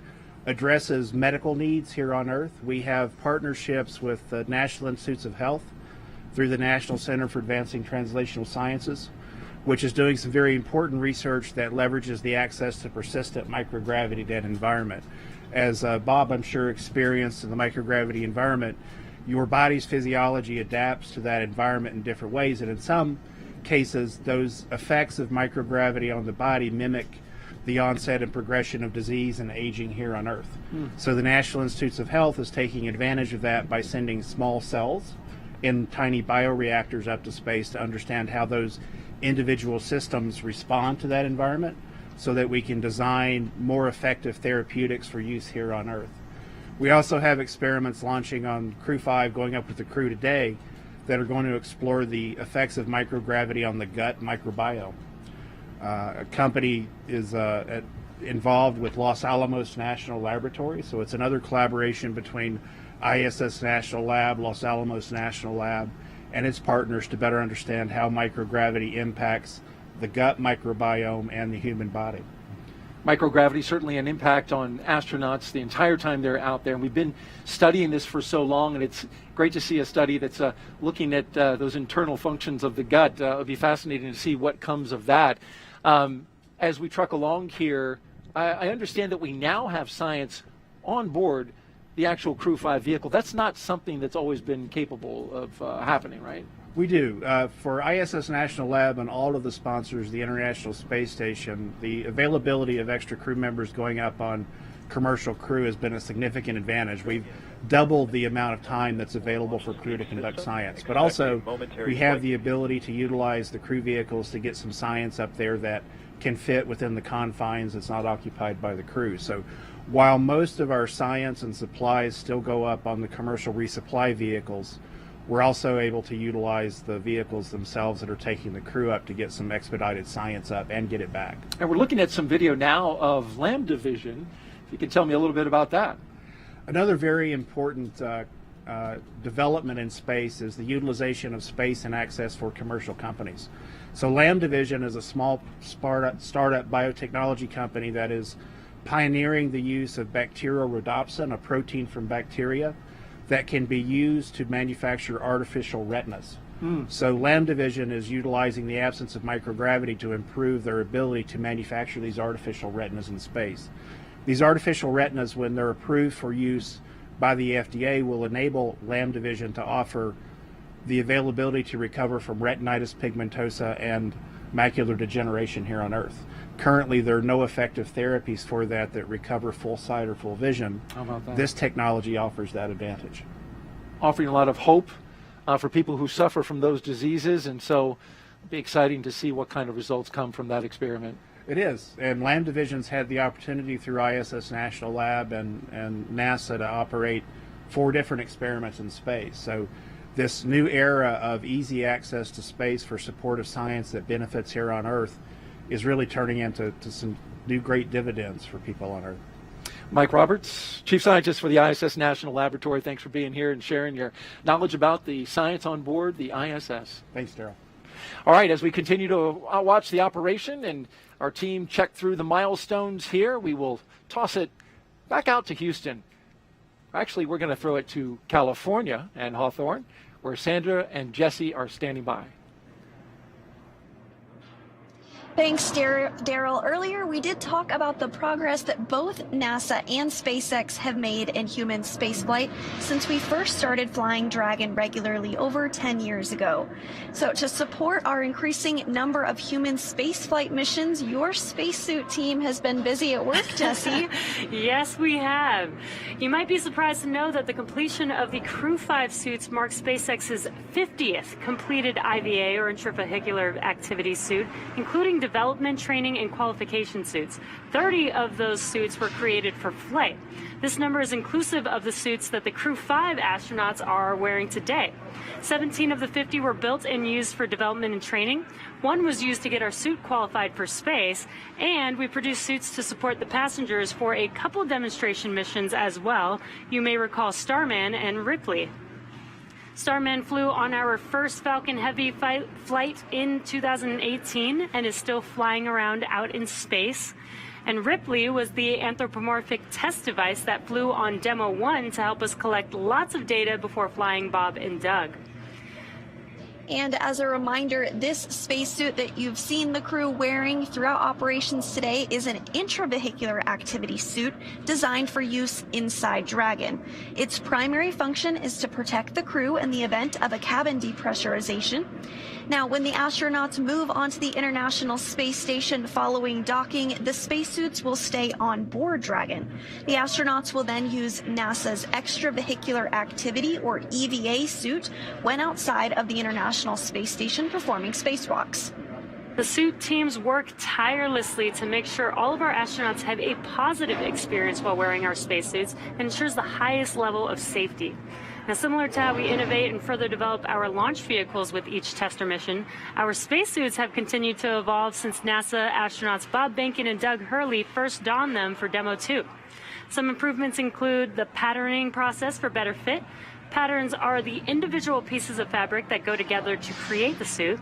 addresses medical needs here on Earth. We have partnerships with the National Institutes of Health through the National Center for Advancing Translational Sciences, which is doing some very important research that leverages the access to persistent microgravity dead environment. As Bob, I'm sure, experienced in the microgravity environment, your body's physiology adapts to that environment in different ways, and in some cases, those effects of microgravity on the body mimic the onset and progression of disease and aging here on Earth. So the National Institutes of Health is taking advantage of that by sending small cells in tiny bioreactors up to space to understand how those individual systems respond to that environment so that we can design more effective therapeutics for use here on Earth. We also have experiments launching on Crew 5, going up with the crew today, that are going to explore the effects of microgravity on the gut microbiome. A company is involved with Los Alamos National Laboratory, so it's another collaboration between ISS National Lab, Los Alamos National Lab, and its partners to better understand how microgravity impacts the gut microbiome and the human body. Microgravity, certainly an impact on astronauts the entire time they're out there. And we've been studying this for so long, and it's great to see a study that's looking at those internal functions of the gut. It'll be fascinating to see what comes of that. As we truck along here, I understand that we now have science on board the actual Crew 5 vehicle. That's not something that's always been capable of happening, right? We do. For ISS National Lab and all of the sponsors of the International Space Station, the availability of extra crew members going up on commercial crew has been a significant advantage. We've doubled the amount of time that's available for crew to conduct science. But also, we have the ability to utilize the crew vehicles to get some science up there that can fit within the confines that's not occupied by the crew. So while most of our science and supplies still go up on the commercial resupply vehicles, we're also able to utilize the vehicles themselves that are taking the crew up to get some expedited science up and get it back. And we're looking at some video now of Lambda Vision. If you can tell me a little bit about that. Another very important development in space is the utilization of space and access for commercial companies. So Lambda Vision is a small startup biotechnology company that is pioneering the use of bacterial rhodopsin, a protein from bacteria, that can be used to manufacture artificial retinas. So Lambda Vision is utilizing the absence of microgravity to improve their ability to manufacture these artificial retinas in space. These artificial retinas, when they're approved for use by the FDA, will enable Lambda Vision to offer the availability to recover from retinitis pigmentosa and macular degeneration here on Earth. Currently, there are no effective therapies for that recover full sight or full vision. How about that? This technology offers that advantage. Offering a lot of hope for people who suffer from those diseases, and so it'll be exciting to see what kind of results come from that experiment. It is, and Lambda Vision's had the opportunity through ISS National Lab and NASA to operate 4 different experiments in space. So this new era of easy access to space for supportive science that benefits here on Earth is really turning into some new great dividends for people on Earth. Mike Roberts, Chief Scientist for the ISS National Laboratory, thanks for being here and sharing your knowledge about the science on board the ISS. Thanks, Daryl. All right, as we continue to watch the operation and our team check through the milestones here, we will toss it back out to Houston. Actually, we're going to throw it to California and Hawthorne, where Sandra and Jesse are standing by. Thanks, Daryl. Earlier, we did talk about the progress that both NASA and SpaceX have made in human spaceflight since we first started flying Dragon regularly over 10 years ago. So to support our increasing number of human spaceflight missions, your spacesuit team has been busy at work, Jessie. Yes, we have. You might be surprised to know that the completion of the Crew 5 suits marks SpaceX's 50th completed IVA, or intravehicular activity suit, including development, training, and qualification suits. 30 of those suits were created for flight. This number is inclusive of the suits that the Crew 5 astronauts are wearing today. 17 of the 50 were built and used for development and training. One was used to get our suit qualified for space, and we produced suits to support the passengers for a couple demonstration missions as well. You may recall Starman and Ripley. Starman flew on our first Falcon Heavy flight in 2018 and is still flying around out in space. And Ripley was the anthropomorphic test device that flew on Demo 1 to help us collect lots of data before flying Bob and Doug. And as a reminder, this spacesuit that you've seen the crew wearing throughout operations today is an intravehicular activity suit designed for use inside Dragon. Its primary function is to protect the crew in the event of a cabin depressurization. Now, when the astronauts move onto the International Space Station following docking, the spacesuits will stay on board Dragon. The astronauts will then use NASA's Extravehicular Activity, or EVA, suit when outside of the International Space Station performing spacewalks. The suit teams work tirelessly to make sure all of our astronauts have a positive experience while wearing our spacesuits and ensures the highest level of safety. Now, similar to how we innovate and further develop our launch vehicles with each tester mission, our spacesuits have continued to evolve since NASA astronauts Bob Behnken and Doug Hurley first donned them for Demo 2. Some improvements include the patterning process for better fit. Patterns are the individual pieces of fabric that go together to create the suit.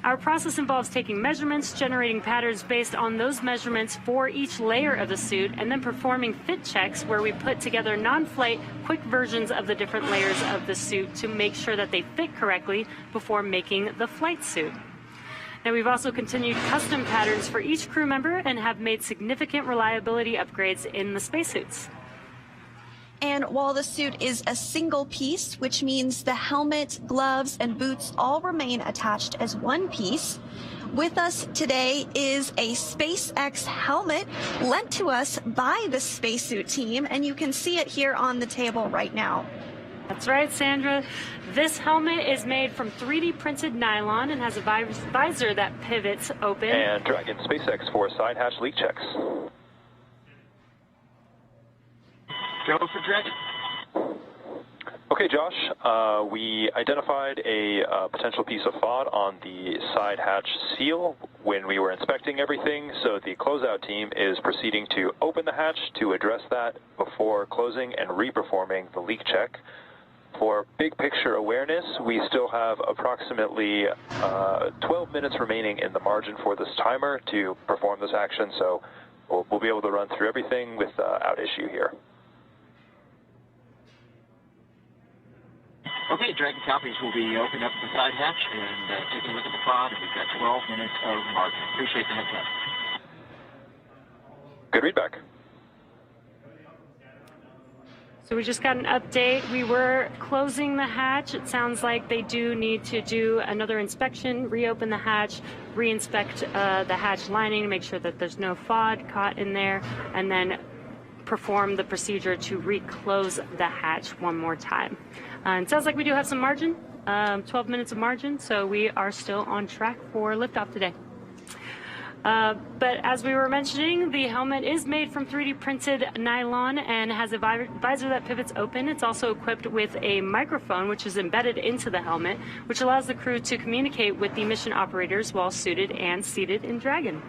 Our process involves taking measurements, generating patterns based on those measurements for each layer of the suit, and then performing fit checks where we put together non-flight, quick versions of the different layers of the suit to make sure that they fit correctly before making the flight suit. Now, we've also continued custom patterns for each crew member and have made significant reliability upgrades in the spacesuits. And while the suit is a single piece, which means the helmet, gloves, and boots all remain attached as one piece, with us today is a SpaceX helmet lent to us by the spacesuit team, and you can see it here on the table right now. That's right, Sandra. This helmet is made from 3D printed nylon and has a visor that pivots open. And Dragon SpaceX for side hatch leak checks. Go for Dragon. Okay, Josh, we identified a potential piece of FOD on the side hatch seal when we were inspecting everything, so the closeout team is proceeding to open the hatch to address that before closing and reperforming the leak check. For big picture awareness, we still have approximately 12 minutes remaining in the margin for this timer to perform this action, so we'll be able to run through everything without issue here. Okay, Dragon copies will be opening up the side hatch and taking a look at the pod. We've got 12 minutes of margin. Appreciate the heads up. Good readback. So we just got an update. We were closing the hatch. It sounds like they do need to do another inspection, reopen the hatch, re-inspect the hatch lining to make sure that there's no FOD caught in there, and then perform the procedure to reclose the hatch one more time. It sounds like we do have some margin, 12 minutes of margin, so we are still on track for liftoff today. But as we were mentioning, the helmet is made from 3D printed nylon and has a visor that pivots open. It's also equipped with a microphone, which is embedded into the helmet, which allows the crew to communicate with the mission operators while suited and seated in Dragon.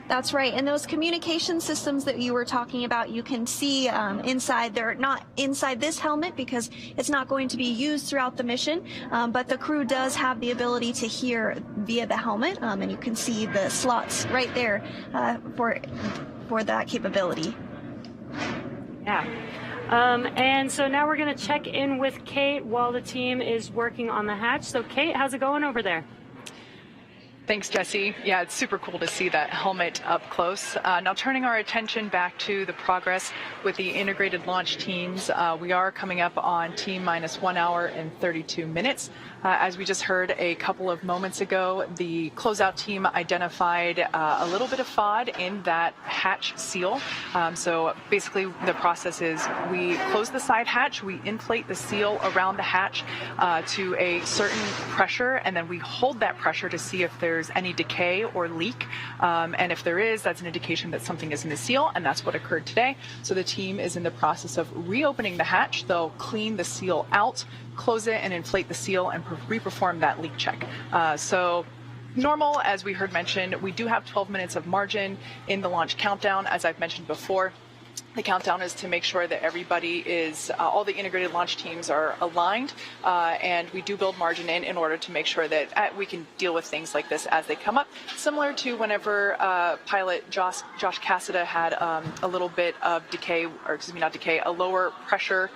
That's right, and those communication systems that you were talking about, you can see inside. They're not inside this helmet because it's not going to be used throughout the mission, but the crew does have the ability to hear via the helmet, and you can see the slots right there for that capability. Yeah. And so now we're going to check in with Kate while the team is working on the hatch. So Kate, how's it going over there? Thanks, Jesse. Yeah, it's super cool to see that helmet up close. Now turning our attention back to the progress with the integrated launch teams, we are coming up on T-minus 1 hour and 32 minutes. As we just heard a couple of moments ago, the closeout team identified a little bit of FOD in that hatch seal. So basically the process is we close the side hatch, we inflate the seal around the hatch to a certain pressure, and then we hold that pressure to see if there's any decay or leak. And if there is, that's an indication that something is in the seal, and that's what occurred today. So the team is in the process of reopening the hatch. They'll clean the seal out, close it, and inflate the seal and re-perform that leak check. So normal, as we heard mentioned, we do have 12 minutes of margin in the launch countdown, as I've mentioned before. The countdown is to make sure that everybody is, all the integrated launch teams are aligned, and we do build margin in order to make sure that we can deal with things like this as they come up. Similar to whenever pilot Josh Cassada had a little bit of decay, or excuse me, not decay, a lower pressure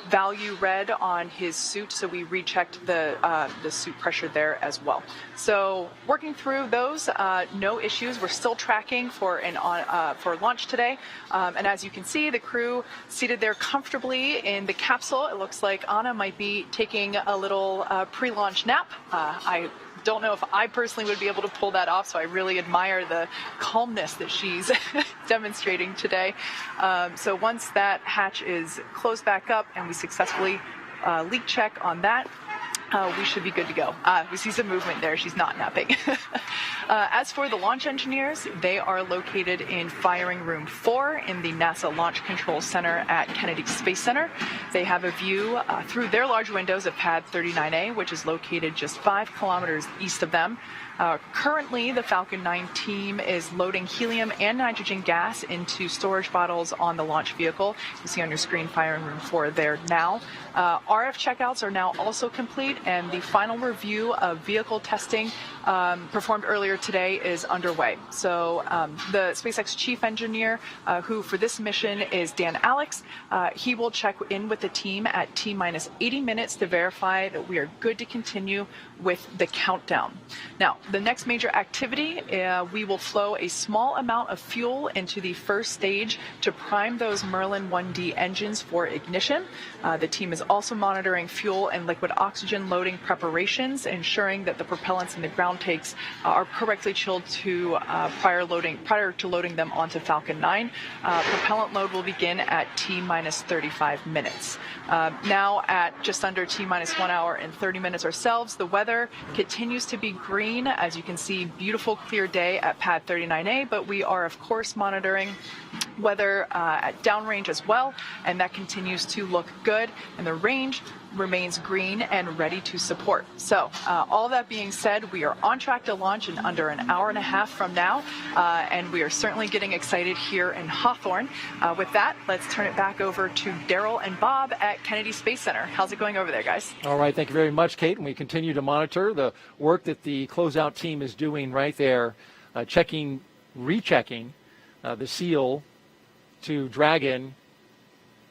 value read on his suit, so we rechecked the suit pressure there as well. So working through those, no issues. We're still tracking for for launch today, and as you can see, the crew seated there comfortably in the capsule. It looks like Anna might be taking a little pre-launch nap. I don't know if I personally would be able to pull that off, so I really admire the calmness that she's demonstrating today. So once that hatch is closed back up and we successfully leak check on that, we should be good to go. We see some movement there. She's not napping. As for the launch engineers, they are located in Firing Room 4 in the NASA Launch Control Center at Kennedy Space Center. They have a view through their large windows of Pad 39A, which is located just 5 kilometers east of them. Currently, the Falcon 9 team is loading helium and nitrogen gas into storage bottles on the launch vehicle. You see on your screen Firing Room 4 there now. RF checkouts are now also complete, and the final review of vehicle testing performed earlier today is underway. So the SpaceX chief engineer, who for this mission is Dan Alex, he will check in with the team at T-minus 80 minutes to verify that we are good to continue with the countdown. Now, the next major activity, we will flow a small amount of fuel into the first stage to prime those Merlin 1D engines for ignition. The team is also monitoring fuel and liquid oxygen loading preparations, ensuring that the propellants in the ground tanks are correctly chilled to prior to loading them onto Falcon 9. Propellant load will begin at T-minus 35 minutes. Now at just under T-minus 1 hour and 30 minutes ourselves, the weather continues to be green. As you can see, beautiful clear day at Pad 39A, but we are of course monitoring weather at downrange as well, and that continues to look good, and the range remains green and ready to support. So all that being said, we are on track to launch in under an hour and a half from now, and we are certainly getting excited here in Hawthorne. With that, let's turn it back over to Daryl and Bob at Kennedy Space Center. How's it going over there, guys? All right, thank you very much, Kate, and we continue to monitor the work that the closeout team is doing right there, rechecking the seal to Dragon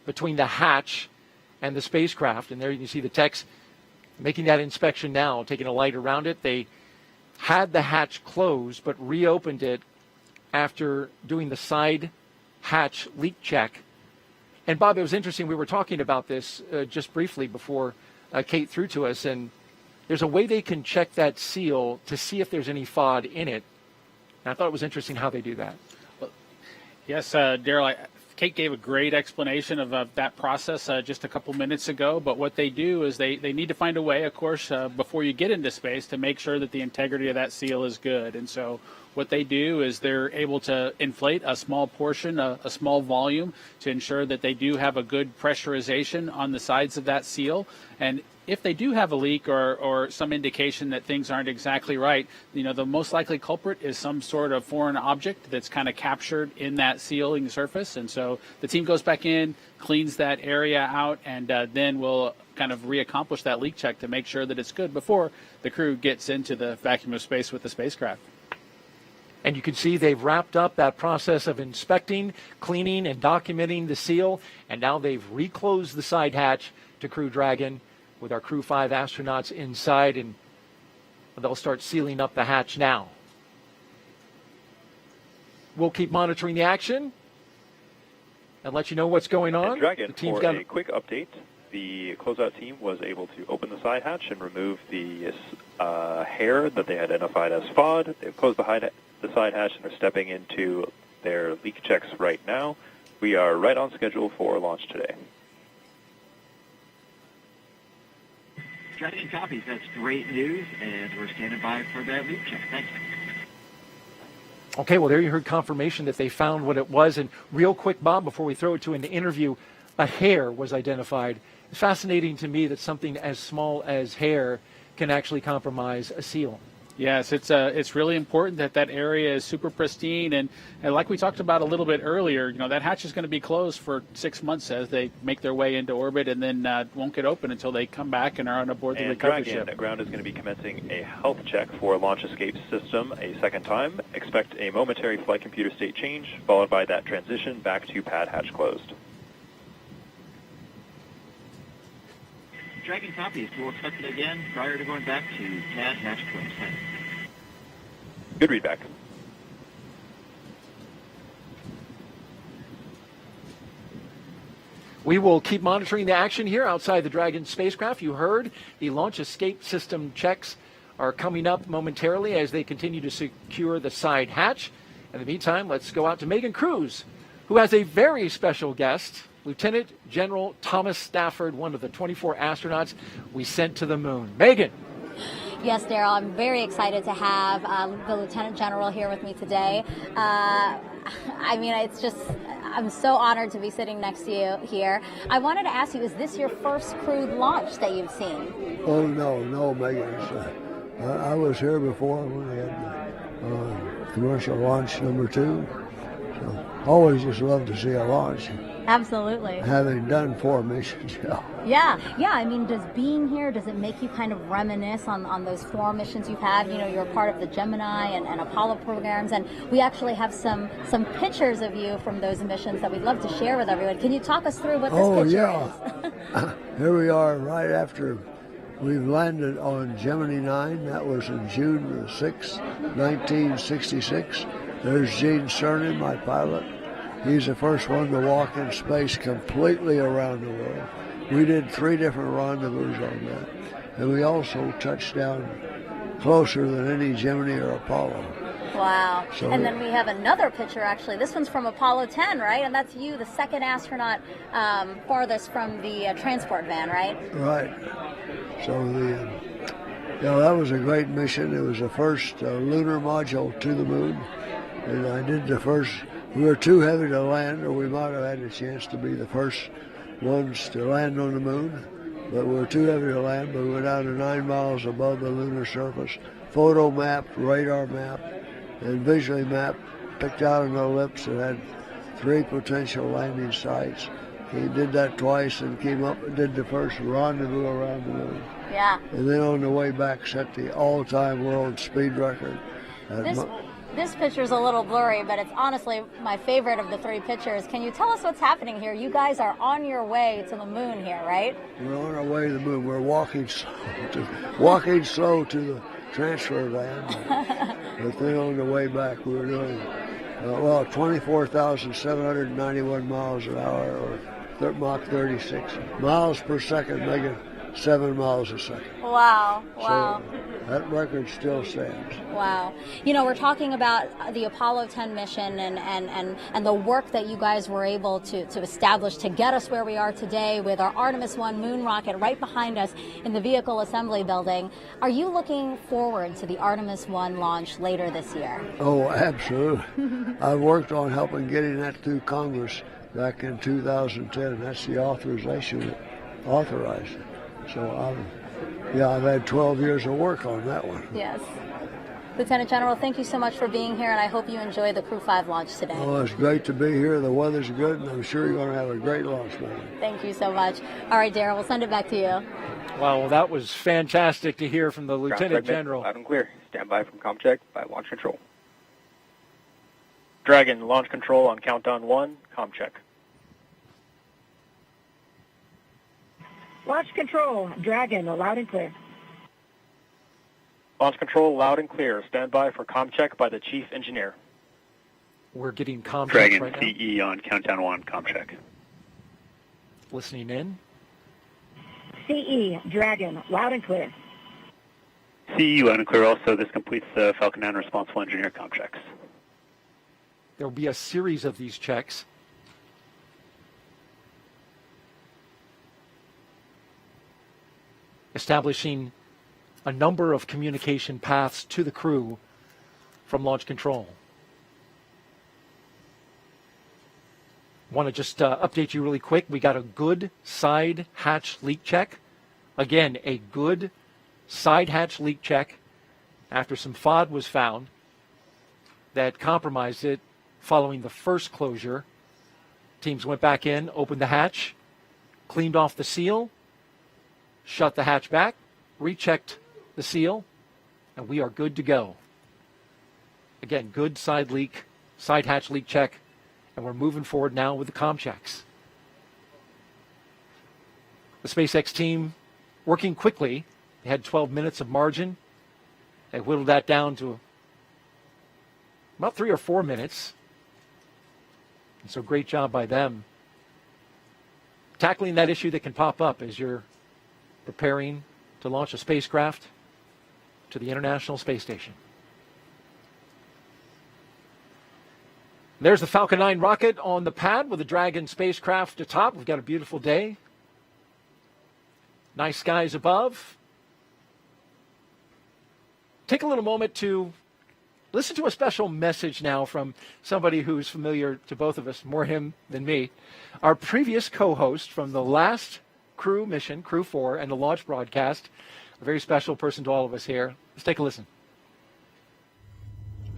between the hatch and the spacecraft. And there you can see the techs making that inspection now, taking a light around it. They had the hatch closed, but reopened it after doing the side hatch leak check. And Bob, it was interesting. We were talking about this just briefly before Kate threw to us, and there's a way they can check that seal to see if there's any FOD in it. And I thought it was interesting how they do that. Yes, Daryl, Kate gave a great explanation of that process just a couple minutes ago. But what they do is they need to find a way, of course, before you get into space to make sure that the integrity of that seal is good. And so what they do is they're able to inflate a small portion, a small volume, to ensure that they do have a good pressurization on the sides of that seal. And if they do have a leak or some indication that things aren't exactly right, the most likely culprit is some sort of foreign object that's kind of captured in that sealing surface. And so the team goes back in, cleans that area out, and then we'll kind of reaccomplish that leak check to make sure that it's good before the crew gets into the vacuum of space with the spacecraft. And you can see they've wrapped up that process of inspecting, cleaning, and documenting the seal, and now they've reclosed the side hatch to Crew Dragon with our Crew 5 astronauts inside. And They'll start sealing up the hatch now. We'll keep monitoring the action and let you know what's going on. And Dragon, the team's for got a quick update, the closeout team was able to open the side hatch and remove the hair that they identified as FOD. They've closed the side hatch and are stepping into their leak checks right now. We are right on schedule for launch today. Dragon copies. That's great news, and we're standing by for that leak check. Thanks. Okay, well, there you heard confirmation that they found what it was. And real quick, Bob, before we throw it to an interview, a hair was identified. It's fascinating to me that something as small as hair can actually compromise a seal. Yes, it's really important that that area is super pristine, and like we talked about a little bit earlier, that hatch is going to be closed for 6 months as they make their way into orbit, and then won't get open until they come back and are on aboard the recovery Dragon, ship. Ground is going to be commencing a health check for launch escape system a second time. Expect a momentary flight computer state change, followed by that transition back to pad hatch closed. Dragon copies. We'll expect it again prior to going back to pad hatch closed. Thanks. Good readback. We will keep monitoring the action here outside the Dragon spacecraft. You heard the launch escape system checks are coming up momentarily as they continue to secure the side hatch. In the meantime, let's go out to Megan Cruz, who has a very special guest, Lieutenant General Thomas Stafford, one of the 24 astronauts we sent to the moon. Megan. Yes, Daryl, I'm very excited to have the Lieutenant General here with me today. I'm so honored to be sitting next to you here. I wanted to ask you, is this your first crewed launch that you've seen? Oh, no, Megan. I was here before when we had the commercial launch number 2. So always just love to see a launch. Absolutely. Having done 4 missions, Yeah. I mean, does it make you kind of reminisce on those 4 missions you've had? You're part of the Gemini and Apollo programs, and we actually have some pictures of you from those missions that we'd love to share with everyone. Can you talk us through what this picture is? Here we are right after we've landed on Gemini 9. That was in June 6, 1966. There's Gene Cernan, my pilot. He's the first one to walk in space completely around the world. We did 3 different rendezvous on that. And we also touched down closer than any Gemini or Apollo. Wow. So, and then we have another picture, actually. This one's from Apollo 10, right? And that's you, the second astronaut farthest from the transport van, right? Right. So that was a great mission. It was the first lunar module to the moon. And I did the first. We were too heavy to land, or we might have had a chance to be the first ones to land on the moon. But we were too heavy to land, but we went down to 9 miles above the lunar surface. Photo mapped, radar mapped, and visually mapped, picked out an ellipse that had 3 potential landing sites. He did that twice and came up and did the first rendezvous around the moon. Yeah. And then on the way back set the all-time world speed record. This picture's a little blurry, but it's honestly my favorite of the 3 pictures. Can you tell us what's happening here? You guys are on your way to the moon here, right? We're on our way to the moon. We're walking slow to the transfer van. But then on the way back, we were doing 24,791 miles an hour, or Mach 36 miles per second, making 7 miles a second. Wow. So that record still stands. Wow. We're talking about the Apollo 10 mission and the work that you guys were able to establish to get us where we are today with our Artemis 1 moon rocket right behind us in the vehicle assembly building. Are you looking forward to the Artemis 1 launch later this year? Oh, absolutely. I worked on helping getting that through Congress back in 2010. That's the authorization that authorized it. So I've had 12 years of work on that one. Yes. Lieutenant General, thank you so much for being here, and I hope you enjoy the Crew 5 launch today. Oh, it's great to be here. The weather's good, and I'm sure you're going to have a great launch, man. Thank you so much. All right, Darryl, we'll send it back to you. Well, that was fantastic to hear from the Lieutenant General. Loud and clear. Stand by from ComCheck by Launch Control. Dragon, Launch Control on countdown 1, ComCheck. Launch Control, Dragon, loud and clear. Launch control loud and clear. Stand by for comm check by the chief engineer. We're getting comm Dragon checks right now. CE on countdown 1, comm check. Listening in. CE, Dragon, loud and clear. CE loud and clear also. This completes the Falcon 9 responsible engineer comm checks. There will be a series of these checks. Establishing a number of communication paths to the crew from launch control. Want to just update you really quick. We got a good side hatch leak check. Again, a good side hatch leak check after some FOD was found that compromised it following the first closure. Teams went back in, opened the hatch, cleaned off the seal, shut the hatch back, rechecked the seal, and we are good to go. Again, good side hatch leak check, and we're moving forward now with the comm checks. The SpaceX team working quickly. They had 12 minutes of margin. They whittled that down to about 3 or 4 minutes. And so great job by them. Tackling that issue that can pop up as you're preparing to launch a spacecraft to the International Space Station. There's the Falcon 9 rocket on the pad with the Dragon spacecraft atop. We've got a beautiful day. Nice skies above. Take a little moment to listen to a special message now from somebody who's familiar to both of us, more him than me. Our previous co-host from the last crew mission, Crew 4, and the launch broadcast. A very special person to all of us here. Let's take a listen.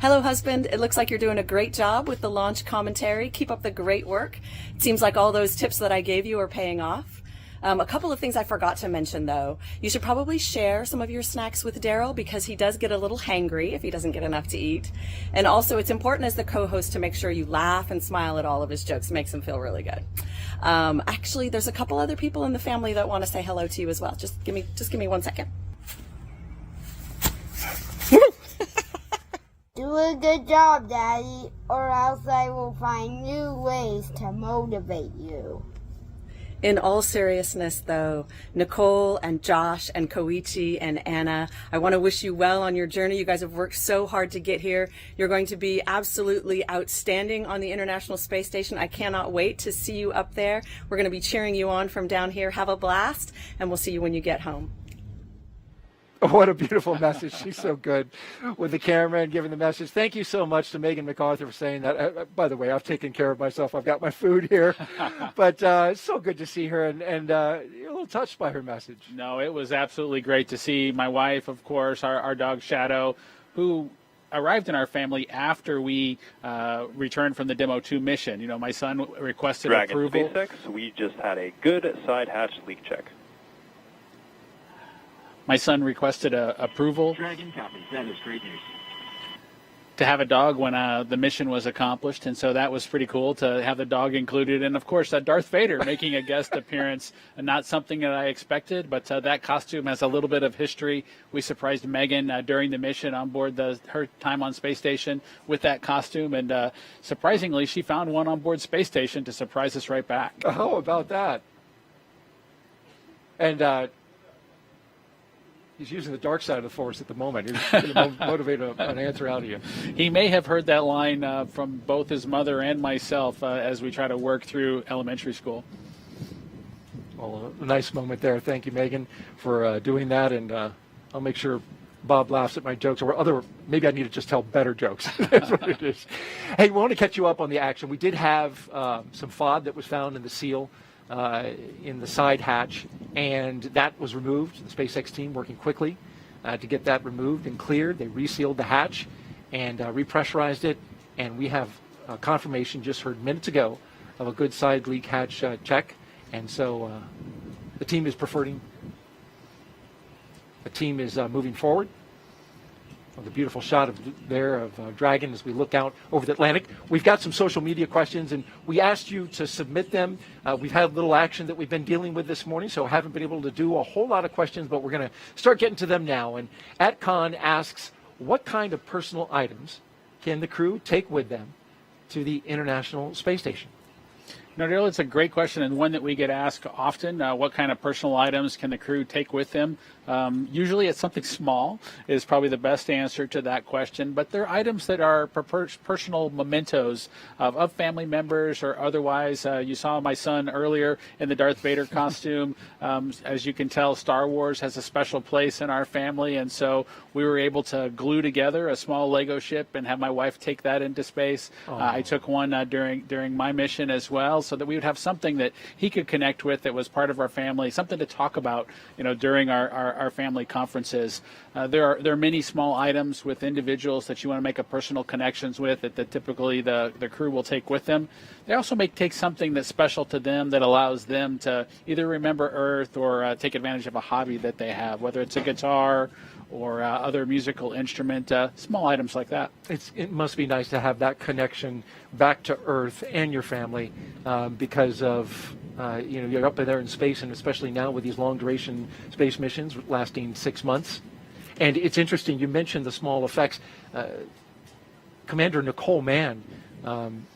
Hello, husband. It looks like you're doing a great job with the launch commentary. Keep up the great work. It seems like all those tips that I gave you are paying off. A couple of things I forgot to mention, though. You should probably share some of your snacks with Daryl because he does get a little hangry if he doesn't get enough to eat. And also, it's important as the co-host to make sure you laugh and smile at all of his jokes. It makes him feel really good. Actually, there's a couple other people in the family that want to say hello to you as well. Just give me 1 second. Do a good job, Daddy, or else I will find new ways to motivate you. In all seriousness, though, Nicole and Josh and Koichi and Anna, I want to wish you well on your journey. You guys have worked so hard to get here. You're going to be absolutely outstanding on the International Space Station. I cannot wait to see you up there. We're going to be cheering you on from down here. Have a blast, and we'll see you when you get home. What a beautiful message. She's so good with the camera and giving the message. Thank you so much to Megan MacArthur for saying that. By the way, I've taken care of myself. I've got my food here. But it's so good to see her, and you're a little touched by her message. No, it was absolutely great to see my wife, of course, our dog Shadow, who arrived in our family after we returned from the Demo 2 mission. You know, my son requested Dragon approval. SpaceX, we just had a good side hatch leak check. My son requested approval Dragon copies. That is great news. to have a dog when the mission was accomplished, and so that was pretty cool to have the dog included. And, of course, Darth Vader making a guest appearance, not something that I expected, but that costume has a little bit of history. We surprised Megan during the mission on board her time on Space Station with that costume, and surprisingly, she found one on board Space Station to surprise us right back. How about that? And he's using the dark side of the Force at the moment. He's going to motivate an answer out of you. He may have heard that line from both his mother and myself as we try to work through elementary school. Well, a nice moment there. Thank you, Megan, for doing that. And I'll make sure Bob laughs at my jokes, or maybe I need to just tell better jokes. That's what it is. Hey, we want to catch you up on the action. We did have some FOD that was found in the seal. In the side hatch, and that was removed. The SpaceX team working quickly to get that removed and cleared. They resealed the hatch and repressurized it, and we have confirmation just heard minutes ago of a good side leak hatch check, and so the team is moving forward. the beautiful shot of Dragon as we look out over the Atlantic. We've got some social media questions, and we asked you to submit them. We've had a little action that we've been dealing with this morning, so haven't been able to do a whole lot of questions, but we're going to start getting to them now. And @Con asks, what kind of personal items can the crew take with them to the International Space Station? No, Daryl, it's a great question and one that we get asked often. What kind of personal items can the crew take with them? Usually it's something small is probably the best answer to that question, but they're items that are personal mementos of family members or otherwise. You saw my son earlier in the Darth Vader costume. As you can tell, Star Wars has a special place in our family, and so we were able to glue together a small Lego ship and have my wife take that into space. I took one during my mission as well, so that we would have something that he could connect with that was part of our family, something to talk about, during our family conferences. There are many small items with individuals that you want to make a personal connections with that typically the crew will take with them. They also may take something that's special to them that allows them to either remember Earth or take advantage of a hobby that they have, whether it's a guitar or other musical instrument, small items like that. It must be nice to have that connection back to Earth and your family because of, you're up there in space, and especially now with these long-duration space missions lasting 6 months. And it's interesting, you mentioned the small effects. Commander Nicole Mann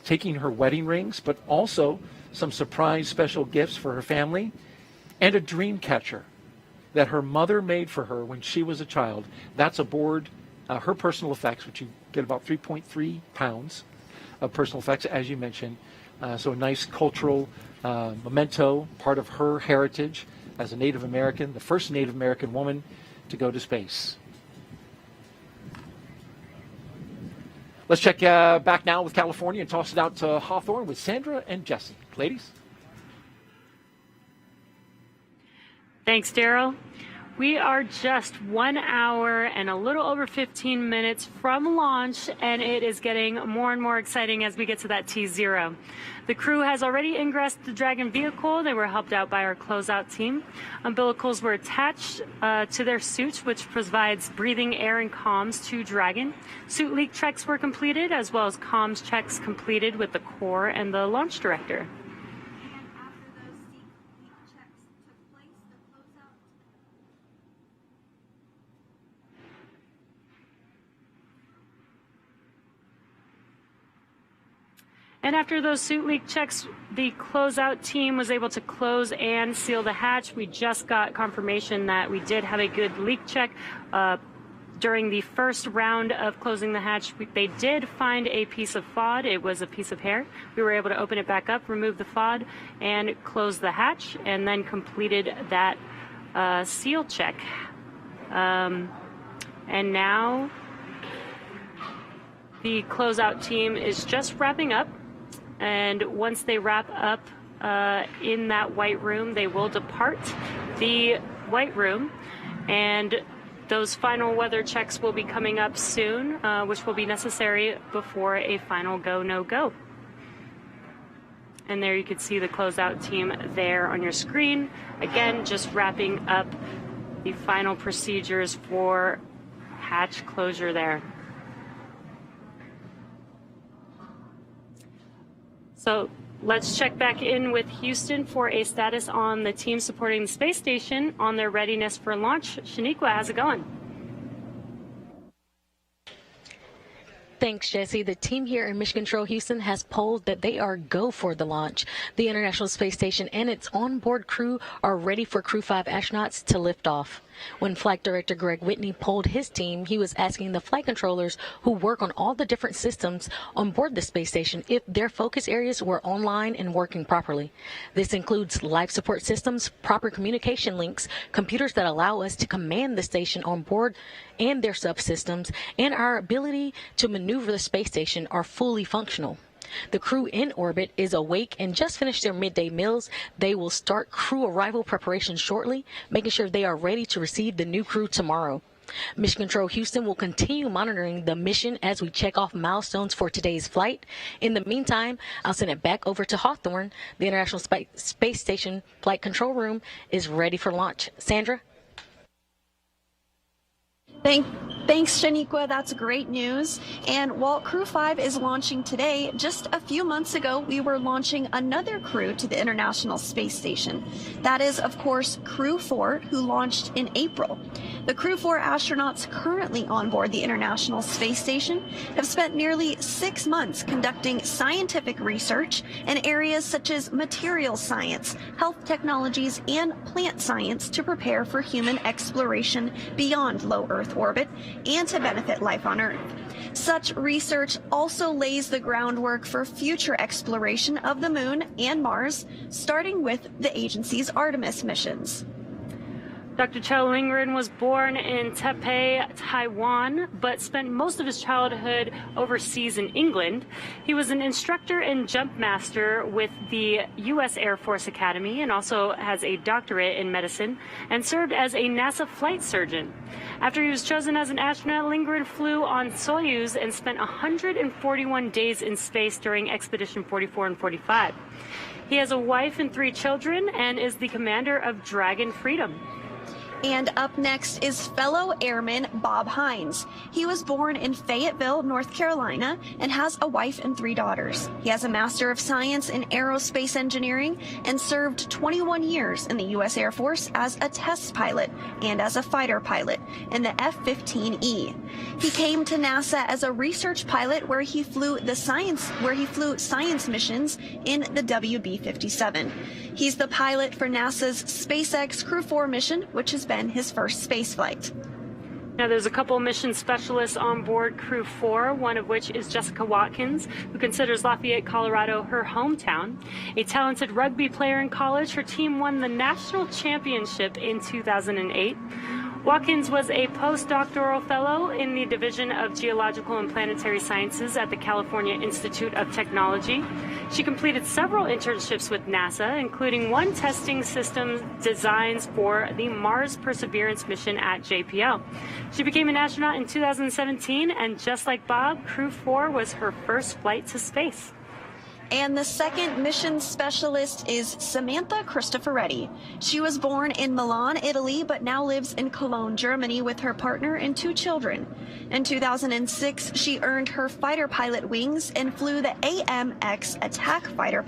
taking her wedding rings, but also some surprise special gifts for her family and a dream catcher that her mother made for her when she was a child. That's aboard her personal effects, which you get about 3.3 pounds of personal effects, as you mentioned. So a nice cultural memento, part of her heritage as a Native American, the first Native American woman to go to space. Let's check back now with California and toss it out to Hawthorne with Sandra and Jesse. Ladies? Thanks, Daryl. We are just 1 hour and a little over 15 minutes from launch, and it is getting more and more exciting as we get to that T0. The crew has already ingressed the Dragon vehicle. They were helped out by our closeout team. Umbilicals were attached to their suits, which provides breathing air and comms to Dragon. Suit leak checks were completed, as well as comms checks completed with the core and the launch director. And after those suit leak checks, the closeout team was able to close and seal the hatch. We just got confirmation that we did have a good leak check. During the first round of closing the hatch, they did find a piece of FOD. It was a piece of hair. We were able to open it back up, remove the FOD, and close the hatch, and then completed that seal check. And now the closeout team is just wrapping up. And once they wrap up in that white room, they will depart the white room. And those final weather checks will be coming up soon, which will be necessary before a final go, no go. And there you can see the closeout team there on your screen. Again, just wrapping up the final procedures for hatch closure there. So let's check back in with Houston for a status on the team supporting the space station on their readiness for launch. Shaniqua, how's it going? Thanks, Jesse. The team here in Mission Control Houston has polled that they are go for the launch. The International Space Station and its onboard crew are ready for Crew 5 astronauts to lift off. When Flight Director Greg Whitney polled his team, he was asking the flight controllers who work on all the different systems on board the space station if their focus areas were online and working properly. This includes life support systems, proper communication links, computers that allow us to command the station on board and their subsystems, and our ability to maneuver the space station are fully functional. The crew in orbit is awake and just finished their midday meals. They will start crew arrival preparations shortly, making sure they are ready to receive the new crew tomorrow. Mission Control Houston will continue monitoring the mission as we check off milestones for today's flight. In the meantime, I'll send it back over to Hawthorne. The International Space Station Flight Control Room is ready for launch. Sandra? Thank Thanks, Shaniqua. That's great news. And while Crew 5 is launching today, just a few months ago, we were launching another crew to the International Space Station. That is, of course, Crew 4, who launched in April. The Crew 4 astronauts currently on board the International Space Station have spent nearly 6 months conducting scientific research in areas such as materials science, health technologies, and plant science to prepare for human exploration beyond low Earth orbit and to benefit life on Earth. Such research also lays the groundwork for future exploration of the Moon and Mars, starting with the agency's Artemis missions. Dr. Chow Lingren was born in Taipei, Taiwan, but spent most of his childhood overseas in England. He was an instructor and jump master with the U.S. Air Force Academy and also has a doctorate in medicine and served as a NASA flight surgeon. After he was chosen as an astronaut, Lingren flew on Soyuz and spent 141 days in space during Expedition 44 and 45. He has a wife and 3 children and is the commander of Dragon Freedom. And up next is fellow airman Bob Hines. He was born in Fayetteville, North Carolina, and has a wife and 3 daughters. He has a Master of Science in Aerospace Engineering and served 21 years in the U.S. Air Force as a test pilot and as a fighter pilot in the F-15E. He came to NASA as a research pilot where he flew science missions in the WB-57. He's the pilot for NASA's SpaceX Crew 4 mission, which has been his first space flight. Now, there's a couple mission specialists on board Crew 4, one of which is Jessica Watkins, who considers Lafayette, Colorado, her hometown. A talented rugby player in college, her team won the national championship in 2008. Watkins was a postdoctoral fellow in the Division of Geological and Planetary Sciences at the California Institute of Technology. She completed several internships with NASA, including one testing systems designs for the Mars Perseverance mission at JPL. She became an astronaut in 2017, and just like Bob, Crew 4 was her first flight to space. And the second mission specialist is Samantha Cristoforetti. She was born in Milan, Italy, but now lives in Cologne, Germany with her partner and 2 children. In 2006, she earned her fighter pilot wings and flew the AMX attack fighter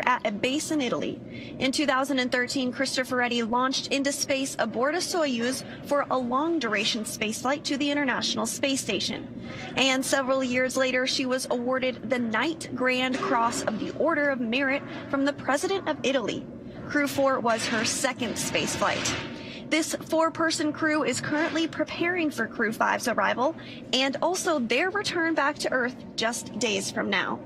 at a base in Italy. In 2013, Cristoforetti launched into space aboard a Soyuz for a long-duration spaceflight to the International Space Station. And several years later, she was awarded the Knight Grand Cross of the Order of Merit from the President of Italy. Crew 4 was her second spaceflight. This 4-person crew is currently preparing for Crew 5's arrival and also their return back to Earth just days from now.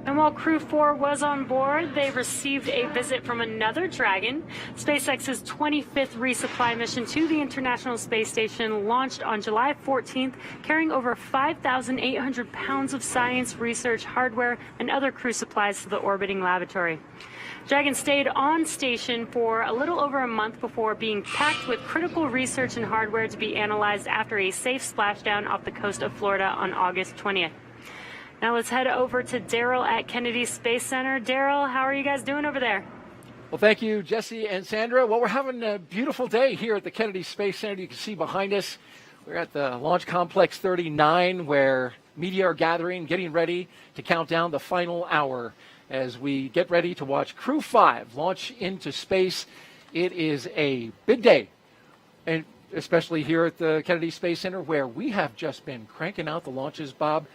And while Crew 4 was on board, they received a visit from another Dragon. SpaceX's 25th resupply mission to the International Space Station launched on July 14th, carrying over 5,800 pounds of science, research, hardware, and other crew supplies to the orbiting laboratory. Dragon stayed on station for a little over a month before being packed with critical research and hardware to be analyzed after a safe splashdown off the coast of Florida on August 20th. Now let's head over to Daryl at Kennedy Space Center. Daryl, how are you guys doing over there? Well, thank you, Jesse and Sandra. Well, we're having a beautiful day here at the Kennedy Space Center. You can see behind us, we're at the Launch Complex 39, where media are gathering, getting ready to count down the final hour as we get ready to watch Crew 5 launch into space. It is a big day, and especially here at the Kennedy Space Center, where we have just been cranking out the launches, Bob.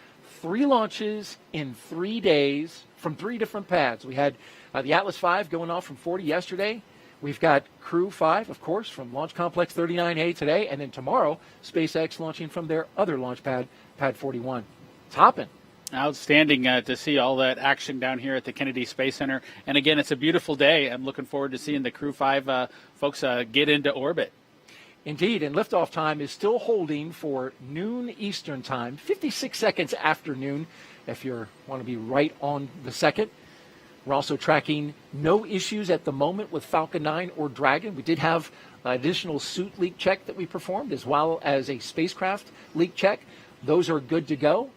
3 launches in 3 days from 3 different pads. We had the Atlas V going off from 40 yesterday. We've got Crew 5, of course, from Launch Complex 39A today. And then tomorrow, SpaceX launching from their other launch pad, Pad 41. It's hopping. Outstanding to see all that action down here at the Kennedy Space Center. And again, it's a beautiful day. I'm looking forward to seeing the Crew 5 folks get into orbit. Indeed, and liftoff time is still holding for noon Eastern time, 56 seconds after noon, if you want to be right on the second. We're also tracking no issues at the moment with Falcon 9 or Dragon. We did have an additional suit leak check that we performed, as well as a spacecraft leak check. Those are good to go.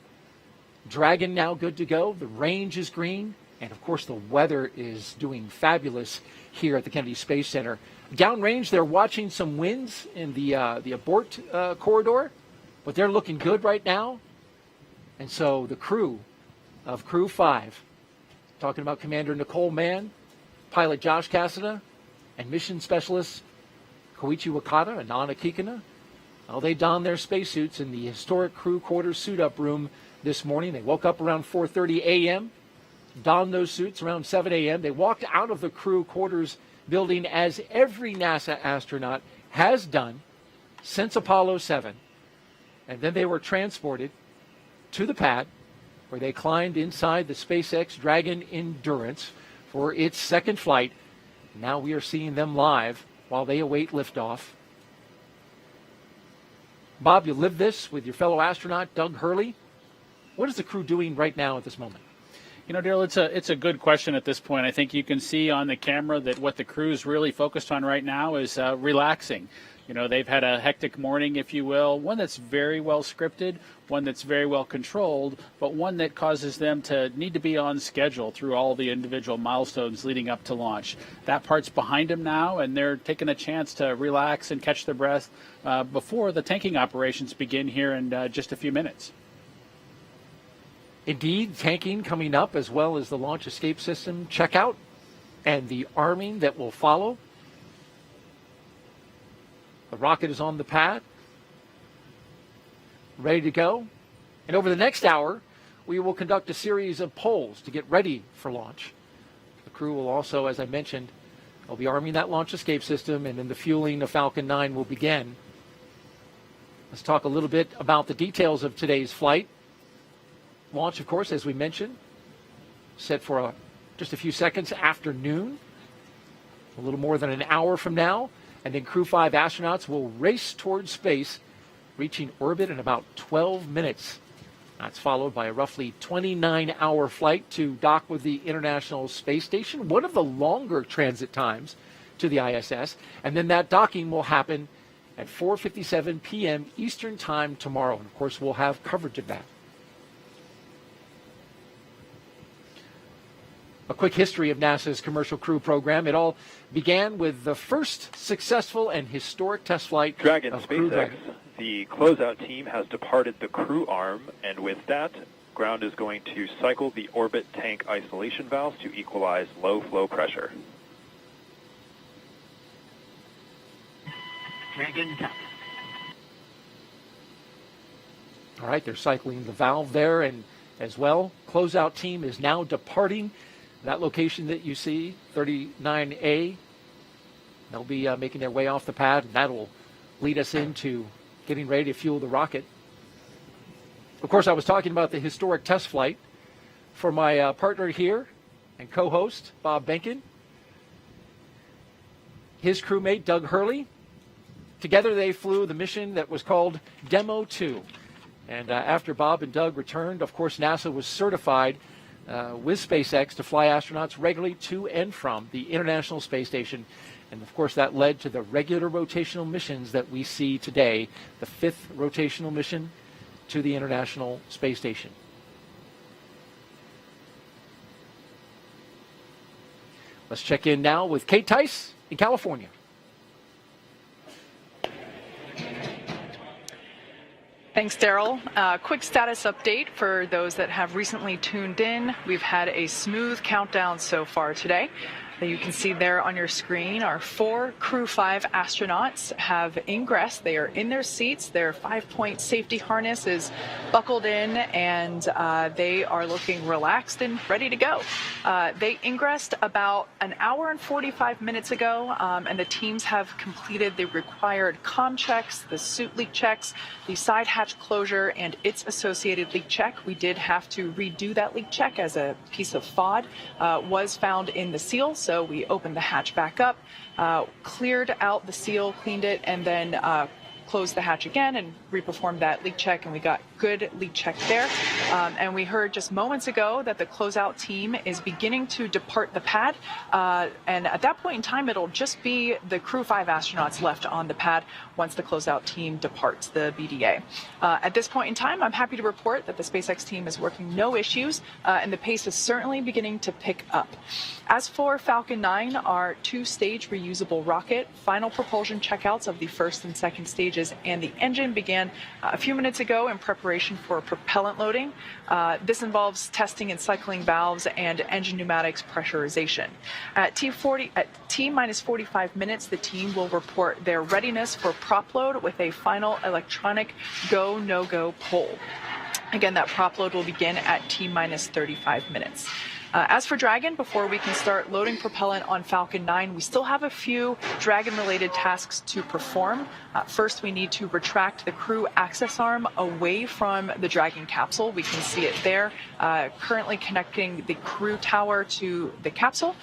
Dragon now good to go. The range is green. And, of course, the weather is doing fabulous here at the Kennedy Space Center. Downrange, they're watching some winds in the abort corridor, but they're looking good right now. And so the crew of Crew 5, talking about Commander Nicole Mann, pilot Josh Cassada, and mission specialists Koichi Wakata and Anna Kikina, well, they donned their spacesuits in the historic crew quarters suit-up room this morning. They woke up around 4:30 a.m., donned those suits around 7 a.m. They walked out of the crew quarters building as every NASA astronaut has done since Apollo 7. And then they were transported to the pad where they climbed inside the SpaceX Dragon Endurance for its second flight. Now we are seeing them live while they await liftoff. Bob, you lived this with your fellow astronaut, Doug Hurley. What is the crew doing right now at this moment? You know, Daryl, it's a good question at this point. I think you can see on the camera that what the crew's really focused on right now is relaxing. You know, they've had a hectic morning, if you will, one that's very well scripted, one that's very well controlled, but one that causes them to need to be on schedule through all the individual milestones leading up to launch. That part's behind them now, and they're taking a chance to relax and catch their breath before the tanking operations begin here in just a few minutes. Indeed, tanking coming up, as well as the launch escape system checkout and the arming that will follow. The rocket is on the pad, ready to go. And over the next hour, we will conduct a series of polls to get ready for launch. The crew will also, as I mentioned, they'll be arming that launch escape system, and then the fueling of Falcon 9 will begin. Let's talk a little bit about the details of today's flight. Launch, of course, as we mentioned, set for just a few seconds after noon, a little more than an hour from now. And then Crew 5 astronauts will race towards space, reaching orbit in about 12 minutes. That's followed by a roughly 29-hour flight to dock with the International Space Station, one of the longer transit times to the ISS. And then that docking will happen at 4:57 p.m. Eastern Time tomorrow. And, of course, we'll have coverage of that. A quick history of NASA's Commercial Crew program. It all began with the first successful and historic test flight Dragon of SpaceX. Crew Dragon. The closeout team has departed the crew arm, and with that, ground is going to cycle the orbit tank isolation valves to equalize low flow pressure. Dragon top. All right, they're cycling the valve there, and as well, closeout team is now departing that location that you see, 39A. They'll be making their way off the pad, and that will lead us into getting ready to fuel the rocket. Of course, I was talking about the historic test flight for my partner here and co-host, Bob Benkin. His crewmate, Doug Hurley. Together they flew the mission that was called Demo 2. And after Bob and Doug returned, of course, NASA was certified with SpaceX to fly astronauts regularly to and from the International Space Station. And, of course, that led to the regular rotational missions that we see today, the 5th rotational mission to the International Space Station. Let's check in now with Kate Tice in California. Thanks, Daryl. Quick status update for those that have recently tuned in. We've had a smooth countdown so far today. You can see there on your screen, our 4 Crew 5 astronauts have ingressed. They are in their seats. Their 5-point safety harness is buckled in, and they are looking relaxed and ready to go. They ingressed about an hour and 45 minutes ago, and the teams have completed the required comm checks, the suit leak checks, the side hatch closure, and its associated leak check. We did have to redo that leak check as a piece of FOD was found in the seal. So we opened the hatch back up, cleared out the seal, cleaned it, and then closed the hatch again and reperformed that leak check, and we got good lead check there. And we heard just moments ago that the closeout team is beginning to depart the pad. And at that point in time, it'll just be the Crew 5 astronauts left on the pad once the closeout team departs the BDA. At this point in time, I'm happy to report that the SpaceX team is working no issues, and the pace is certainly beginning to pick up. As for Falcon 9, our two-stage reusable rocket, final propulsion checkouts of the first and second stages and the engine began a few minutes ago in preparation for propellant loading. This involves testing and cycling valves and engine pneumatics pressurization. At T-minus 45 minutes, the team will report their readiness for prop load with a final electronic go, no-go poll. Again, that prop load will begin at T-minus 35 minutes. As for Dragon, before we can start loading propellant on Falcon 9, we still have a few Dragon-related tasks to perform. First, we need to retract the crew access arm away from the Dragon capsule. We can see it there, currently connecting the crew tower to the capsule.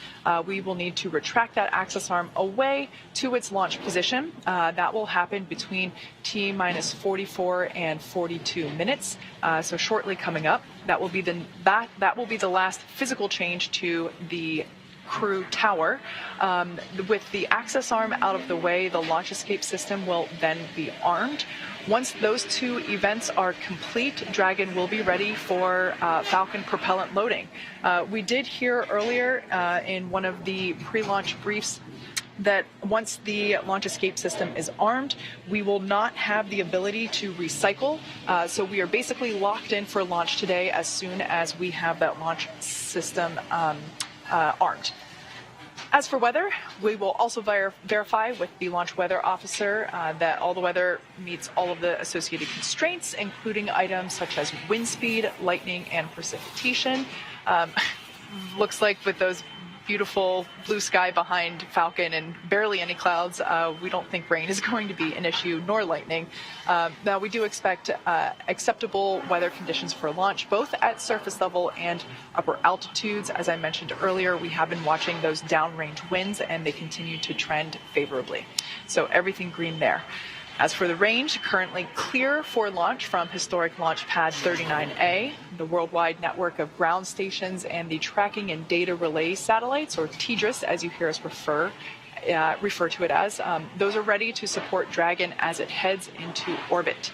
We will need to retract that access arm away to its launch position. That will happen between T-minus 44 and 42 minutes, so shortly coming up. That will be the last physical change to the crew tower. With the access arm out of the way, the launch escape system will then be armed. Once those two events are complete, Dragon will be ready for Falcon propellant loading. We did hear earlier in one of the pre-launch briefs that once the launch escape system is armed, we will not have the ability to recycle. So we are basically locked in for launch today as soon as we have that launch system armed. As for weather, we will also verify with the launch weather officer that all the weather meets all of the associated constraints, including items such as wind speed, lightning, and precipitation. Looks like with those beautiful blue sky behind Falcon and barely any clouds, we don't think rain is going to be an issue, nor lightning. Now, we do expect acceptable weather conditions for launch, both at surface level and upper altitudes. As I mentioned earlier, we have been watching those downrange winds, and they continue to trend favorably. So everything green there. As for the range, currently clear for launch from historic launch pad 39A, the worldwide network of ground stations, and the tracking and data relay satellites, or TDRS, as you hear us refer to it as. Those are ready to support Dragon as it heads into orbit.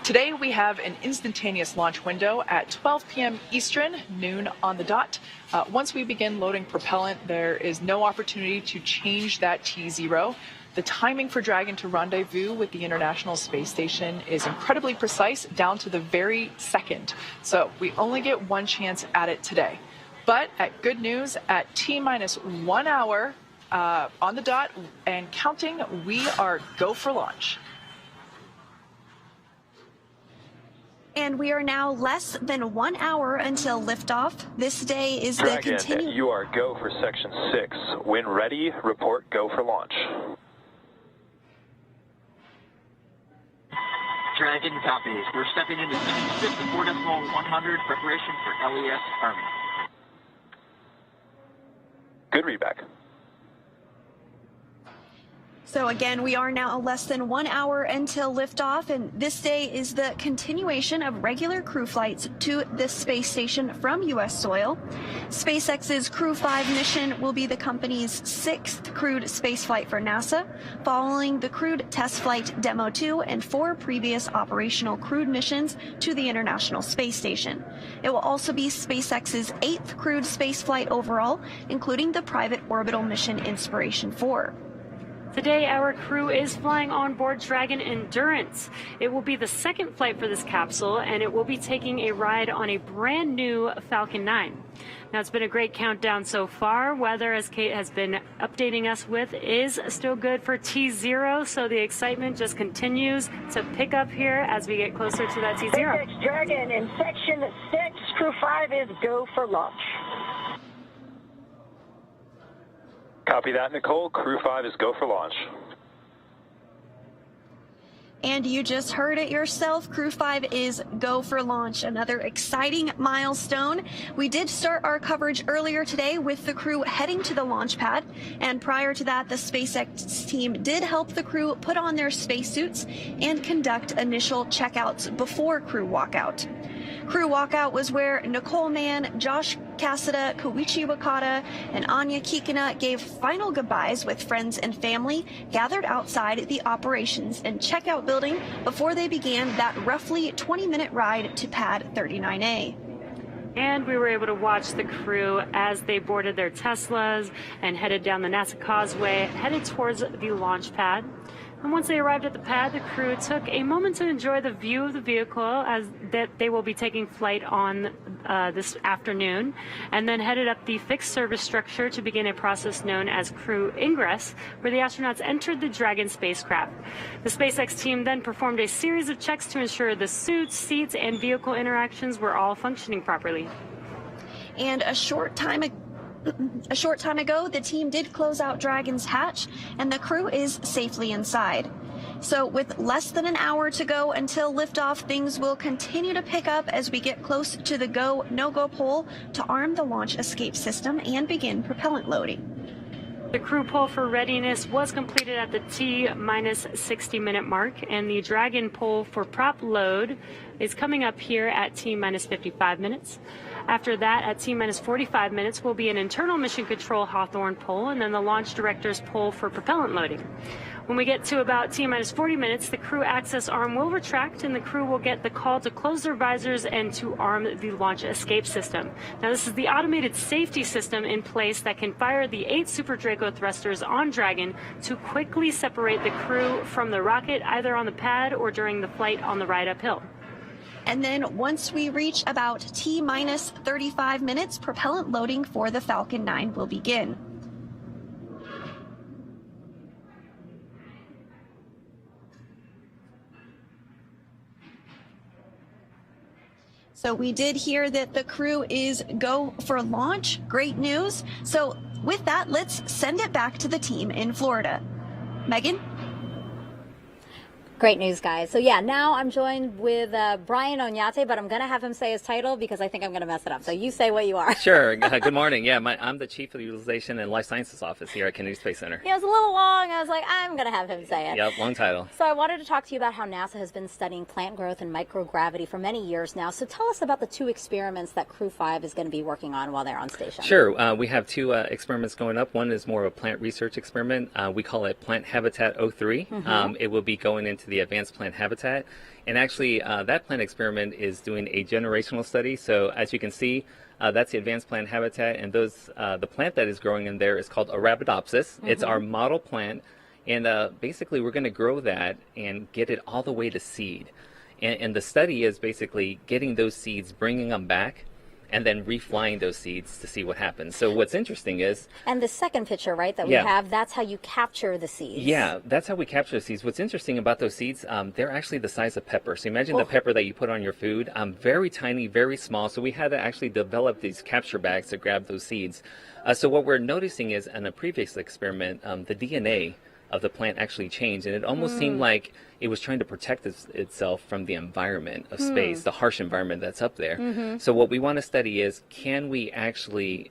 Today, we have an instantaneous launch window at 12 p.m. Eastern, noon on the dot. Once we begin loading propellant, there is no opportunity to change that T0. The timing for Dragon to rendezvous with the International Space Station is incredibly precise, down to the very second. So we only get one chance at it today. But at good news, at T-minus 1 hour on the dot and counting, we are go for launch. And we are now less than 1 hour until liftoff. This day is the Dragon, you are go for section 6. When ready, report go for launch. Dragon copies. We're stepping into section 6 at 4.100, preparation for LES Army. Good readback. So again, we are now less than 1 hour until liftoff, and this day is the continuation of regular crew flights to the space station from U.S. soil. SpaceX's Crew 5 mission will be the company's 6th crewed spaceflight for NASA, following the crewed test flight Demo 2 and 4 previous operational crewed missions to the International Space Station. It will also be SpaceX's 8th crewed spaceflight overall, including the private orbital mission Inspiration 4. Today, our crew is flying on board Dragon Endurance. It will be the second flight for this capsule, and it will be taking a ride on a brand new Falcon 9. Now, it's been a great countdown so far. Weather, as Kate has been updating us with, is still good for T0, so the excitement just continues to pick up here as we get closer to that T0. SpaceX Dragon in section 6, Crew 5 is go for launch. Copy that, Nicole. Crew 5 is go for launch. And you just heard it yourself, Crew 5 is go for launch, another exciting milestone. We did start our coverage earlier today with the crew heading to the launch pad, and prior to that, the SpaceX team did help the crew put on their spacesuits and conduct initial checkouts before crew walkout. Crew walkout was where Nicole, Mann, Josh, Cassada, Koichi Wakata, and Anna Kikina gave final goodbyes with friends and family gathered outside the operations and checkout building before they began that roughly 20-minute ride to pad 39A. And we were able to watch the crew as they boarded their Teslas and headed down the NASA Causeway, headed towards the launch pad. And once they arrived at the pad, the crew took a moment to enjoy the view of the vehicle as that they will be taking flight on this afternoon, and then headed up the fixed service structure to begin a process known as crew ingress, where the astronauts entered the Dragon spacecraft. The SpaceX team then performed a series of checks to ensure the suits, seats, and vehicle interactions were all functioning properly. And a short time ago, the team did close out Dragon's hatch, and the crew is safely inside. So with less than an hour to go until liftoff, things will continue to pick up as we get close to the go, no-go pole to arm the launch escape system and begin propellant loading. The crew pull for readiness was completed at the T-minus 60-minute mark, and the Dragon pull for prop load is coming up here at T-minus 55 minutes. After that, at T-minus 45 minutes, will be an internal mission control Hawthorne pull, and then the launch director's pull for propellant loading. When we get to about T-minus 40 minutes, the crew access arm will retract, and the crew will get the call to close their visors and to arm the launch escape system. Now, this is the automated safety system in place that can fire the 8 Super Draco thrusters on Dragon to quickly separate the crew from the rocket, either on the pad or during the flight on the ride uphill. And then once we reach about T-minus 35 minutes, propellant loading for the Falcon 9 will begin. So we did hear that the crew is go for launch. Great news. So with that, let's send it back to the team in Florida. Megan? Great news, guys. So yeah, now I'm joined with Brian Onyate, but I'm going to have him say his title because I think I'm going to mess it up. So you say what you are. Sure. Good morning. Yeah, I'm the Chief of the Utilization and Life Sciences Office here at Kennedy Space Center. Yeah, it was a little long. I was like, I'm going to have him say it. Yep, long title. So I wanted to talk to you about how NASA has been studying plant growth and microgravity for many years now. So tell us about the 2 experiments that Crew 5 is going to be working on while they're on station. Sure. We have 2 experiments going up. One is more of a plant research experiment. We call it Plant Habitat 03. It will be going into the Advanced Plant Habitat. And actually, that plant experiment is doing a generational study. So as you can see, that's the advanced plant habitat, and the plant that is growing in there is called Arabidopsis. It's our model plant, and basically we're going to grow that and get it all the way to seed. And the study is basically getting those seeds, bringing them back, and then reflying those seeds to see what happens. So what's interesting is... And the second picture, right, that we have, that's how you capture the seeds. Yeah, that's how we capture the seeds. What's interesting about those seeds, they're actually the size of pepper. So imagine the pepper that you put on your food, very tiny, very small. So we had to actually develop these capture bags to grab those seeds. So what we're noticing is in a previous experiment, the DNA of the plant actually changed, and it almost seemed like it was trying to protect itself from the environment of space, the harsh environment that's up there. So what we want to study is, can we actually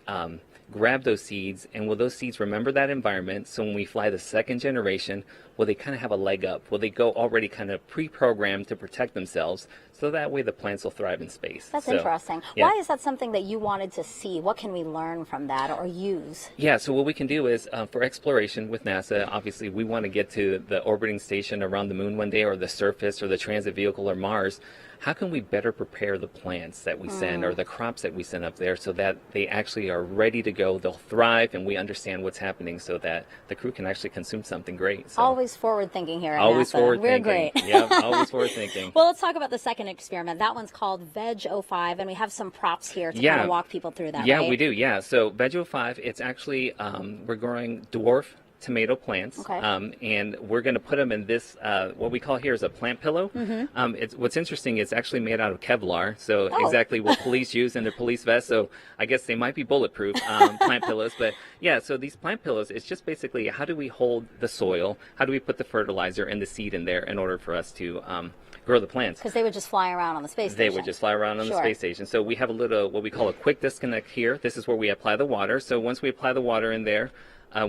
grab those seeds, and will those seeds remember that environment? So when we fly the second generation, will they kind of have a leg up? Will they go already kind of pre-programmed to protect themselves, so that way the plants will thrive in space? That's interesting. Yeah. Why is that something that you wanted to see? What can we learn from that or use? Yeah, so what we can do is, for exploration with NASA, obviously we want to get to the orbiting station around the moon one day, or the surface, or the transit vehicle, or Mars. How can we better prepare the plants that we send, or the crops that we send up there, so that they actually are ready to go, they'll thrive, and we understand what's happening, so that the crew can actually consume something great. So, always forward thinking here at always NASA. Forward We're thinking. great. Yeah, always forward thinking. Well, let's talk about the second experiment. That one's called Veg 05, and we have some props here to kind of walk people through that, Yeah, right? we do, yeah. So Veg 05, it's actually, we're growing dwarf tomato plants, Okay. and we're going to put them in this, what we call here is a plant pillow. What's interesting, it's actually made out of Kevlar, so exactly what police use in their police vests, so I guess they might be bulletproof, plant pillows. But yeah, so these plant pillows, it's just basically how do we hold the soil, how do we put the fertilizer and the seed in there in order for us to grow the plants. Because they would just fly around on the space station. They would just fly around on the space station. So we have a little, what we call a quick disconnect here. This is where we apply the water. So once we apply the water in there,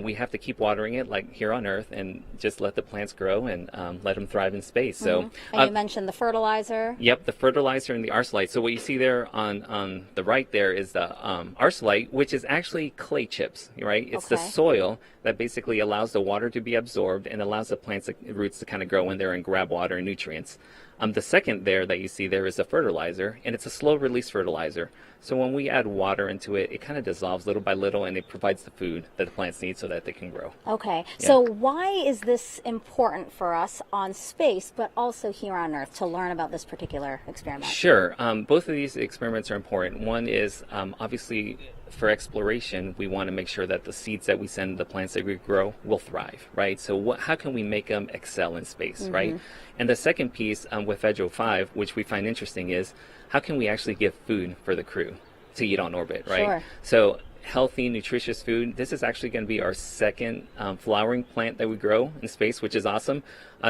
we have to keep watering it like here on Earth and just let the plants grow and let them thrive in space. So, and you mentioned the fertilizer. Yep, the fertilizer and the arsenite. So what you see there on the right there is the arsenite, which is actually clay chips, right? It's the soil that basically allows the water to be absorbed and allows the plants' roots to kind of grow in there and grab water and nutrients. The second there that you see there is a fertilizer, and it's a slow release fertilizer. So when we add water into it, it kind of dissolves little by little, and it provides the food that the plants need so that they can grow. Okay, so why is this important for us on space, but also here on Earth to learn about this particular experiment? Sure, both of these experiments are important. One is obviously for exploration, we want to make sure that the seeds that we send, the plants that we grow, will thrive, right? So how can we make them excel in space, right? And the second piece with Federal 5, which we find interesting, is how can we actually give food for the crew to eat on orbit, right? Sure. So healthy, nutritious food. This is actually going to be our second flowering plant that we grow in space, which is awesome.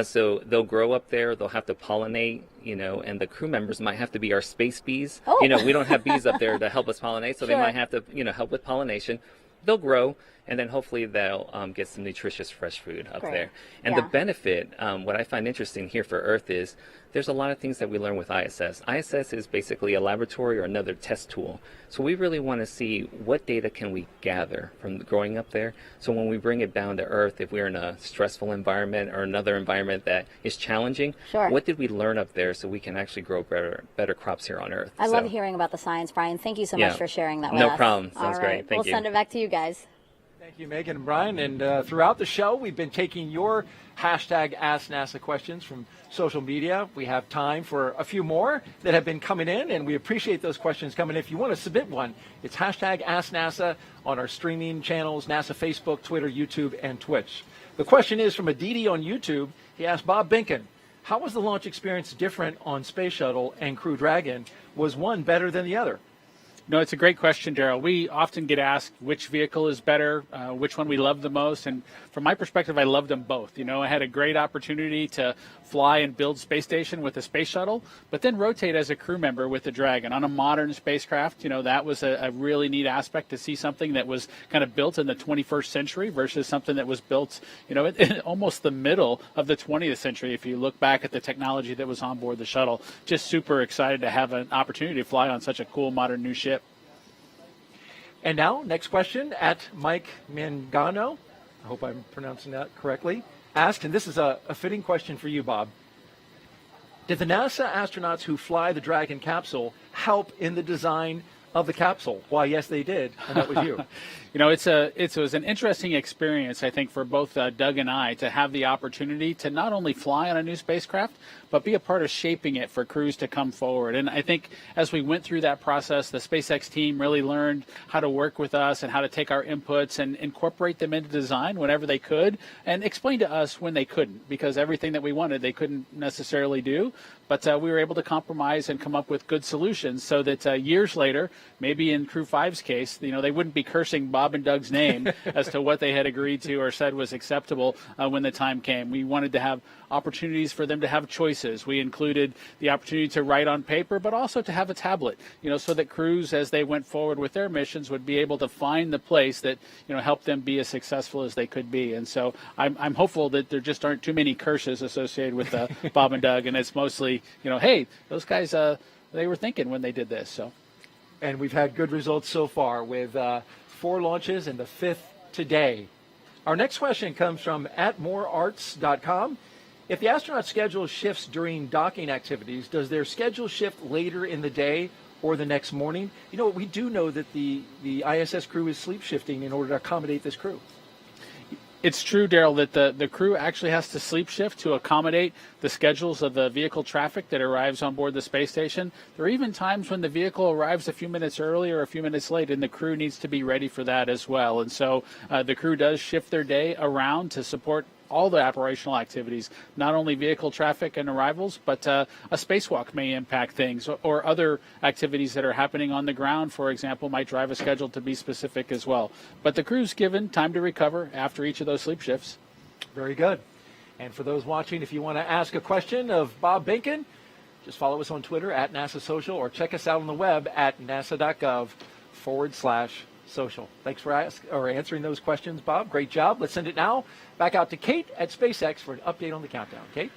So they'll grow up there, they'll have to pollinate, and the crew members might have to be our space bees. We don't have bees up there to help us pollinate, so they might have to, help with pollination. They'll grow, and then hopefully they'll get some nutritious fresh food up there. And the benefit, what I find interesting here for Earth is there's a lot of things that we learn with ISS. ISS is basically a laboratory or another test tool. So we really want to see what data can we gather from growing up there. So when we bring it down to Earth, if we're in a stressful environment or another environment that is challenging, what did we learn up there so we can actually grow better crops here on Earth? I love hearing about the science, Brian. Thank you so much for sharing that with us. No problem. Sounds great. Thank you. We'll send it back to you guys. Thank you, Megan and Brian. And throughout the show, we've been taking your hashtag Ask NASA questions from social media. We have time for a few more that have been coming in, and we appreciate those questions coming in. If you want to submit one, it's hashtag Ask NASA on our streaming channels, NASA Facebook, Twitter, YouTube, and Twitch. The question is from Aditi on YouTube. He asked Bob Binken, how was the launch experience different on Space Shuttle and Crew Dragon? Was one better than the other? No, it's a great question, Daryl. We often get asked which vehicle is better, which one we love the most. And from my perspective, I loved them both. I had a great opportunity to fly and build space station with the space shuttle, but then rotate as a crew member with the Dragon on a modern spacecraft. That was a really neat aspect to see something that was kind of built in the 21st century versus something that was built, in almost the middle of the 20th century. If you look back at the technology that was on board the shuttle, just super excited to have an opportunity to fly on such a cool modern new ship. And now, next question at Mike Mangano. I hope I'm pronouncing that correctly. Asked, and this is a fitting question for you, Bob. Did the NASA astronauts who fly the Dragon capsule help in the design of the capsule? Why, yes, they did, and that was you. It was an interesting experience, I think, for both Doug and I to have the opportunity to not only fly on a new spacecraft, but be a part of shaping it for crews to come forward. And I think as we went through that process, the SpaceX team really learned how to work with us and how to take our inputs and incorporate them into design whenever they could, and explain to us when they couldn't, because everything that we wanted they couldn't necessarily do. But we were able to compromise and come up with good solutions so that years later, maybe in Crew 5's case, they wouldn't be cursing Bob and Doug's name as to what they had agreed to or said was acceptable when the time came. We wanted to have opportunities for them to have choices. We included the opportunity to write on paper, but also to have a tablet, so that crews, as they went forward with their missions, would be able to find the place that, helped them be as successful as they could be. And so I'm hopeful that there just aren't too many curses associated with Bob and Doug, and it's mostly, hey, those guys, they were thinking when they did this. So. And we've had good results so far with 4 launches and the 5th today. Our next question comes from @morearts.com. If the astronaut schedule shifts during docking activities, does their schedule shift later in the day or the next morning? We do know that the ISS crew is sleep shifting in order to accommodate this crew. It's true, Daryl, that the crew actually has to sleep shift to accommodate the schedules of the vehicle traffic that arrives on board the space station. There are even times when the vehicle arrives a few minutes early or a few minutes late, and the crew needs to be ready for that as well. And so the crew does shift their day around to support all the operational activities, not only vehicle traffic and arrivals, but a spacewalk may impact things, or other activities that are happening on the ground, for example, might drive a schedule to be specific as well. But the crew's given time to recover after each of those sleep shifts. Very good. And for those watching, if you want to ask a question of Bob Behnken, just follow us on Twitter at NASA Social, or check us out on the web at nasa.gov/social. Thanks for answering those questions, Bob. Great job. Let's send it now back out to Kate at SpaceX for an update on the countdown. Kate?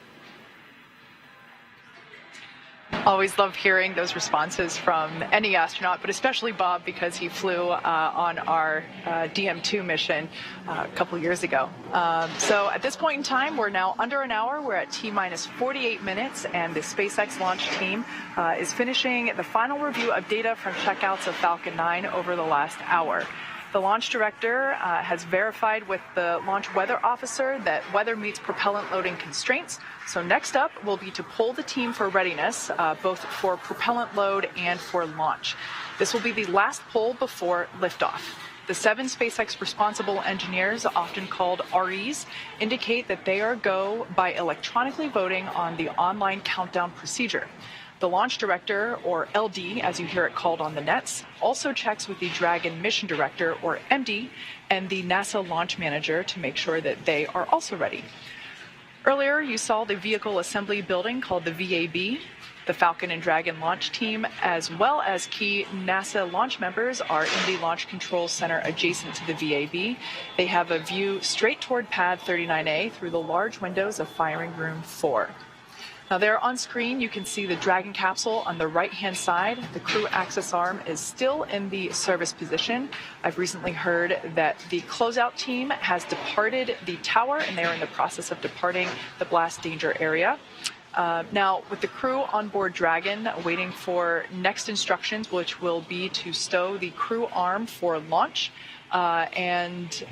Always love hearing those responses from any astronaut, but especially Bob, because he flew on our DM2 mission a couple years ago. So at this point in time, we're now under an hour. We're at T-minus 48 minutes, and the SpaceX launch team is finishing the final review of data from checkouts of Falcon 9 over the last hour. The launch director has verified with the launch weather officer that weather meets propellant loading constraints. So next up will be to poll the team for readiness, both for propellant load and for launch. This will be the last poll before liftoff. The 7 SpaceX responsible engineers, often called REs, indicate that they are go by electronically voting on the online countdown procedure. The launch director, or LD, as you hear it called on the nets, also checks with the Dragon mission director, or MD, and the NASA launch manager to make sure that they are also ready. Earlier, you saw the vehicle assembly building called the VAB. The Falcon and Dragon launch team, as well as key NASA launch members, are in the Launch Control Center adjacent to the VAB. They have a view straight toward Pad 39A through the large windows of Firing Room 4. Now there on screen, you can see the Dragon capsule on the right-hand side. The crew access arm is still in the service position. I've recently heard that the closeout team has departed the tower, and they are in the process of departing the blast danger area. Now, with the crew on board Dragon waiting for next instructions, which will be to stow the crew arm for launch, the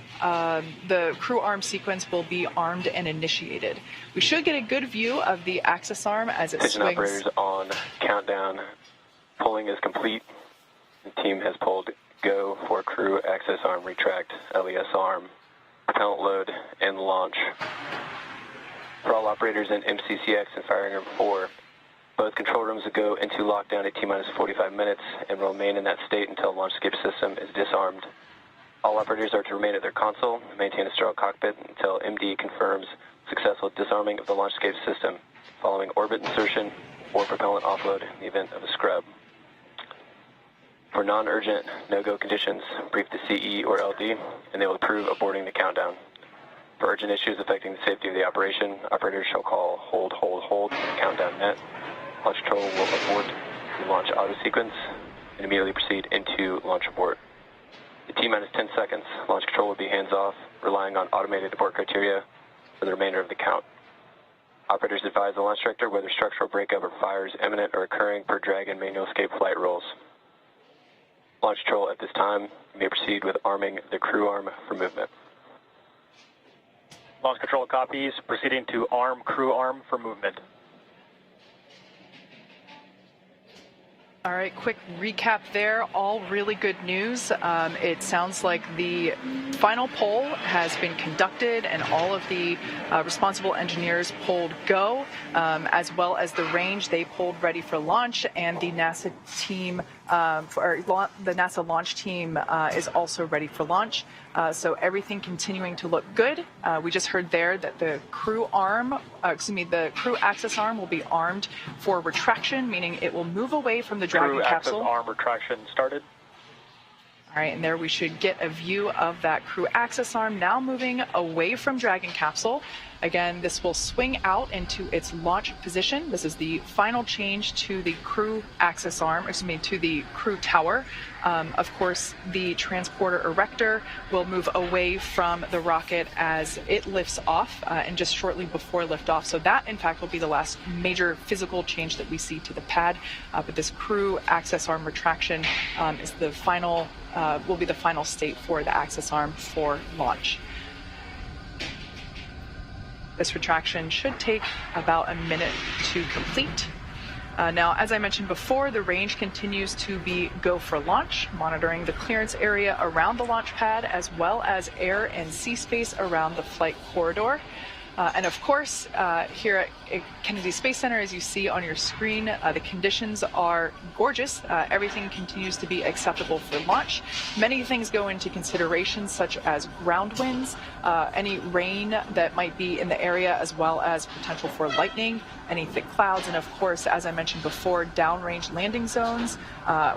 crew arm sequence will be armed and initiated. We should get a good view of the access arm as it Attention swings. Operators on countdown. Polling is complete. The team has pulled go for crew access arm retract, LES arm, propellant load, and launch. For all operators in MCCX and Firing Room 4, both control rooms will go into lockdown at T-minus 45 minutes and will remain in that state until launch escape system is disarmed. All operators are to remain at their console and maintain a sterile cockpit until MD confirms successful disarming of the launch escape system, following orbit insertion or propellant offload in the event of a scrub. For non-urgent, no-go conditions, brief the CE or LD, and they will approve aborting the countdown. For urgent issues affecting the safety of the operation, operators shall call hold on the countdown net. Launch control will abort the launch auto sequence and immediately proceed into launch abort. At T-minus 10 seconds, launch control will be hands-off, relying on automated abort criteria for the remainder of the count. Operators advise the launch director whether structural breakup or fires imminent or occurring per Dragon manual escape flight rules. Launch control at this time may proceed with arming the crew arm for movement. Launch control copies, proceeding to arm crew arm for movement. All right, quick recap there. All really good news. It sounds like the final poll has been conducted and all of the responsible engineers polled go, as well as the range they polled ready for launch, and the NASA team, the NASA launch team is also ready for launch. So everything continuing to look good. We just heard there that the crew arm, the crew access arm will be armed for retraction, meaning it will move away from the Dragon capsule. Crew access arm retraction started. All right, and there we should get a view of that crew access arm now moving away from Dragon capsule. Again, this will swing out into its launch position. This is the final change to the crew access arm, to the crew tower. Of course, the transporter erector will move away from the rocket as it lifts off and just shortly before liftoff. So that, in fact, will be the last major physical change that we see to the pad. But this crew access arm retraction is the final, will be the final state for the access arm for launch. This retraction should take about a minute to complete. Now, as I mentioned before, the range continues to be go for launch, monitoring the clearance area around the launch pad as well as air and sea space around the flight corridor. And of course, here at Kennedy Space Center, as you see on your screen, the conditions are gorgeous. Everything continues to be acceptable for launch. Many things go into consideration, such as ground winds, any rain that might be in the area, as well as potential for lightning, any thick clouds, and of course, as I mentioned before, downrange landing zones.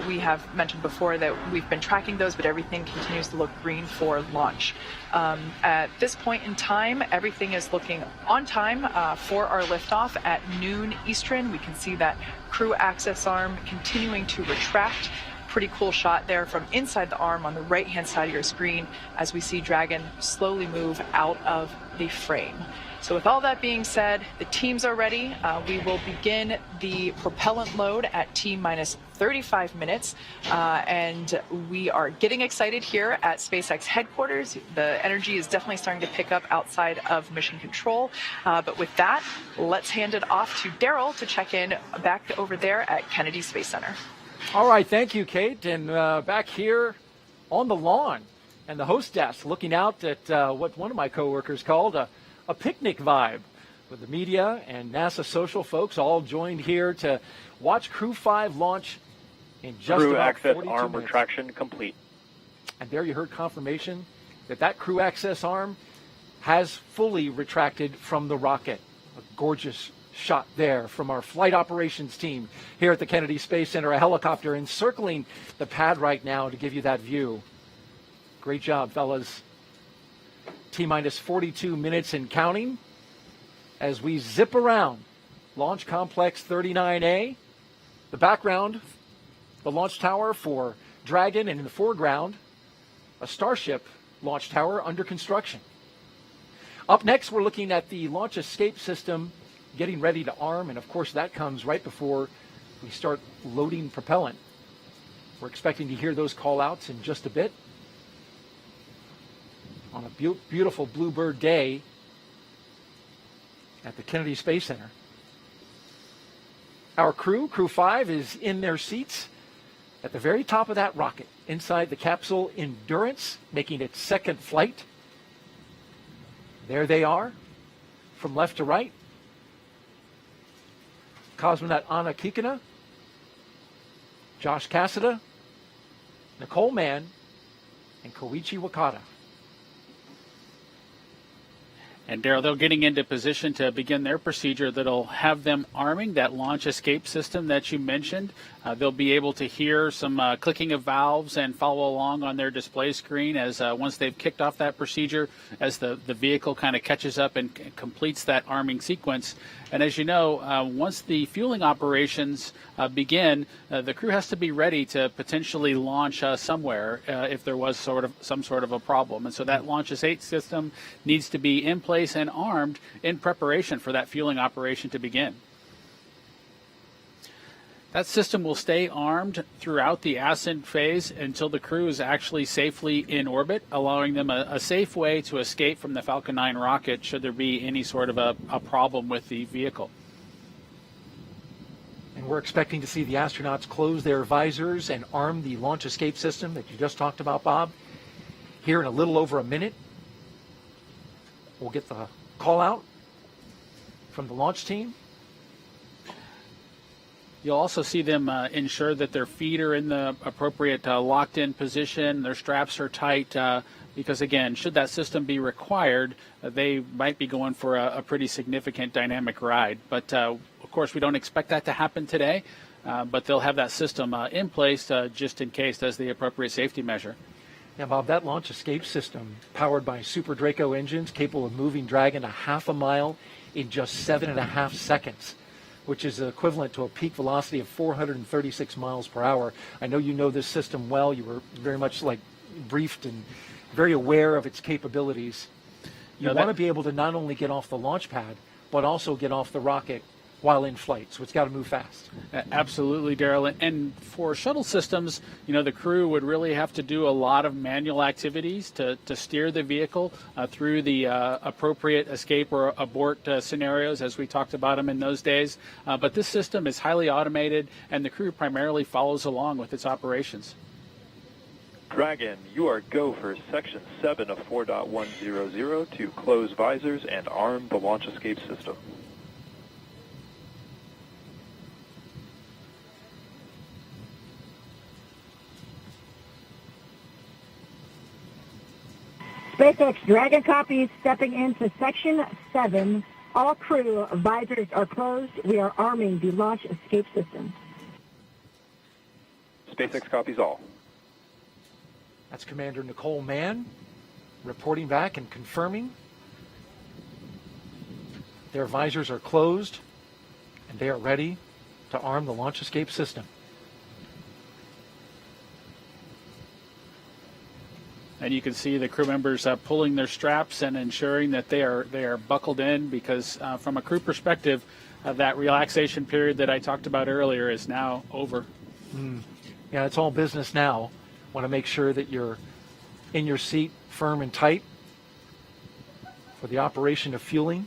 We have mentioned before that we've been tracking those, but everything continues to look green for launch. At this point in time, everything is looking on time for our liftoff at noon Eastern. We can see that crew access arm continuing to retract. Pretty cool shot there from inside the arm on the right-hand side of your screen as we see Dragon slowly move out of the frame. So with all that being said, the teams are ready. We will begin the propellant load at T-minus 35 minutes. And we are getting excited here at SpaceX headquarters. The energy is definitely starting to pick up outside of mission control. But with that, let's hand it off to Daryl to check in back over there at Kennedy Space Center. All right, thank you, Kate. And back here on the lawn and the host desk, looking out at what one of my coworkers called a picnic vibe, with the media and NASA social folks all joined here to watch Crew 5 launch in just crew about access 42 arm minutes. retraction complete. And there you heard confirmation that crew access arm has fully retracted from the rocket. A gorgeous shot there from our flight operations team here at the Kennedy Space Center, a helicopter encircling the pad right now to give you that view. Great job, fellas. T-minus 42 minutes and counting as we zip around Launch Complex 39A. The background, the launch tower for Dragon, and in the foreground, a Starship launch tower under construction. Up next, we're looking at the launch escape system getting ready to arm, and of course that comes right before we start loading propellant. We're expecting to hear those call-outs in just a bit. On a beautiful bluebird day at the Kennedy Space Center. Our crew 5, is in their seats at the very top of that rocket, inside the capsule Endurance, making its second flight. There they are, from left to right. Cosmonaut Anna Kikina, Josh Cassada, Nicole Mann, and Koichi Wakata. And Daryl, they're getting into position to begin their procedure that'll have them arming that launch escape system that you mentioned. They'll be able to hear some clicking of valves and follow along on their display screen as once they've kicked off that procedure, as the vehicle kind of catches up and completes that arming sequence. And as you know, once the fueling operations begin, the crew has to be ready to potentially launch somewhere if there was some sort of a problem. And so that launch escape system needs to be in place and armed in preparation for that fueling operation to begin. That system will stay armed throughout the ascent phase until the crew is actually safely in orbit, allowing them a safe way to escape from the Falcon 9 rocket should there be any sort of a problem with the vehicle. And we're expecting to see the astronauts close their visors and arm the launch escape system that you just talked about, Bob. Here in a little over a minute, we'll get the call out from the launch team. You'll also see them ensure that their feet are in the appropriate locked-in position, their straps are tight, because, again, should that system be required, they might be going for a pretty significant dynamic ride. But, of course, we don't expect that to happen today, but they'll have that system in place just in case as the appropriate safety measure. Now, Bob, that launch escape system, powered by Super Draco engines, capable of moving Dragon a half a mile in just 7.5 seconds. Which is equivalent to a peak velocity of 436 miles per hour. I know you know this system well. You were very much briefed and very aware of its capabilities. You want to be able to not only get off the launch pad, but also get off the rocket while in flight, so it's got to move fast. Absolutely, Daryl. And for shuttle systems, the crew would really have to do a lot of manual activities to steer the vehicle through the appropriate escape or abort scenarios, as we talked about them in those days. But this system is highly automated, and the crew primarily follows along with its operations. Dragon, you are go for Section 7 of 4.100 to close visors and arm the launch escape system. SpaceX Dragon copies stepping into Section 7. All crew visors are closed. We are arming the launch escape system. SpaceX copies all. That's Commander Nicole Mann reporting back and confirming their visors are closed and they are ready to arm the launch escape system. And you can see the crew members pulling their straps and ensuring that they are buckled in, because from a crew perspective, that relaxation period that I talked about earlier is now over. Yeah, it's all business now. Want to make sure that you're in your seat firm and tight for the operation of fueling.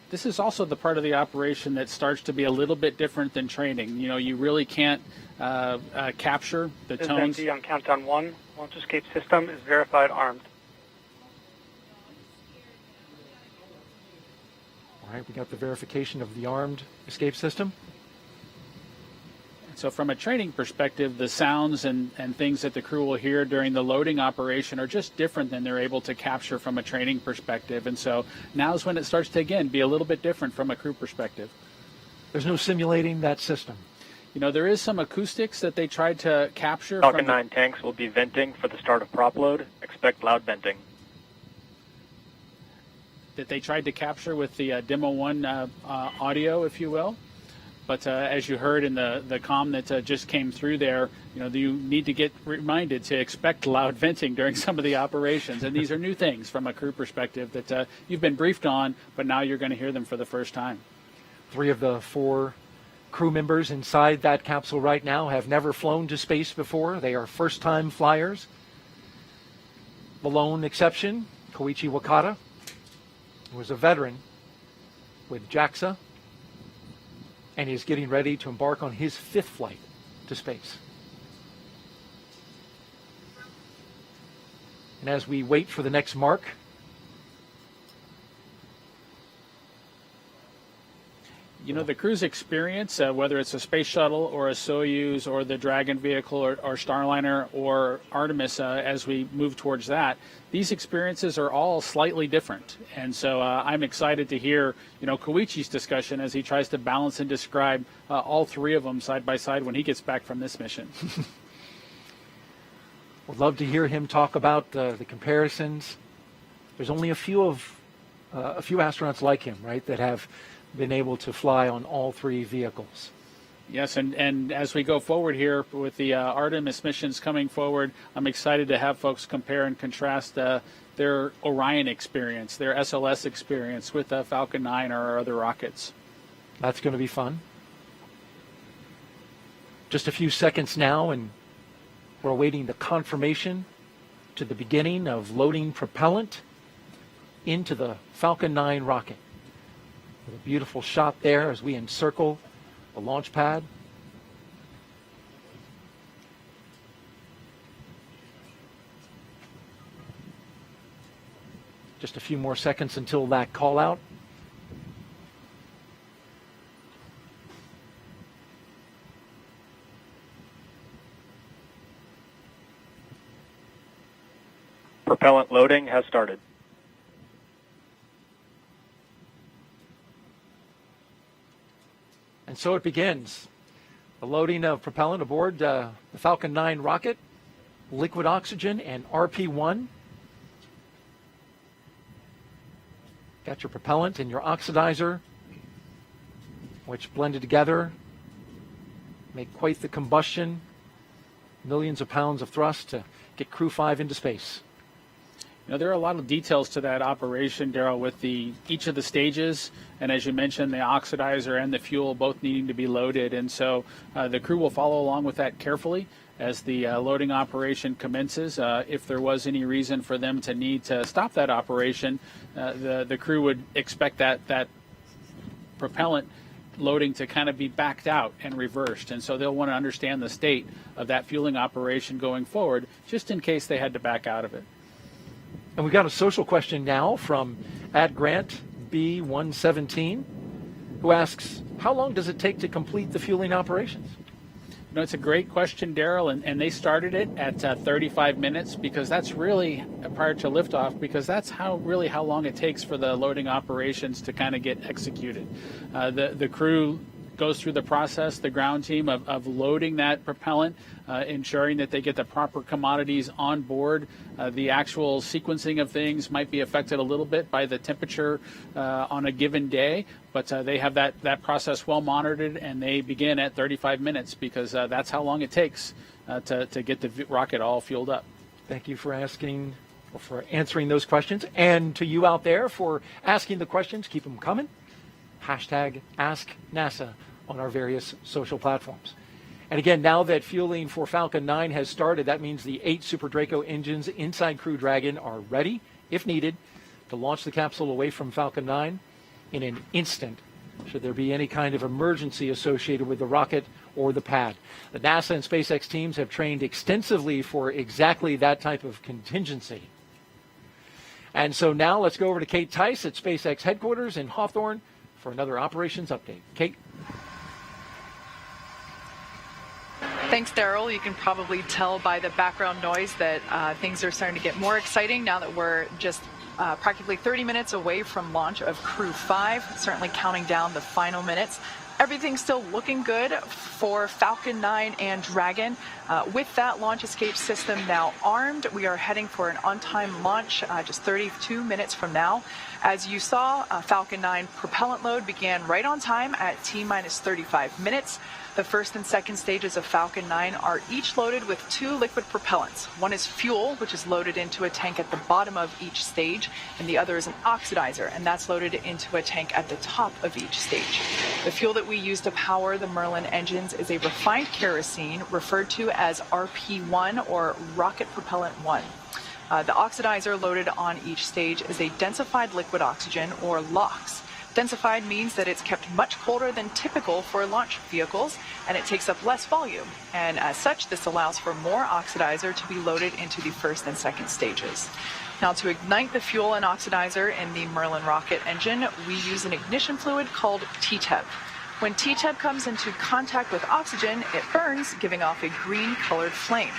This is also the part of the operation that starts to be a little bit different than training. You really can't capture the This tones. is MD on countdown 1. Launch escape system is verified armed. All right, we got the verification of the armed escape system. So from a training perspective, the sounds and things that the crew will hear during the loading operation are just different than they're able to capture from a training perspective. And so now's when it starts to, again, be a little bit different from a crew perspective. There's no simulating that system. There is some acoustics that they tried to capture. Falcon 9 tanks will be venting for the start of prop load. Expect loud venting. That they tried to capture with the Demo 1 audio, if you will. But as you heard in the comm that just came through there, you need to get reminded to expect loud venting during some of the operations. And these are new things from a crew perspective that you've been briefed on, but now you're going to hear them for the first time. 3 of the 4 crew members inside that capsule right now have never flown to space before. They are first-time flyers. The lone exception, Koichi Wakata, who was a veteran with JAXA, and is getting ready to embark on his 5th flight to space. And as we wait for the next mark, the crew's experience, whether it's a space shuttle or a Soyuz or the Dragon vehicle or Starliner or Artemis, as we move towards that, these experiences are all slightly different. And so I'm excited to hear, Koichi's discussion as he tries to balance and describe all 3 of them side by side when he gets back from this mission. Would love to hear him talk about the comparisons. There's only a few astronauts like him, right, that have been able to fly on all 3 vehicles. Yes, and as we go forward here with the Artemis missions coming forward, I'm excited to have folks compare and contrast their Orion experience, their SLS experience with Falcon 9 or our other rockets. That's going to be fun. Just a few seconds now, and we're awaiting the confirmation to the beginning of loading propellant into the Falcon 9 rocket. With a beautiful shot there as we encircle the launch pad. Just a few more seconds until that call out. Propellant loading has started. And so it begins. The loading of propellant aboard the Falcon 9 rocket, liquid oxygen and RP-1. Got your propellant and your oxidizer, which blended together make quite the combustion. Millions of pounds of thrust to get Crew 5 into space. There are a lot of details to that operation, Daryl, with each of the stages, and as you mentioned, the oxidizer and the fuel both needing to be loaded, and so the crew will follow along with that carefully as the loading operation commences. If there was any reason for them to need to stop that operation, the crew would expect that propellant loading to kind of be backed out and reversed, and so they'll want to understand the state of that fueling operation going forward, just in case they had to back out of it. And we've got a social question now from @GrantB117, who asks, how long does it take to complete the fueling operations? It's a great question, Daryl, and they started it at 35 minutes because that's really, prior to liftoff, because that's how long it takes for the loading operations to kind of get executed. The crew goes through the process, the ground team, of loading that propellant, ensuring that they get the proper commodities on board. The actual sequencing of things might be affected a little bit by the temperature on a given day, but they have that process well monitored, and they begin at 35 minutes because that's how long it takes to get the rocket all fueled up. Thank you for answering those questions, and to you out there for asking the questions. Keep them coming. #AskNASA on our various social platforms. And again, now that fueling for Falcon 9 has started, that means the 8 Super Draco engines inside Crew Dragon are ready, if needed, to launch the capsule away from Falcon 9 in an instant, should there be any kind of emergency associated with the rocket or the pad. The NASA and SpaceX teams have trained extensively for exactly that type of contingency. And so now let's go over to Kate Tice at SpaceX headquarters in Hawthorne for another operations update. Kate? Thanks, Daryl. You can probably tell by the background noise that things are starting to get more exciting now that we're just practically 30 minutes away from launch of Crew 5, certainly counting down the final minutes. Everything's still looking good for Falcon 9 and Dragon. With that launch escape system now armed, we are heading for an on-time launch just 32 minutes from now. As you saw, Falcon 9 propellant load began right on time at T-minus 35 minutes. The first and second stages of Falcon 9 are each loaded with 2 liquid propellants. One is fuel, which is loaded into a tank at the bottom of each stage, and the other is an oxidizer, and that's loaded into a tank at the top of each stage. The fuel that we use to power the Merlin engines is a refined kerosene referred to as RP1 or Rocket Propellant 1. The oxidizer loaded on each stage is a densified liquid oxygen, or LOX. Densified means that it's kept much colder than typical for launch vehicles, and it takes up less volume. And as such, this allows for more oxidizer to be loaded into the first and second stages. Now, to ignite the fuel and oxidizer in the Merlin rocket engine, we use an ignition fluid called TTEB. When TTEB comes into contact with oxygen, it burns, giving off a green-colored flame.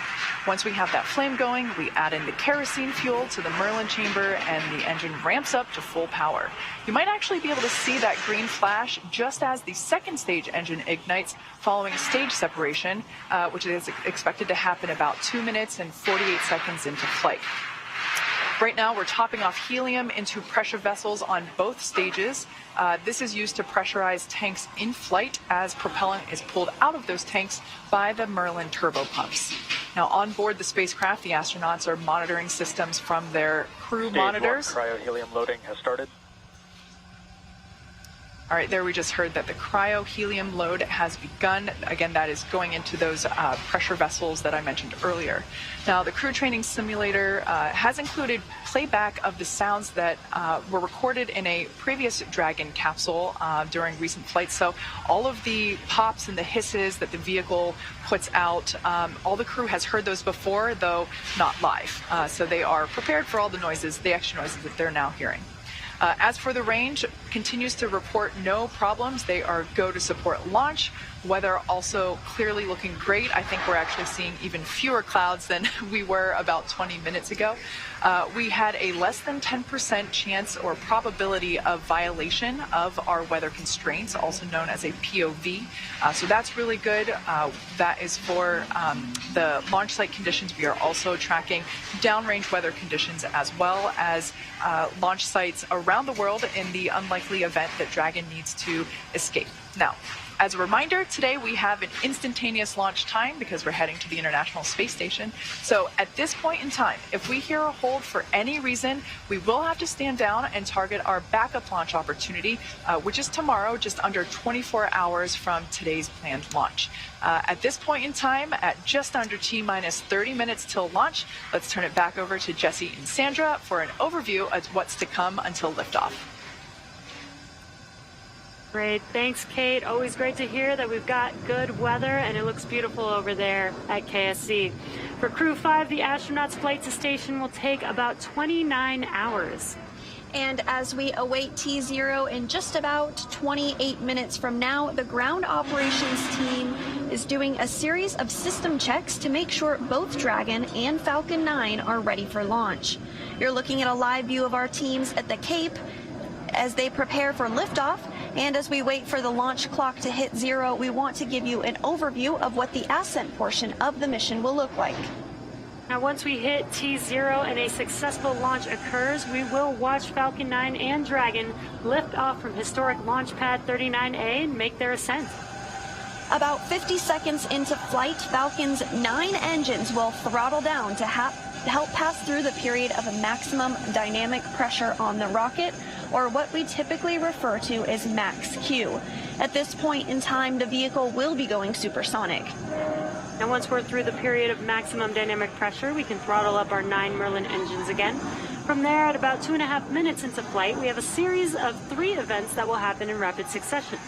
Once we have that flame going, we add in the kerosene fuel to the Merlin chamber, and the engine ramps up to full power. You might actually be able to see that green flash just as the second stage engine ignites following stage separation, which is expected to happen about 2 minutes and 48 seconds into flight. Right now, we're topping off helium into pressure vessels on both stages. This is used to pressurize tanks in flight as propellant is pulled out of those tanks by the Merlin turbo pumps. Now, on board the spacecraft, the astronauts are monitoring systems from their crew monitors. Stage 1 cryo-helium loading has started. All right, there we just heard that the cryo-helium load has begun. Again, that is going into those pressure vessels that I mentioned earlier. Now, the crew training simulator has included playback of the sounds that were recorded in a previous Dragon capsule during recent flights. So all of the pops and the hisses that the vehicle puts out, all the crew has heard those before, though not live. So they are prepared for all the noises, the extra noises that they're now hearing. As for the range, continues to report no problems. They are go to support launch. Weather also clearly looking great. I think we're actually seeing even fewer clouds than we were about 20 minutes ago. We had a less than 10% chance or probability of violation of our weather constraints, also known as a POV. So that's really good. That is for the launch site conditions. We are also tracking downrange weather conditions as well as launch sites around the world in the unlikely event that Dragon needs to escape. Now, As a reminder, today we have an instantaneous launch time because we're heading to the International Space Station. So at this point in time, if we hear a hold for any reason, we will have to stand down and target our backup launch opportunity, which is tomorrow, just under 24 hours from today's planned launch. At this point in time, at just under T-minus 30 minutes till launch, let's turn it back over to Jesse and Sandra for an overview of what's to come until liftoff. Great. Thanks, Kate. Always great to hear that we've got good weather and it looks beautiful over there at KSC. For Crew 5, the astronauts' flight to station will take about 29 hours. And as we await T0 in just about 28 minutes from now, the ground operations team is doing a series of system checks to make sure both Dragon and Falcon 9 are ready for launch. You're looking at a live view of our teams at the Cape as they prepare for liftoff. And as we wait for the launch clock to hit 0, we want to give you an overview of what the ascent portion of the mission will look like. Now, once we hit T0 and a successful launch occurs, we will watch Falcon 9 and Dragon lift off from historic launch pad 39A and make their ascent. About 50 seconds into flight, Falcon's 9 engines will throttle down to help pass through the period of maximum dynamic pressure on the rocket, or what we typically refer to as max Q. At this point in time, the vehicle will be going supersonic. Now, once we're through the period of maximum dynamic pressure, we can throttle up our 9 Merlin engines again. From there, at about 2.5 minutes into flight, we have a series of 3 events that will happen in rapid succession.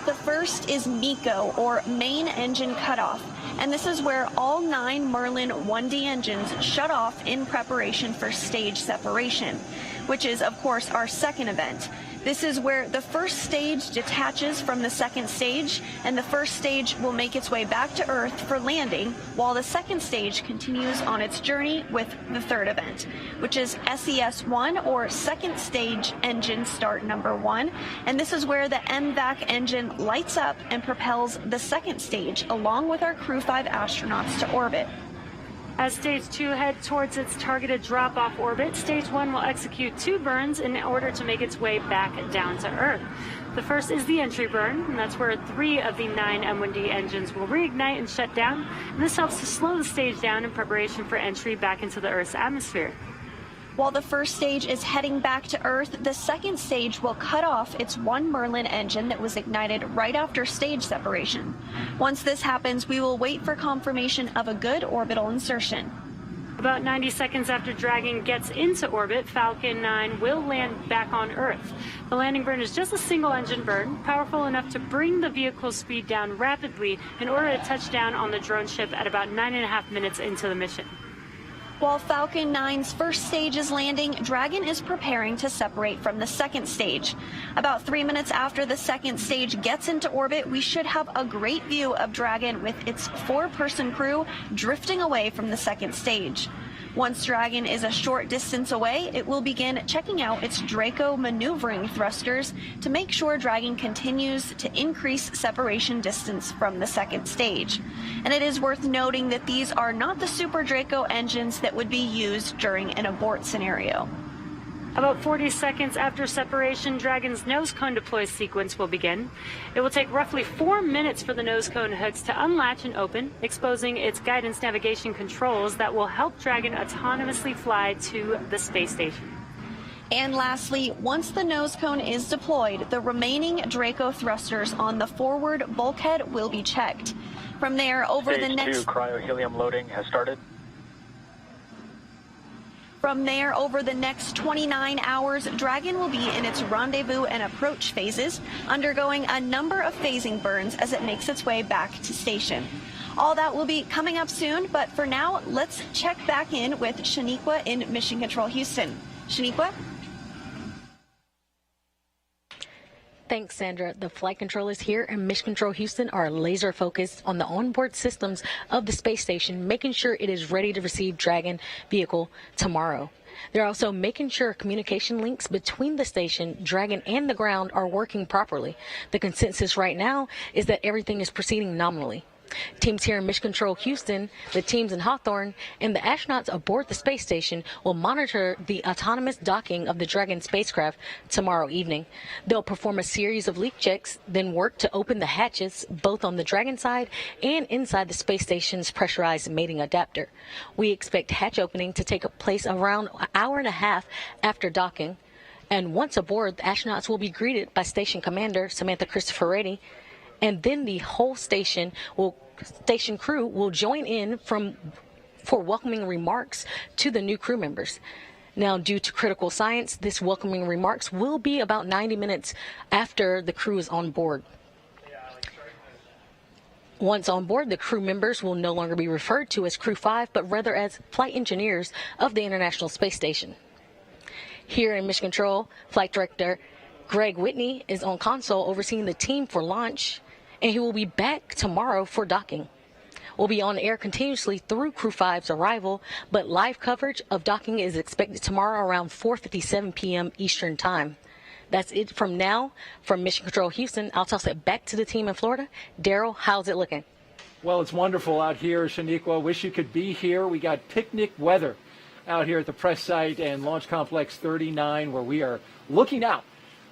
The first is MECO, or main engine cutoff, and this is where all 9 Merlin 1D engines shut off in preparation for stage separation, which is, of course, our second event. This is where the first stage detaches from the second stage, and the first stage will make its way back to Earth for landing, while the second stage continues on its journey with the third event, which is SES-1, or second stage engine start number 1, and this is where the MVAC engine lights up and propels the second stage along with our Crew 5 astronauts to orbit. As Stage 2 heads towards its targeted drop-off orbit, Stage 1 will execute 2 burns in order to make its way back down to Earth. The first is the entry burn, and that's where 3 of the 9 M1D engines will reignite and shut down. And this helps to slow the stage down in preparation for entry back into the Earth's atmosphere. While the first stage is heading back to Earth, the second stage will cut off its 1 Merlin engine that was ignited right after stage separation. Once this happens, we will wait for confirmation of a good orbital insertion. About 90 seconds after Dragon gets into orbit, Falcon 9 will land back on Earth. The landing burn is just a single engine burn, powerful enough to bring the vehicle's speed down rapidly in order to touch down on the drone ship at about 9.5 minutes into the mission. While Falcon 9's first stage is landing, Dragon is preparing to separate from the second stage. About 3 minutes after the second stage gets into orbit, we should have a great view of Dragon with its 4-person crew drifting away from the second stage. Once Dragon is a short distance away, it will begin checking out its Draco maneuvering thrusters to make sure Dragon continues to increase separation distance from the second stage. And it is worth noting that these are not the Super Draco engines that would be used during an abort scenario. About 40 seconds after separation, Dragon's nose cone deploy sequence will begin. It will take roughly 4 minutes for the nose cone hooks to unlatch and open, exposing its guidance navigation controls that will help Dragon autonomously fly to the space station. And lastly, once the nose cone is deployed, the remaining Draco thrusters on the forward bulkhead will be checked. From there, over the next... Stage 2 cryo-helium loading has started. From there, over the next 29 hours, Dragon will be in its rendezvous and approach phases, undergoing a number of phasing burns as it makes its way back to station. All that will be coming up soon, but for now, let's check back in with Shaniqua in Mission Control Houston. Shaniqua? Thanks, Sandra. The flight controllers here in Mission Control Houston are laser focused on the onboard systems of the space station, making sure it is ready to receive Dragon vehicle tomorrow. They're also making sure communication links between the station, Dragon, and the ground are working properly. The consensus right now is that everything is proceeding nominally. Teams here in Mission Control Houston, the teams in Hawthorne, and the astronauts aboard the space station will monitor the autonomous docking of the Dragon spacecraft tomorrow evening. They'll perform a series of leak checks, then work to open the hatches both on the Dragon side and inside the space station's pressurized mating adapter. We expect hatch opening to take place around an hour and a half after docking. And once aboard, the astronauts will be greeted by Station Commander Samantha Cristoforetti, and then the whole station crew will join in for welcoming remarks to the new crew members. Now, due to critical science, this welcoming remarks will be about 90 minutes after the crew is on board. Once on board, the crew members will no longer be referred to as Crew 5, but rather as flight engineers of the International Space Station. Here in Mission Control, Flight Director Greg Whitney is on console overseeing the team for launch, and he will be back tomorrow for docking. We'll be on air continuously through Crew 5's arrival, but live coverage of docking is expected tomorrow around 4:57 p.m. Eastern Time. That's it from now. From Mission Control Houston, I'll toss it back to the team in Florida. Daryl, how's it looking? Well, it's wonderful out here, Shaniqua. Wish you could be here. We got picnic weather out here at the press site and Launch Complex 39, where we are looking out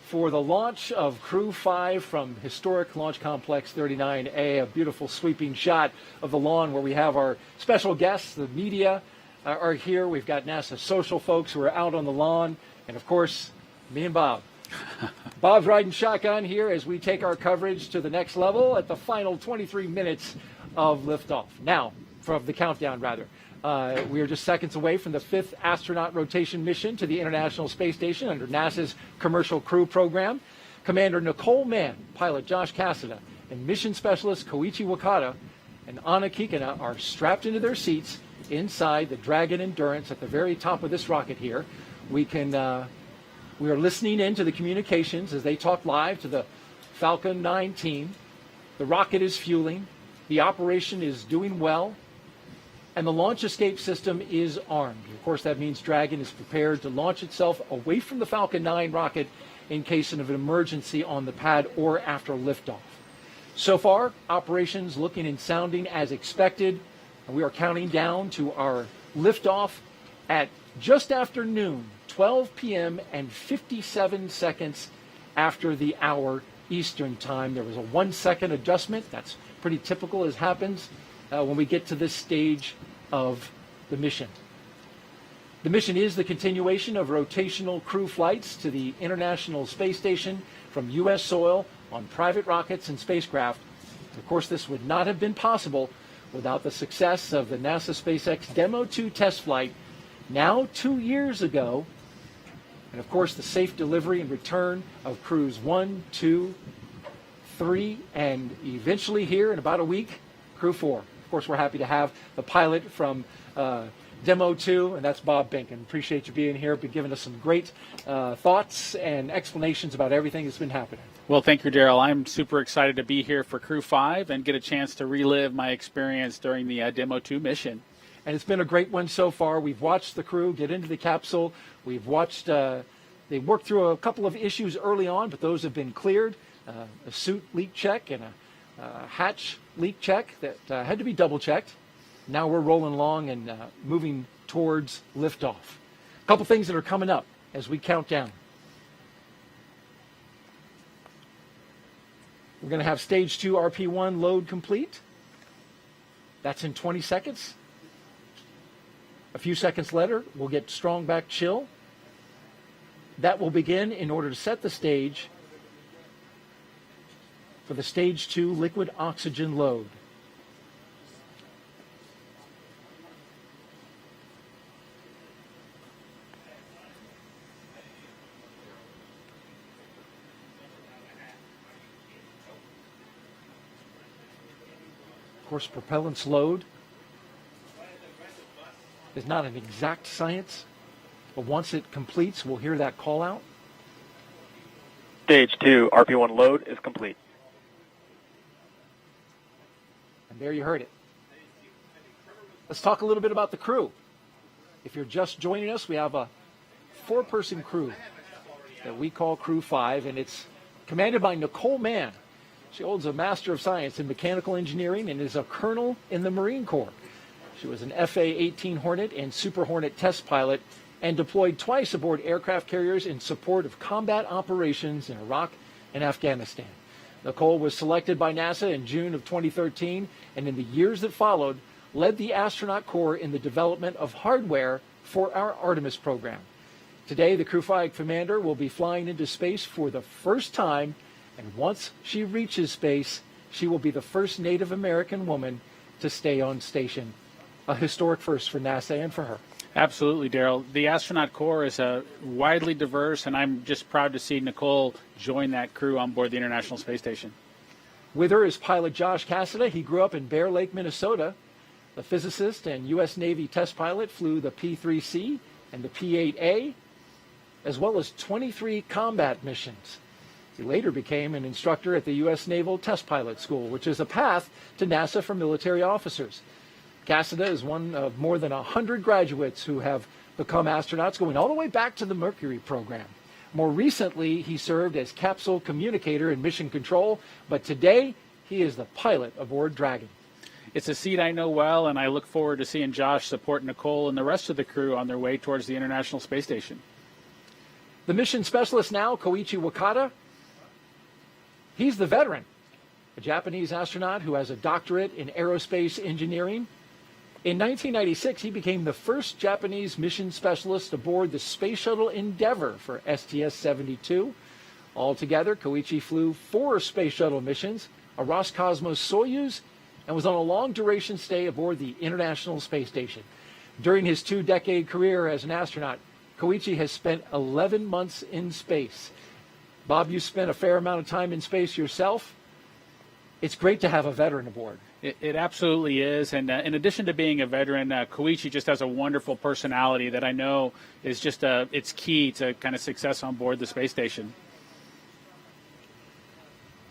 for the launch of Crew 5 from historic Launch Complex 39A, a beautiful sweeping shot of the lawn where we have our special guests. The media are here. We've got NASA social folks who are out on the lawn, and of course, me and Bob. Bob's riding shotgun here as we take our coverage to the next level at the final 23 minutes of liftoff. Now, from the countdown, rather. We are just seconds away from the 5th astronaut rotation mission to the International Space Station under NASA's Commercial Crew Program. Commander Nicole Mann, pilot Josh Cassada, and mission specialist Koichi Wakata and Anna Kikina are strapped into their seats inside the Dragon Endurance at the very top of this rocket here. We are listening in to the communications as they talk live to the Falcon 9 team. The rocket is fueling. The operation is doing well. And the launch escape system is armed. Of course, that means Dragon is prepared to launch itself away from the Falcon 9 rocket in case of an emergency on the pad or after liftoff. So far, operations looking and sounding as expected. And we are counting down to our liftoff at just after noon, 12 p.m. and 57 seconds after the hour Eastern time. There was a 1 second adjustment. That's pretty typical as happens when we get to this stage of the mission. The mission is the continuation of rotational crew flights to the International Space Station from U.S. soil on private rockets and spacecraft. Of course, this would not have been possible without the success of the NASA SpaceX Demo 2 test flight now 2 years ago, and of course the safe delivery and return of crews 1, 2, 3, and eventually here in about a week, Crew 4. Of course, we're happy to have the pilot from Demo 2, and that's Bob Binken. Appreciate you being here, been giving us some great thoughts and explanations about everything that's been happening. Well, thank you, Daryl. I'm super excited to be here for Crew 5 and get a chance to relive my experience during the Demo 2 mission. And it's been a great one so far. We've watched the crew get into the capsule. We've watched, they worked through a couple of issues early on, but those have been cleared. A suit leak check and a hatch leak check that had to be double checked. Now we're rolling along and moving towards liftoff. A couple things that are coming up as we count down. We're going to have stage 2 RP1 load complete. That's in 20 seconds. A few seconds later, we'll get strong back chill. That will begin in order to set the stage for the stage 2 liquid oxygen load. Of course, propellant's load is not an exact science, but once it completes, we'll hear that call out. Stage 2 RP1 load is complete. And there you heard it. Let's talk a little bit about the crew. If you're just joining us, we have a 4-person crew that we call Crew 5, and it's commanded by Nicole Mann. She holds a Master of Science in Mechanical Engineering and is a colonel in the Marine Corps. She was an FA-18 Hornet and Super Hornet test pilot and deployed twice aboard aircraft carriers in support of combat operations in Iraq and Afghanistan. Nicole was selected by NASA in June of 2013, and in the years that followed, led the astronaut corps in the development of hardware for our Artemis program. Today, the Crew 5 commander will be flying into space for the first time, and once she reaches space, she will be the first Native American woman to stay on station. A historic first for NASA and for her. Absolutely, Daryl. The astronaut corps is widely diverse, and I'm just proud to see Nicole join that crew on board the International Space Station. With her is pilot Josh Cassada. He grew up in Bear Lake, Minnesota. The physicist and U.S. Navy test pilot flew the P-3C and the P-8A, as well as 23 combat missions. He later became an instructor at the U.S. Naval Test Pilot School, which is a path to NASA for military officers. Cassada is one of more than 100 graduates who have become astronauts, going all the way back to the Mercury program. More recently, he served as capsule communicator in mission control, but today he is the pilot aboard Dragon. It's a seat I know well, and I look forward to seeing Josh support Nicole and the rest of the crew on their way towards the International Space Station. The mission specialist now, Koichi Wakata, he's the veteran, a Japanese astronaut who has a doctorate in aerospace engineering. In 1996, he became the first Japanese mission specialist aboard the Space Shuttle Endeavour for STS-72. Altogether, Koichi flew 4 Space Shuttle missions, a Roscosmos Soyuz, and was on a long-duration stay aboard the International Space Station. During his 2-decade career as an astronaut, Koichi has spent 11 months in space. Bob, you spent a fair amount of time in space yourself. It's great to have a veteran aboard. It absolutely is, and in addition to being a veteran, Koichi just has a wonderful personality that I know is just it's key to kind of success on board the space station.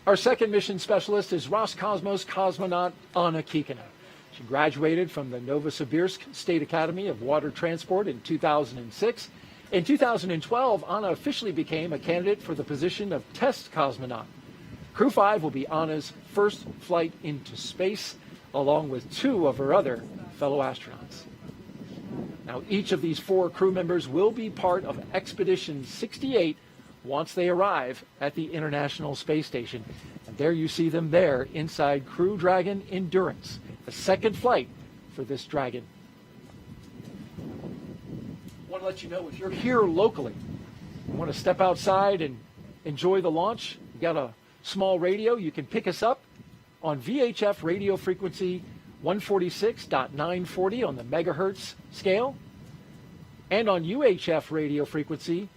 Our second mission specialist is Roscosmos cosmonaut Anna Kikina. She graduated from the Novosibirsk State Academy of Water Transport in 2006. In 2012, Anna officially became a candidate for the position of test cosmonaut. Crew 5 will be Anna's first flight into space, along with 2 of her other fellow astronauts. Now, each of these 4 crew members will be part of Expedition 68 once they arrive at the International Space Station. And there you see them there inside Crew Dragon Endurance, the second flight for this Dragon. I want to let you know, if you're here locally, you want to step outside and enjoy the launch, you got a small radio, you can pick us up on VHF radio frequency 146.940 on the megahertz scale, and on UHF radio frequency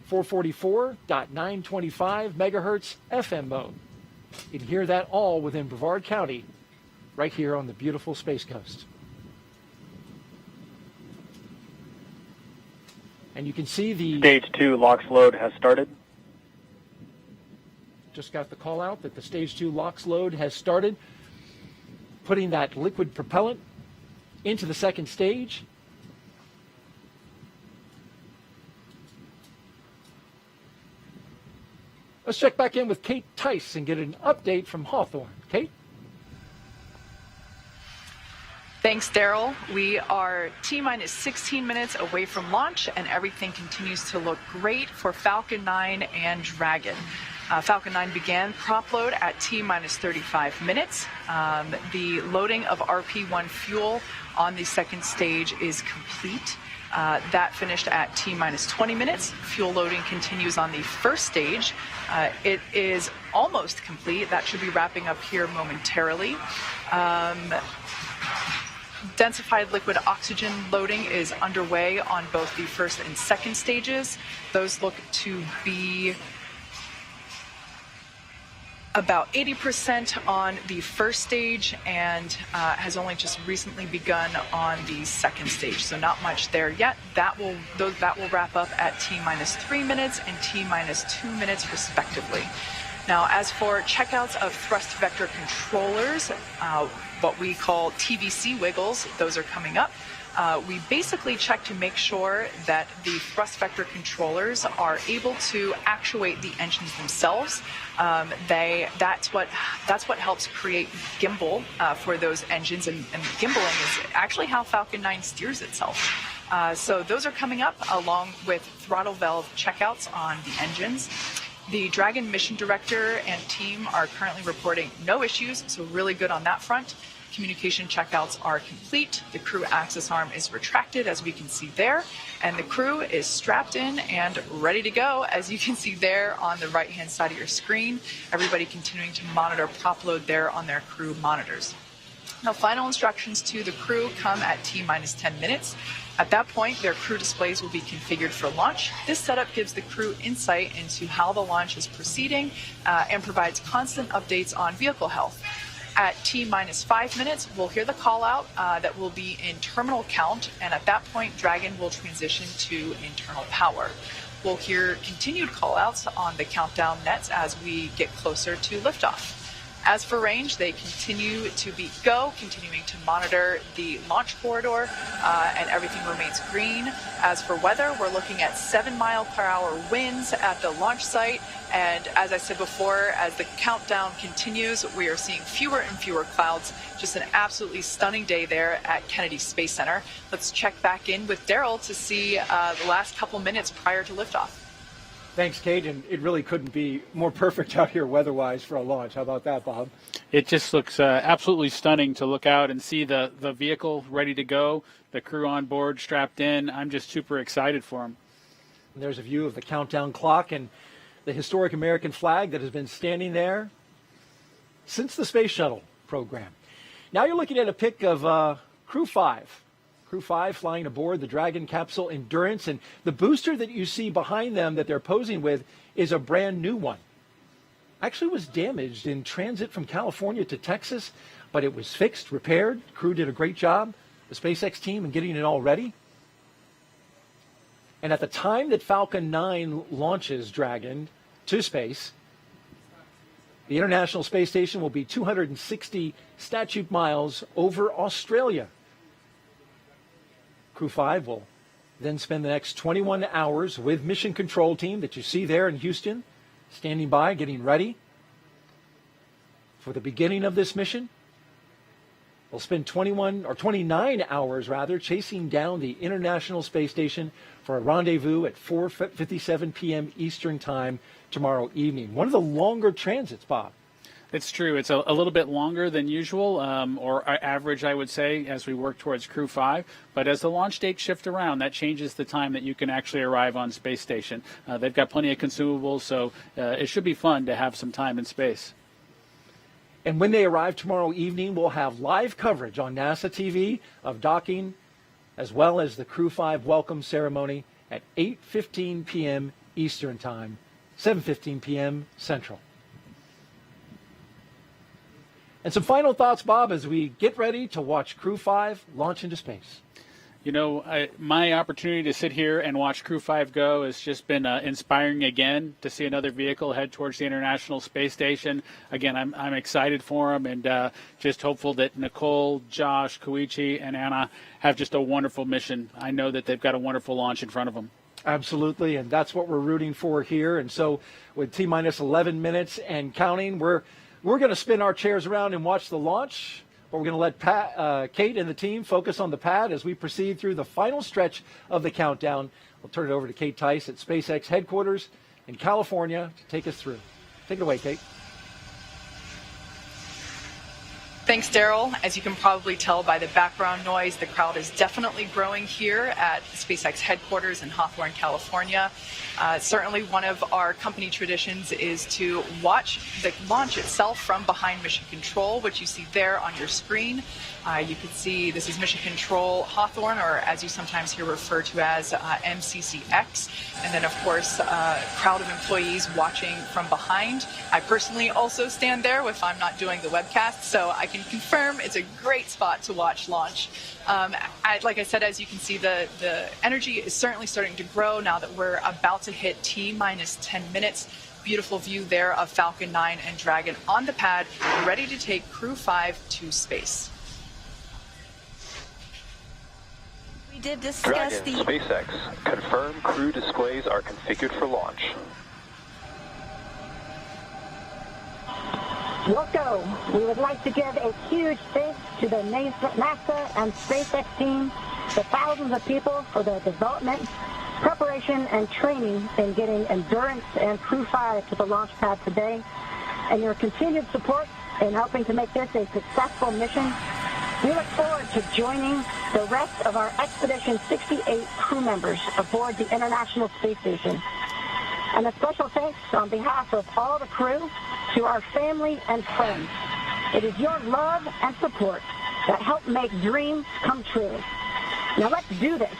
444.925 megahertz FM mode. You can hear that all within Brevard County, right here on the beautiful Space Coast. And you can see the Stage 2 LOX load has started. Just got the call out that the Stage 2 LOX load has started, putting that liquid propellant into the second stage. Let's check back in with Kate Tice and get an update from Hawthorne. Kate? Thanks, Daryl. We are T-minus 16 minutes away from launch, and everything continues to look great for Falcon 9 and Dragon. Falcon 9 began prop load at T-minus 35 minutes. The loading of RP-1 fuel on the second stage is complete. That finished at T-minus 20 minutes. Fuel loading continues on the first stage. It is almost complete. That should be wrapping up here momentarily. Densified liquid oxygen loading is underway on both the first and second stages. Those look to be about 80% on the first stage and has only just recently begun on the second stage, so not much there yet. That will wrap up at T-minus 3 minutes and T-minus 2 minutes respectively. Now, as for checkouts of thrust vector controllers, what we call TVC wiggles. Those are coming up. We basically check to make sure that the thrust vector controllers are able to actuate the engines themselves. That's what helps create gimbal for those engines, and gimbaling is actually how Falcon 9 steers itself. So those are coming up along with throttle valve checkouts on the engines. The Dragon mission director and team are currently reporting no issues, so really good on that front. Communication checkouts are complete. The crew access arm is retracted, as we can see there, and the crew is strapped in and ready to go, as you can see there on the right-hand side of your screen. Everybody continuing to monitor prop load there on their crew monitors. Now, final instructions to the crew come at T-minus 10 minutes. At that point, their crew displays will be configured for launch. This setup gives the crew insight into how the launch is proceeding and provides constant updates on vehicle health. At T-minus 5 minutes, we'll hear the call out that will be in terminal count, and at that point, Dragon will transition to internal power. We'll hear continued call outs on the countdown nets as we get closer to liftoff. As for range, they continue to be go, continuing to monitor the launch corridor, and everything remains green. As for weather, we're looking at 7-mile-per-hour winds at the launch site. And as I said before, as the countdown continues, we are seeing fewer and fewer clouds. Just an absolutely stunning day there at Kennedy Space Center. Let's check back in with Daryl to see the last couple minutes prior to liftoff. Thanks, Kate, and it really couldn't be more perfect out here weather-wise for a launch. How about that, Bob? It just looks absolutely stunning to look out and see the vehicle ready to go, the crew on board, strapped in. I'm just super excited for them. And there's a view of the countdown clock and the historic American flag that has been standing there since the Space Shuttle program. Now you're looking at a pic of Crew 5. Crew 5 flying aboard the Dragon capsule Endurance, and the booster that you see behind them that they're posing with is a brand new one. Actually was damaged in transit from California to Texas, but it was fixed, repaired. Crew did a great job, the SpaceX team, in getting it all ready. And at the time that Falcon 9 launches Dragon to space, the International Space Station will be 260 statute miles over Australia. Crew 5 will then spend the next 21 hours with Mission Control Team that you see there in Houston, standing by, getting ready for the beginning of this mission. They'll spend 29 hours chasing down the International Space Station for a rendezvous at 4:57 p.m. Eastern Time tomorrow evening. One of the longer transits, Bob. It's true. It's a little bit longer than usual, or average, I would say, as we work towards Crew 5. But as the launch dates shift around, that changes the time that you can actually arrive on Space Station. They've got plenty of consumables, so it should be fun to have some time in space. And when they arrive tomorrow evening, we'll have live coverage on NASA TV of docking, as well as the Crew 5 welcome ceremony at 8:15 p.m. Eastern Time, 7:15 p.m. Central. And some final thoughts, Bob, as we get ready to watch Crew 5 launch into space. You know, my opportunity to sit here and watch Crew 5 go has just been inspiring again to see another vehicle head towards the International Space Station. Again, I'm excited for them and just hopeful that Nicole, Josh, Koichi, and Anna have just a wonderful mission. I know that they've got a wonderful launch in front of them. Absolutely, and that's what we're rooting for here. And so with T-minus 11 minutes and counting, we're going to spin our chairs around and watch the launch. But we're going to let Kate and the team focus on the pad as we proceed through the final stretch of the countdown. We'll turn it over to Kate Tice at SpaceX headquarters in California to take us through. Take it away, Kate. Thanks, Daryl. As you can probably tell by the background noise, the crowd is definitely growing here at SpaceX headquarters in Hawthorne, California. Certainly one of our company traditions is to watch the launch itself from behind Mission Control, which you see there on your screen. You can see this is Mission Control Hawthorne, or as you sometimes hear referred to as MCCX. And then, of course, a crowd of employees watching from behind. I personally also stand there if I'm not doing the webcast, so I can confirm it's a great spot to watch launch. Like I said, as you can see, the energy is certainly starting to grow now that we're about to hit T-minus 10 minutes. Beautiful view there of Falcon 9 and Dragon on the pad, ready to take Crew 5 to space. We did discuss Dragon, SpaceX, confirm crew displays are configured for launch. Wilco, we would like to give a huge thanks to the NASA and SpaceX team, the thousands of people for their development, preparation, and training in getting Endurance and Crew 5 to the launch pad today, and your continued support in helping to make this a successful mission. We look forward to joining the rest of our Expedition 68 crew members aboard the International Space Station. And a special thanks on behalf of all the crew to our family and friends. It is your love and support that help make dreams come true. Now let's do this.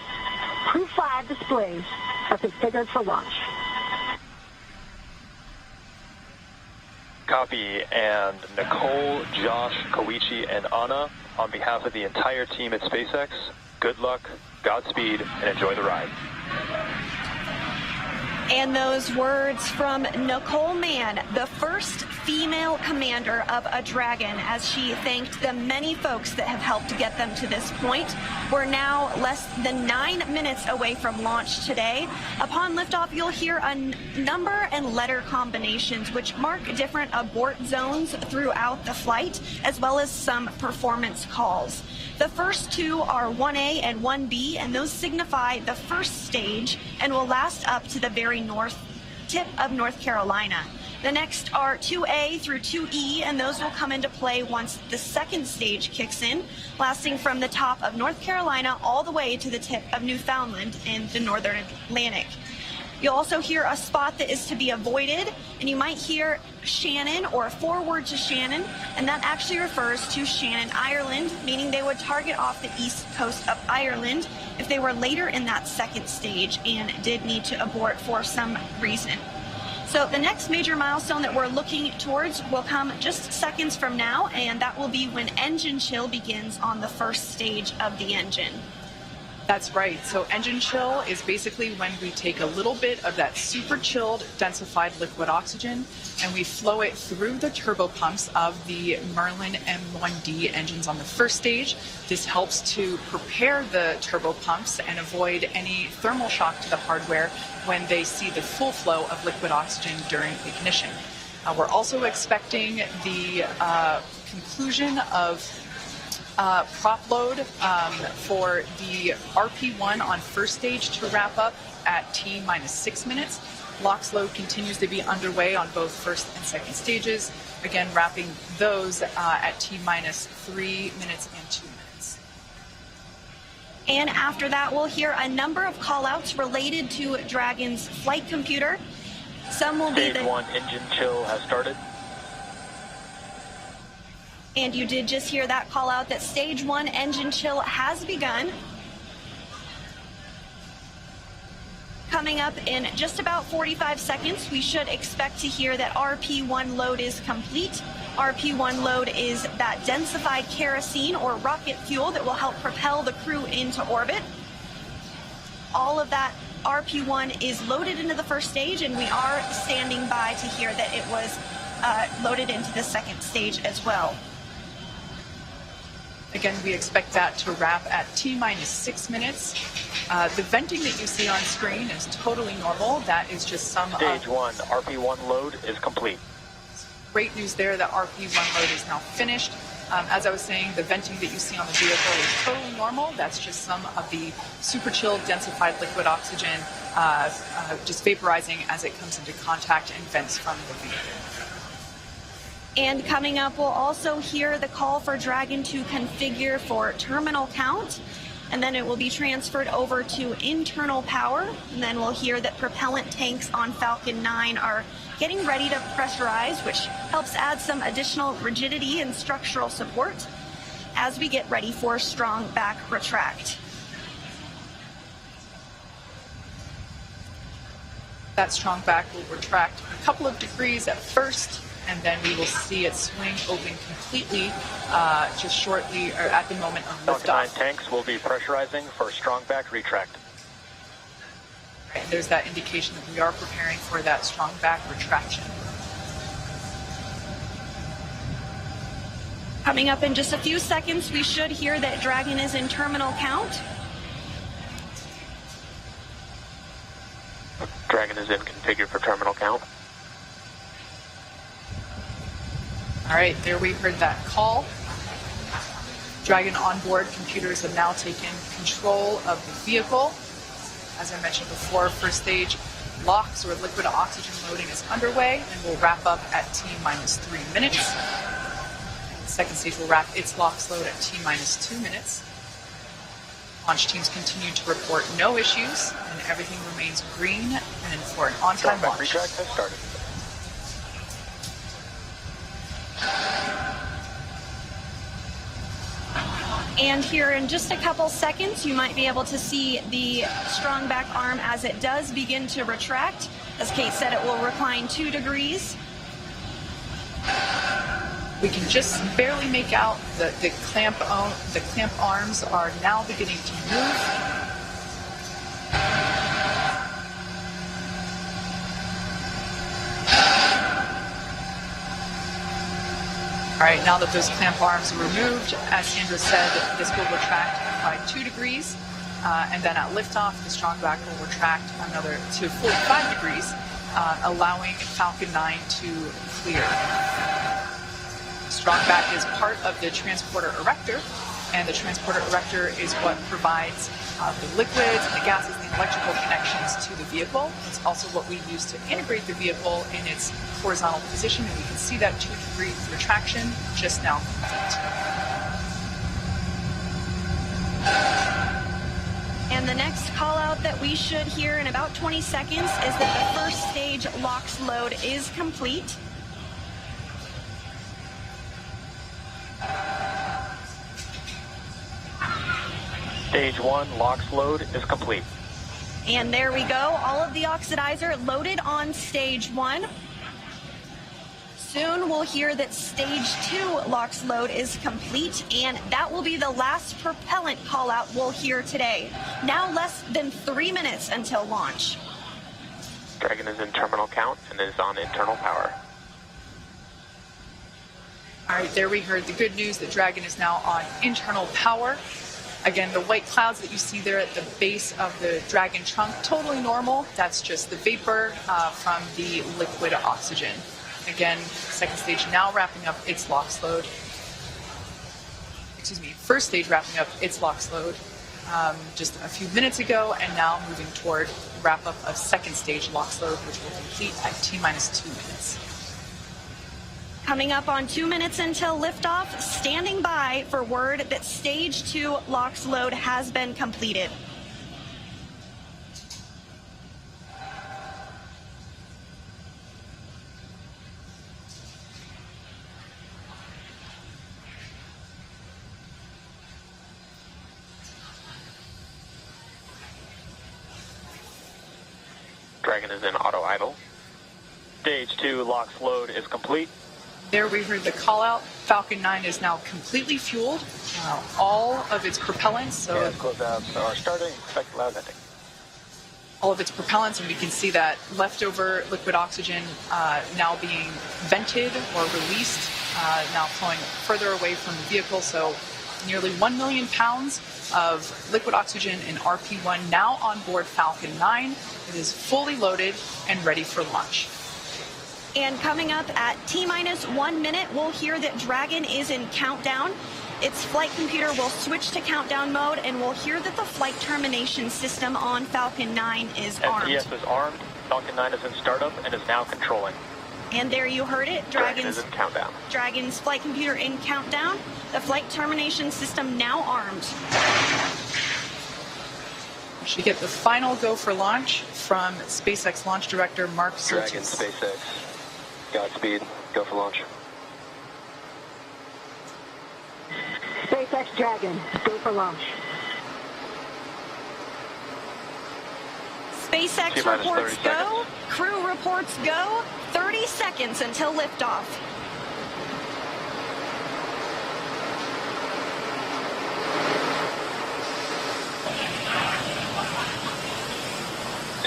Crew 5 displays are configured for launch. Copy. And Nicole, Josh, Koichi, and Anna, on behalf of the entire team at SpaceX, good luck, Godspeed, and enjoy the ride. And those words from Nicole Mann, the first female commander of a Dragon, as she thanked the many folks that have helped to get them to this point. We're now less than 9 minutes away from launch today. Upon liftoff, you'll hear a number and letter combinations which mark different abort zones throughout the flight, as well as some performance calls. The first two are 1A and 1B, and those signify the first stage and will last up to the very north tip of North Carolina. The next are 2A through 2E, and those will come into play once the second stage kicks in, lasting from the top of North Carolina all the way to the tip of Newfoundland in the northern Atlantic. You'll also hear a spot that is to be avoided, and you might hear Shannon or forward to Shannon, and that actually refers to Shannon, Ireland, meaning they would target off the east coast of Ireland if they were later in that second stage and did need to abort for some reason. So the next major milestone that we're looking towards will come just seconds from now, and that will be when engine chill begins on the first stage of the engine. That's right. So engine chill is basically when we take a little bit of that super chilled, densified liquid oxygen and we flow it through the turbopumps of the Merlin M1D engines on the first stage. This helps to prepare the turbopumps and avoid any thermal shock to the hardware when they see the full flow of liquid oxygen during ignition. We're also expecting the conclusion of prop load for the RP1 on first stage to wrap up at T-minus 6 minutes. LOX load continues to be underway on both first and second stages, again wrapping those at T-minus 3 minutes and 2 minutes. And after that, we'll hear a number of call-outs related to Dragon's flight computer. Some will be Stage 1 engine chill has started. And you did just hear that call out that stage 1 engine chill has begun. Coming up in just about 45 seconds, we should expect to hear that RP1 load is complete. RP1 load is that densified kerosene or rocket fuel that will help propel the crew into orbit. All of that RP1 is loaded into the first stage, and we are standing by to hear that it was loaded into the second stage as well. Again, we expect that to wrap at T-minus 6 minutes. The venting that you see on screen is totally normal. That is just some Stage 1, RP1 load is complete. Great news there that RP1 load is now finished. As I was saying, the venting that you see on the vehicle is totally normal. That's just some of the super chilled, densified liquid oxygen just vaporizing as it comes into contact and vents from the vehicle. And coming up, we'll also hear the call for Dragon to configure for terminal count, and then it will be transferred over to internal power, and then we'll hear that propellant tanks on Falcon 9 are getting ready to pressurize, which helps add some additional rigidity and structural support as we get ready for strong back retract. That strong back will retract a couple of degrees at first, and then we will see it swing open completely just shortly, or at the moment of Falcon 9 liftoff. tanks will be pressurizing for strong back retract. And there's that indication that we are preparing for that strong back retraction. Coming up in just a few seconds, we should hear that Dragon is in terminal count. Dragon is in configure for terminal count. All right, there we heard that call. Dragon onboard computers have now taken control of the vehicle. As I mentioned before, first stage LOX, or liquid oxygen loading, is underway and will wrap up at T-minus 3 minutes. The second stage will wrap its LOX load at T-minus 2 minutes. Launch teams continue to report no issues, and everything remains green and for an on-time launch. Retract has started. And here in just a couple seconds, you might be able to see the strong back arm as it does begin to retract. As Kate said, it will recline 2 degrees. We can just barely make out the clamp arms are now beginning to move. All right, now that those clamp arms are removed, as Sandra said, this will retract by 2 degrees, and then at liftoff, the strong back will retract another to 45 degrees, allowing Falcon 9 to clear. Strong back is part of the transporter erector, and the transporter erector is what provides the liquids, the gases, the electrical connections to the vehicle. It's also what we use to integrate the vehicle in its horizontal position, and we can see that 2-degree retraction just now complete. And the next call out that we should hear in about 20 seconds is that the first stage LOX load is complete. Stage 1 LOX load is complete. And there we go, all of the oxidizer loaded on stage 1. Soon we'll hear that stage 2 LOX load is complete, and that will be the last propellant call out we'll hear today. Now less than 3 minutes until launch. Dragon is in terminal count and is on internal power. All right, there we heard the good news that Dragon is now on internal power. Again, the white clouds that you see there at the base of the Dragon trunk, totally normal. That's just the vapor from the liquid oxygen. Again, second stage now wrapping up its LOX load. Excuse me, first stage wrapping up its LOX load just a few minutes ago, and now moving toward wrap up of second stage LOX load, which will complete at T-minus 2 minutes. Coming up on 2 minutes until liftoff, standing by for word that stage 2 LOX load has been completed. Dragon is in auto idle. Stage 2 LOX load is complete. There we heard the call out. Falcon 9 is now completely fueled. All of its propellants. So Closeouts are starting. Expect loud ending. All of its propellants, and we can see that leftover liquid oxygen now being vented or released, now flowing further away from the vehicle. So nearly 1 million pounds of liquid oxygen in RP1 now on board Falcon 9. It is fully loaded and ready for launch. And coming up at T-minus 1 minute, we'll hear that Dragon is in countdown. Its flight computer will switch to countdown mode, and we'll hear that the flight termination system on Falcon 9 is armed. STS is armed. Falcon 9 is in startup and is now controlling. And there you heard it. Dragon is in countdown. Dragon's flight computer in countdown. The flight termination system now armed. We should get the final go for launch from SpaceX Launch Director Mark Surtees. Dragon, SpaceX. Godspeed. Go for launch. SpaceX Dragon, go for launch. SpaceX reports go. Crew reports go. 30 seconds until liftoff.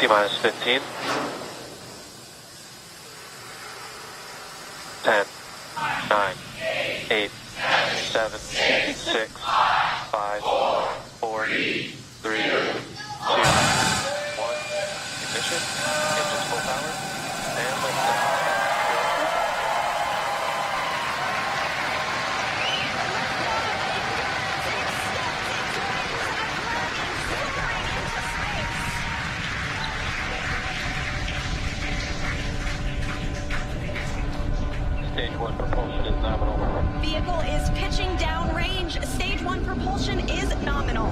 T-minus 15. 10, 9, 8, 7, 6, 5, 4, 3, 2, 1. Ignition. pressure. Engines full power. And liftoff. Stage 1 propulsion is nominal. Vehicle is pitching downrange. Stage 1 propulsion is nominal.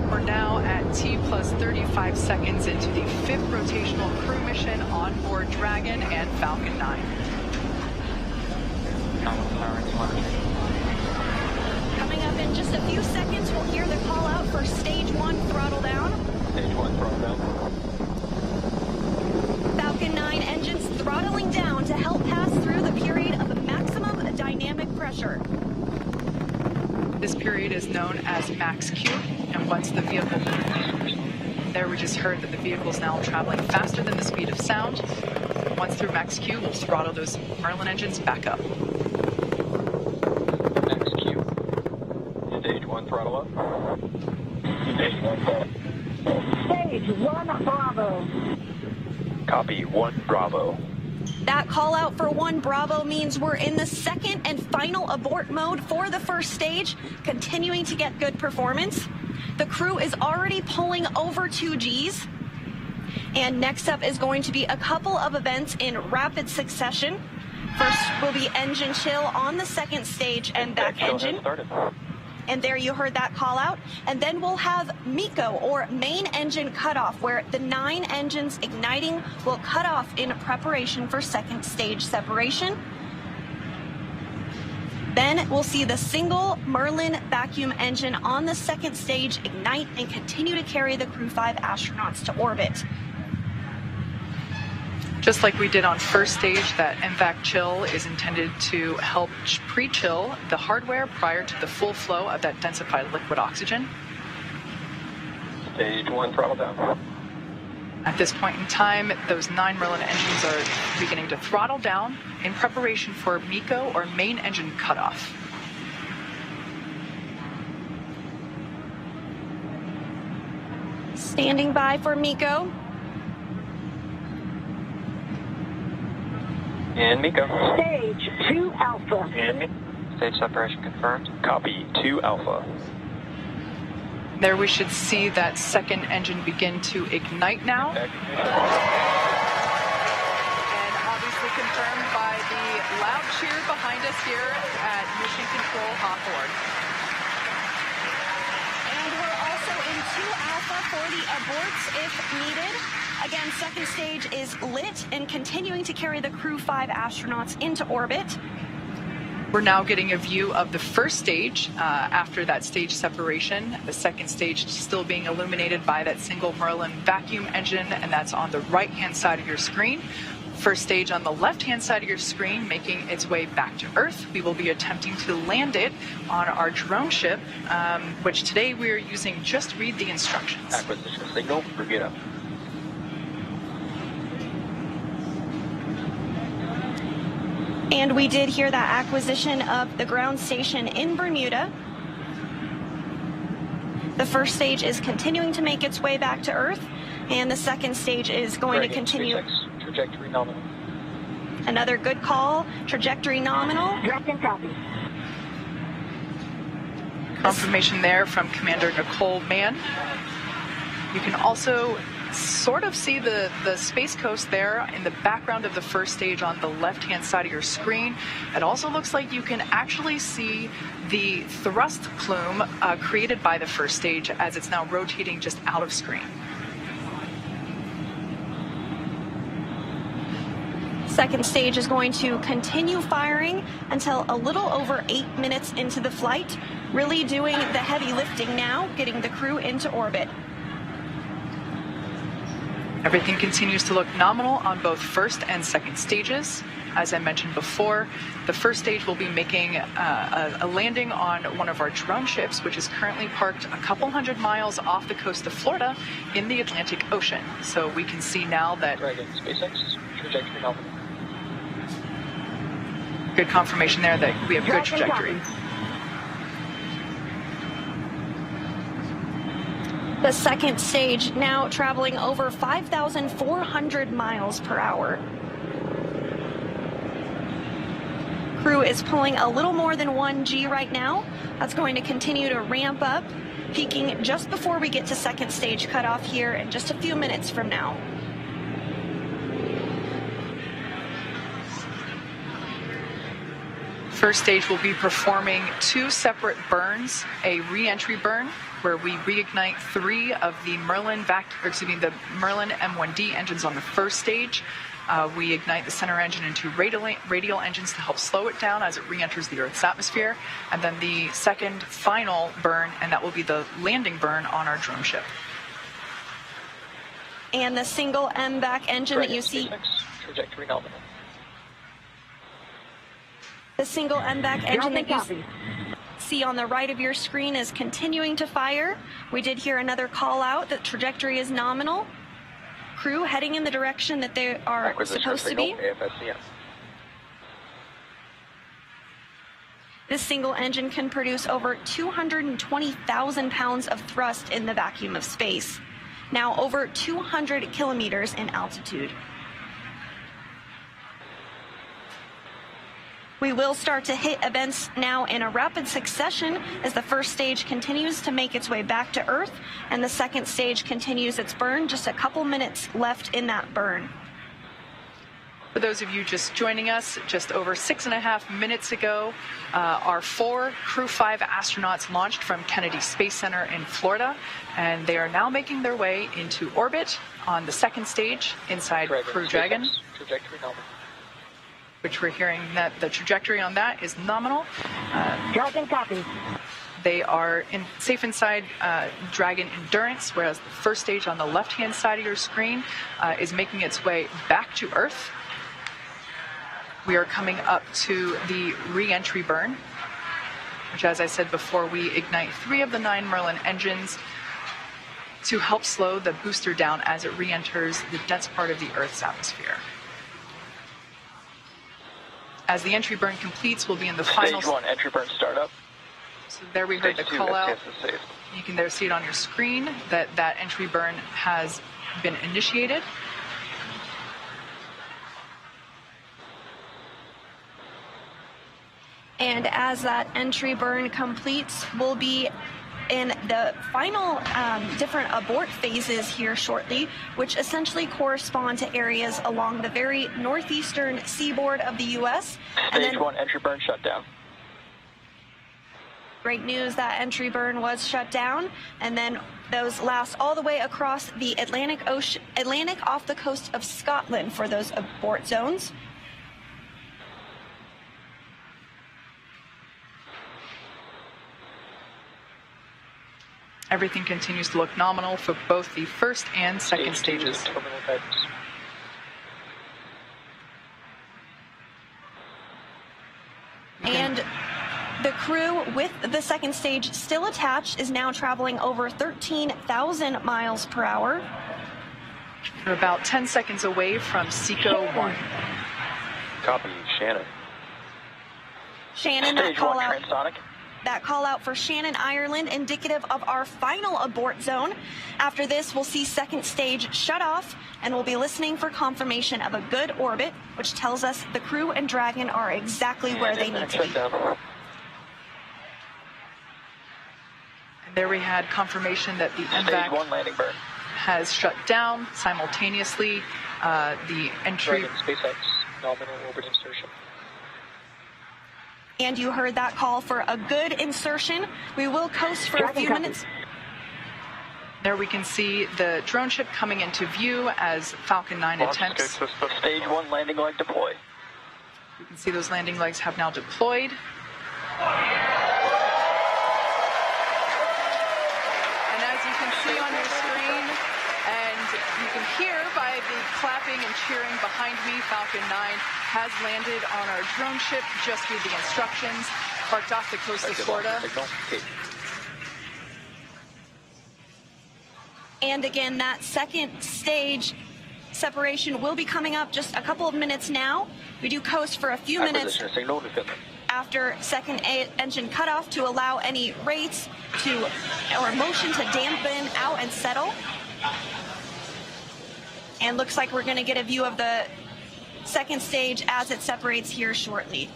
We're now at T plus 35 seconds into the 5th rotational crew mission on board Dragon and Falcon 9. Coming up in just a few seconds, we'll hear the call out for stage 1 throttle down. Stage 1 throttle down. Falcon 9 engines throttling down to help pass through the period of maximum dynamic pressure. This period is known as max Q, and once the vehicle... There we just heard that the vehicle is now traveling faster than the speed of sound. Once through max Q, we'll throttle those Merlin engines back up. Max Q. Stage 1 throttle up. Stage 1 throttle. Stage 1 Bravo. Copy 1 Bravo. That call out for 1 Bravo means we're in the second and final abort mode for the first stage, continuing to get good performance. The crew is already pulling over 2 Gs. And next up is going to be a couple of events in rapid succession. First will be engine chill on the second stage and back engine. And there you heard that call out. And then we'll have MECO, or main engine cutoff, where the 9 engines igniting will cut off in preparation for second stage separation. Then we'll see the single Merlin vacuum engine on the second stage ignite and continue to carry the Crew 5 astronauts to orbit. Just like we did on first stage, that MVAC chill is intended to help pre-chill the hardware prior to the full flow of that densified liquid oxygen. Stage 1 throttle down. At this point in time, those 9 Merlin engines are beginning to throttle down in preparation for MECO, or main engine cutoff. Standing by for MECO. And MECO. Stage 2 Alpha. And stage separation confirmed. Copy 2 Alpha. There we should see that second engine begin to ignite now. And obviously confirmed by the loud cheer behind us here at Mission Control Hawthorne. And we're also in 2 Alpha for the aborts if needed. Again, second stage is lit and continuing to carry the Crew 5 astronauts into orbit. We're now getting a view of the first stage after that stage separation. The second stage still being illuminated by that single Merlin vacuum engine, and that's on the right-hand side of your screen. First stage on the left-hand side of your screen making its way back to Earth. We will be attempting to land it on our drone ship, which today we are using Just Read the Instructions. Acquisition signal, bring it up. And we did hear that acquisition of the ground station in Bermuda. The first stage is continuing to make its way back to Earth, and the second stage is going to continue. SpaceX, trajectory nominal. Another good call, trajectory nominal. Dragon copy. Confirmation there from Commander Nicole Mann. You can also sort of see the Space Coast there in the background of the first stage on the left-hand side of your screen. It also looks like you can actually see the thrust plume created by the first stage as it's now rotating just out of screen. Second stage is going to continue firing until a little over 8 minutes into the flight, really doing the heavy lifting now, getting the crew into orbit. Everything continues to look nominal on both first and second stages. As I mentioned before, the first stage will be making a landing on one of our drone ships, which is currently parked a couple hundred miles off the coast of Florida in the Atlantic Ocean. So we can see now that... Dragon, SpaceX, trajectory nominal. Good confirmation there that we have good trajectory. The second stage now traveling over 5,400 miles per hour. Crew is pulling a little more than 1G right now. That's going to continue to ramp up, peaking just before we get to second stage cutoff here in just a few minutes from now. First stage will be performing 2 separate burns, a re-entry burn where we reignite 3 of the Merlin M1D engines on the first stage. We ignite the center engine into radial engines to help slow it down as it re-enters the Earth's atmosphere. And then the second final burn, and that will be the landing burn on our drone ship. And the single MVAC engine that you see. Trajectory nominal. The single MVAC engine that you see on the right of your screen is continuing to fire. We did hear another call out that trajectory is nominal. Crew heading in the direction that they are supposed to be. This single engine can produce over 220,000 pounds of thrust in the vacuum of space, now over 200 kilometers in altitude. We will start to hit events now in a rapid succession as the first stage continues to make its way back to Earth and the second stage continues its burn. Just a couple minutes left in that burn. For those of you just joining us, just over 6.5 minutes ago, our 4 Crew 5 astronauts launched from Kennedy Space Center in Florida, and they are now making their way into orbit on the second stage inside Crew Dragon. Trajectory nominal. Which we're hearing that the trajectory on that is nominal. Dragon copy. They are safe inside Dragon Endurance, whereas the first stage on the left-hand side of your screen is making its way back to Earth. We are coming up to the re-entry burn, which, as I said before, we ignite 3 of the 9 Merlin engines to help slow the booster down as it re-enters the dense part of the Earth's atmosphere. As the entry burn completes, we'll be in the final... Stage 1, entry burn startup. So there we heard the call out. You can there see it on your screen that that entry burn has been initiated. And as that entry burn completes, we'll be in the final different abort phases here shortly, which essentially correspond to areas along the very northeastern seaboard of the U.S. Stage 1, entry burn shut down. Great news, that entry burn was shut down, and then those last all the way across the Atlantic off the coast of Scotland for those abort zones. Everything continues to look nominal for both the first and second stages. And the crew with the second stage still attached is now traveling over 13,000 miles per hour. We're about 10 seconds away from SECO 1. Copy, Shannon. Shannon, Stage 1, transonic. That call out for Shannon, Ireland, indicative of our final abort zone. After this, we'll see second stage shut off, and we'll be listening for confirmation of a good orbit, which tells us the crew and Dragon are exactly where they need to be. And there we had confirmation that the Stage MVAC 1 landing burn has shut down simultaneously. The entry... Dragon SpaceX nominal orbit insertion. And you heard that call for a good insertion. We will coast for a few minutes. There we can see the drone ship coming into view as Falcon 9 attempts. Stage 1 landing leg deploy. You can see those landing legs have now deployed. And as you can see on your screen, and you can hear by the clapping and cheering behind me, Falcon 9 has landed on our drone ship, just with the instructions, parked off the coast of Florida. And again, that second stage separation will be coming up just a couple of minutes now. We do coast for a few minutes. after second engine cutoff to allow any rates or motion to dampen out and settle. And looks like we're going to get a view of the second stage as it separates here shortly.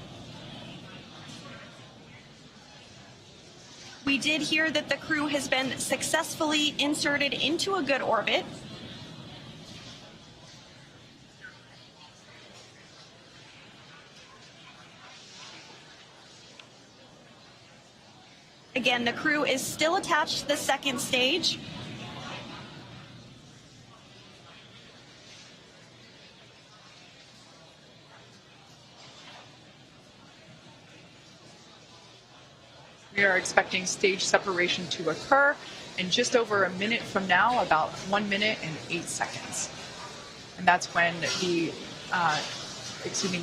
We did hear that the crew has been successfully inserted into a good orbit. Again, the crew is still attached to the second stage. We are expecting stage separation to occur in just over a minute from now, about 1 minute and 8 seconds. And that's when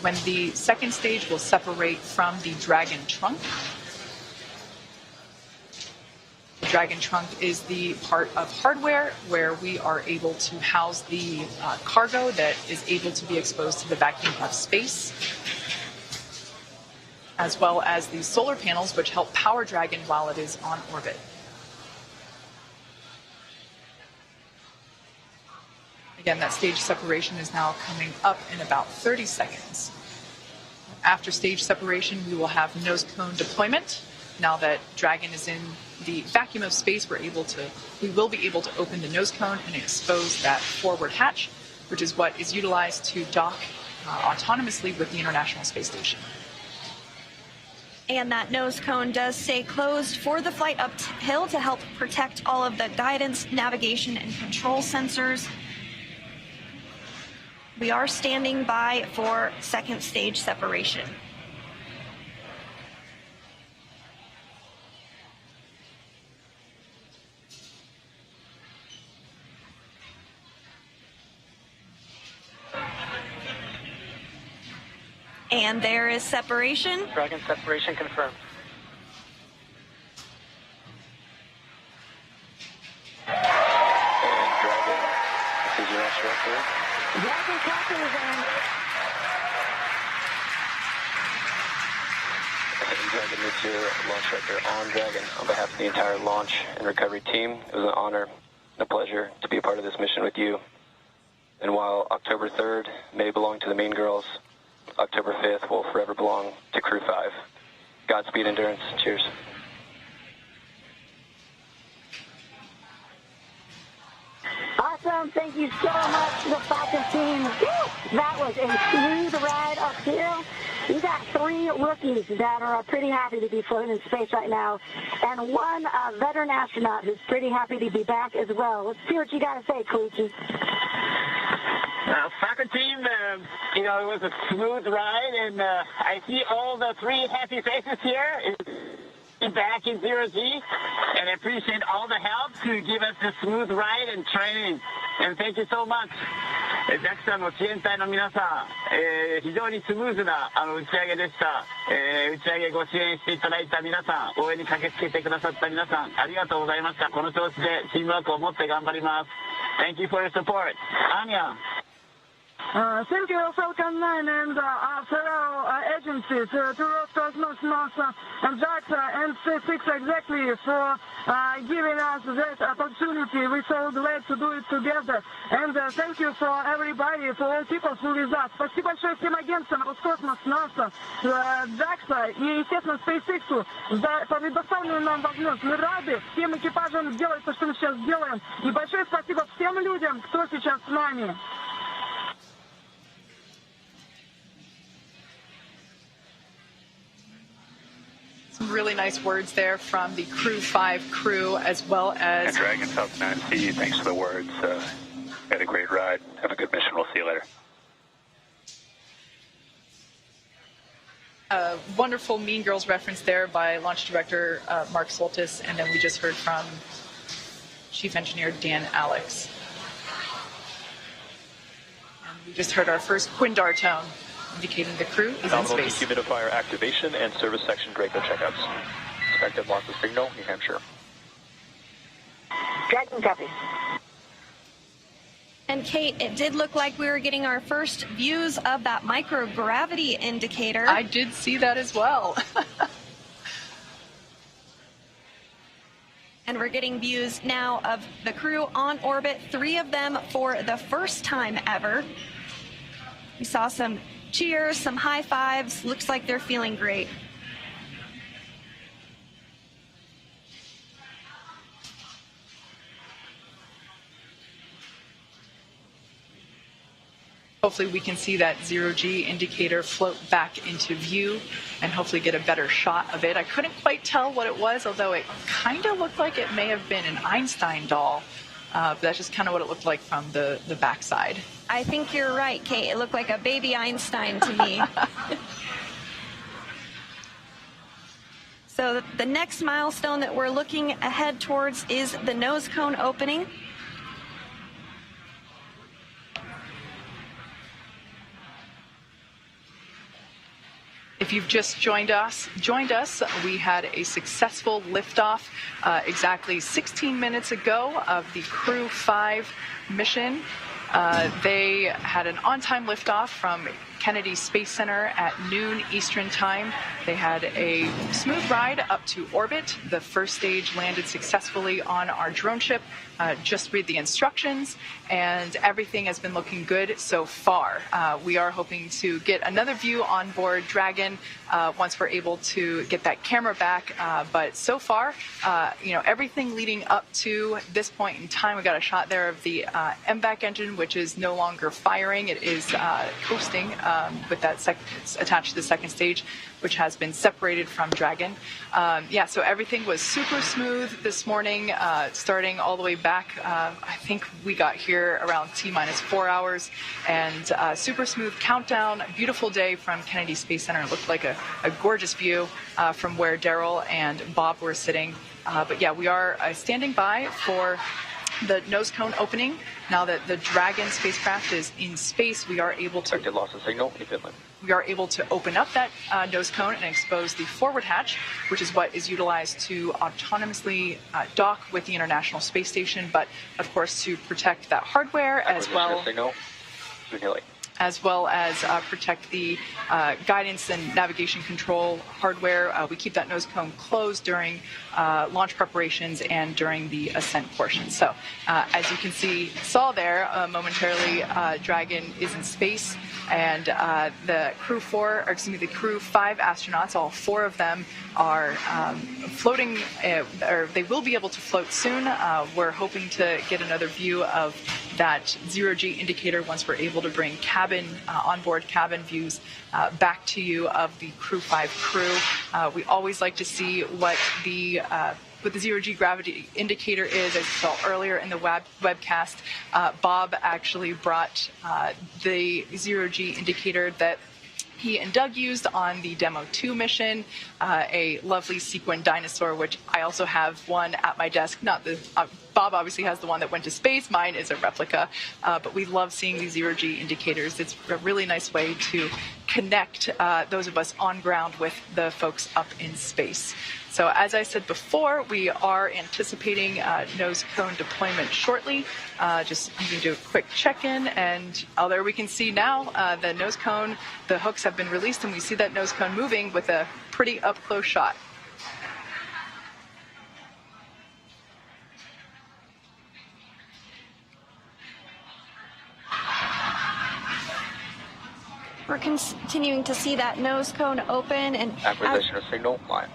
when the second stage will separate from the Dragon trunk. The Dragon trunk is the part of hardware where we are able to house the cargo that is able to be exposed to the vacuum of space, as well as the solar panels which help power Dragon while it is on orbit. Again, that stage separation is now coming up in about 30 seconds. After stage separation, we will have nose cone deployment. Now that Dragon is in the vacuum of space, we will be able to open the nose cone and expose that forward hatch, which is what is utilized to dock autonomously with the International Space Station. And that nose cone does stay closed for the flight uphill to help protect all of the guidance, navigation, and control sensors. We are standing by for second stage separation. And there is separation. Dragon separation confirmed. And Dragon, this is your launch director. Dragon captain is on. Dragon, this is your launch director on Dragon. On behalf of the entire launch and recovery team, it was an honor and a pleasure to be a part of this mission with you. And while October 3rd may belong to the Mean Girls, October 5th will forever belong to Crew 5. Godspeed, Endurance. Cheers. Awesome. Thank you so much to the Falcon team. Woo! That was a smooth ride uphill. You got 3 rookies that are pretty happy to be floating in space right now, and 1 veteran astronaut who's pretty happy to be back as well. Let's see what you got to say, Koichi. Falcon team, it was a smooth ride, and I see all the 3 happy faces here back in 0G, and I appreciate all the help to give us the smooth ride and training, and thank you so much. JAXA の支援隊の皆さん、非常にスムーズな打ち上げでした。打ち上げご支援していただいた皆さん、応援に駆けつけてくださった皆さん、ありがとうございました。この調子でチームワークを持って頑張ります。Thank you for your support. Anya. Thank you, Falcon 9 and fellow agencies, to Roscommon, NASA, and JAXA and SpaceX exactly for giving us that opportunity. We're so glad to do it together. And thank you for everybody, for all people who with us. Спасибо большое всем агентствам Роскосмос, НАСА, JAXA и, естественно, SpaceX за предоставленную нам возможность. Мы рады всем экипажам делать то, что мы сейчас делаем. И большое спасибо всем людям, кто сейчас с нами. Really nice words there from the Crew 5 crew, as well as... And Dragon Falcon 9C, thanks for the words. Had a great ride. Have a good mission. We'll see you later. A wonderful Mean Girls reference there by Launch Director Mark Soltis, and then we just heard from Chief Engineer Dan Alex. And we just heard our first Quindar tone, indicating the crew is in space. Dehumidifier activation and service section Draco checkouts. Expected loss of signal, New Hampshire. Dragon copy. And Kate, it did look like we were getting our first views of that microgravity indicator. I did see that as well. And we're getting views now of the crew on orbit, 3 of them for the first time ever. We saw some cheers, some high fives. Looks like they're feeling great. Hopefully we can see that zero-G indicator float back into view and hopefully get a better shot of it. I couldn't quite tell what it was, although it kind of looked like it may have been an Einstein doll. But that's just kind of what it looked like from the backside. I think you're right, Kate. It looked like a baby Einstein to me. So the next milestone that we're looking ahead towards is the nose cone opening. If you've just joined us, we had a successful liftoff exactly 16 minutes ago of the Crew 5 mission. They had an on-time liftoff from Kennedy Space Center at noon Eastern Time. They had a smooth ride up to orbit. The first stage landed successfully on our drone ship. Just read the instructions, and everything has been looking good so far. We are hoping to get another view on board Dragon once we're able to get that camera back. But so far, everything leading up to this point in time, we got a shot there of the MVAC engine, which is no longer firing. It is coasting with that attached to the second stage, which has been separated from Dragon. So everything was super smooth this morning, starting all the way back. I think we got here around T-4 hours, and super smooth countdown. Beautiful day from Kennedy Space Center. It looked like a gorgeous view from where Daryl and Bob were sitting. But yeah, we are standing by for the nose cone opening. Now that the Dragon spacecraft is in space, we are able to loss of signal, inland. We are able to open up that nose cone and expose the forward hatch, which is what is utilized to autonomously dock with the International Space Station, but of course to protect that hardware as well. As well as protect the guidance and navigation control hardware. We keep that nose cone closed during launch preparations and during the ascent portion. So as you can saw there momentarily, Dragon is in space, and the Crew 5 astronauts, all 4 of them are floating, or they will be able to float soon. We're hoping to get another view of that zero-G indicator once we're able to bring onboard cabin views back to you of the Crew 5 crew. We always like to see what the zero-G gravity indicator is. As you saw earlier in the webcast, Bob actually brought the zero-G indicator that he and Doug used on the Demo 2 mission, a lovely sequin dinosaur, which I also have one at my desk. Not the Bob obviously has the one that went to space. Mine is a replica, but we love seeing these zero-G indicators. It's a really nice way to connect those of us on ground with the folks up in space. So as I said before, we are anticipating nose cone deployment shortly. Just I'm going to do a quick check-in, and there we can see now the nose cone, the hooks have been released, and we see that nose cone moving with a pretty up-close shot. We're continuing to see that nose cone open, and acquisition of signal line.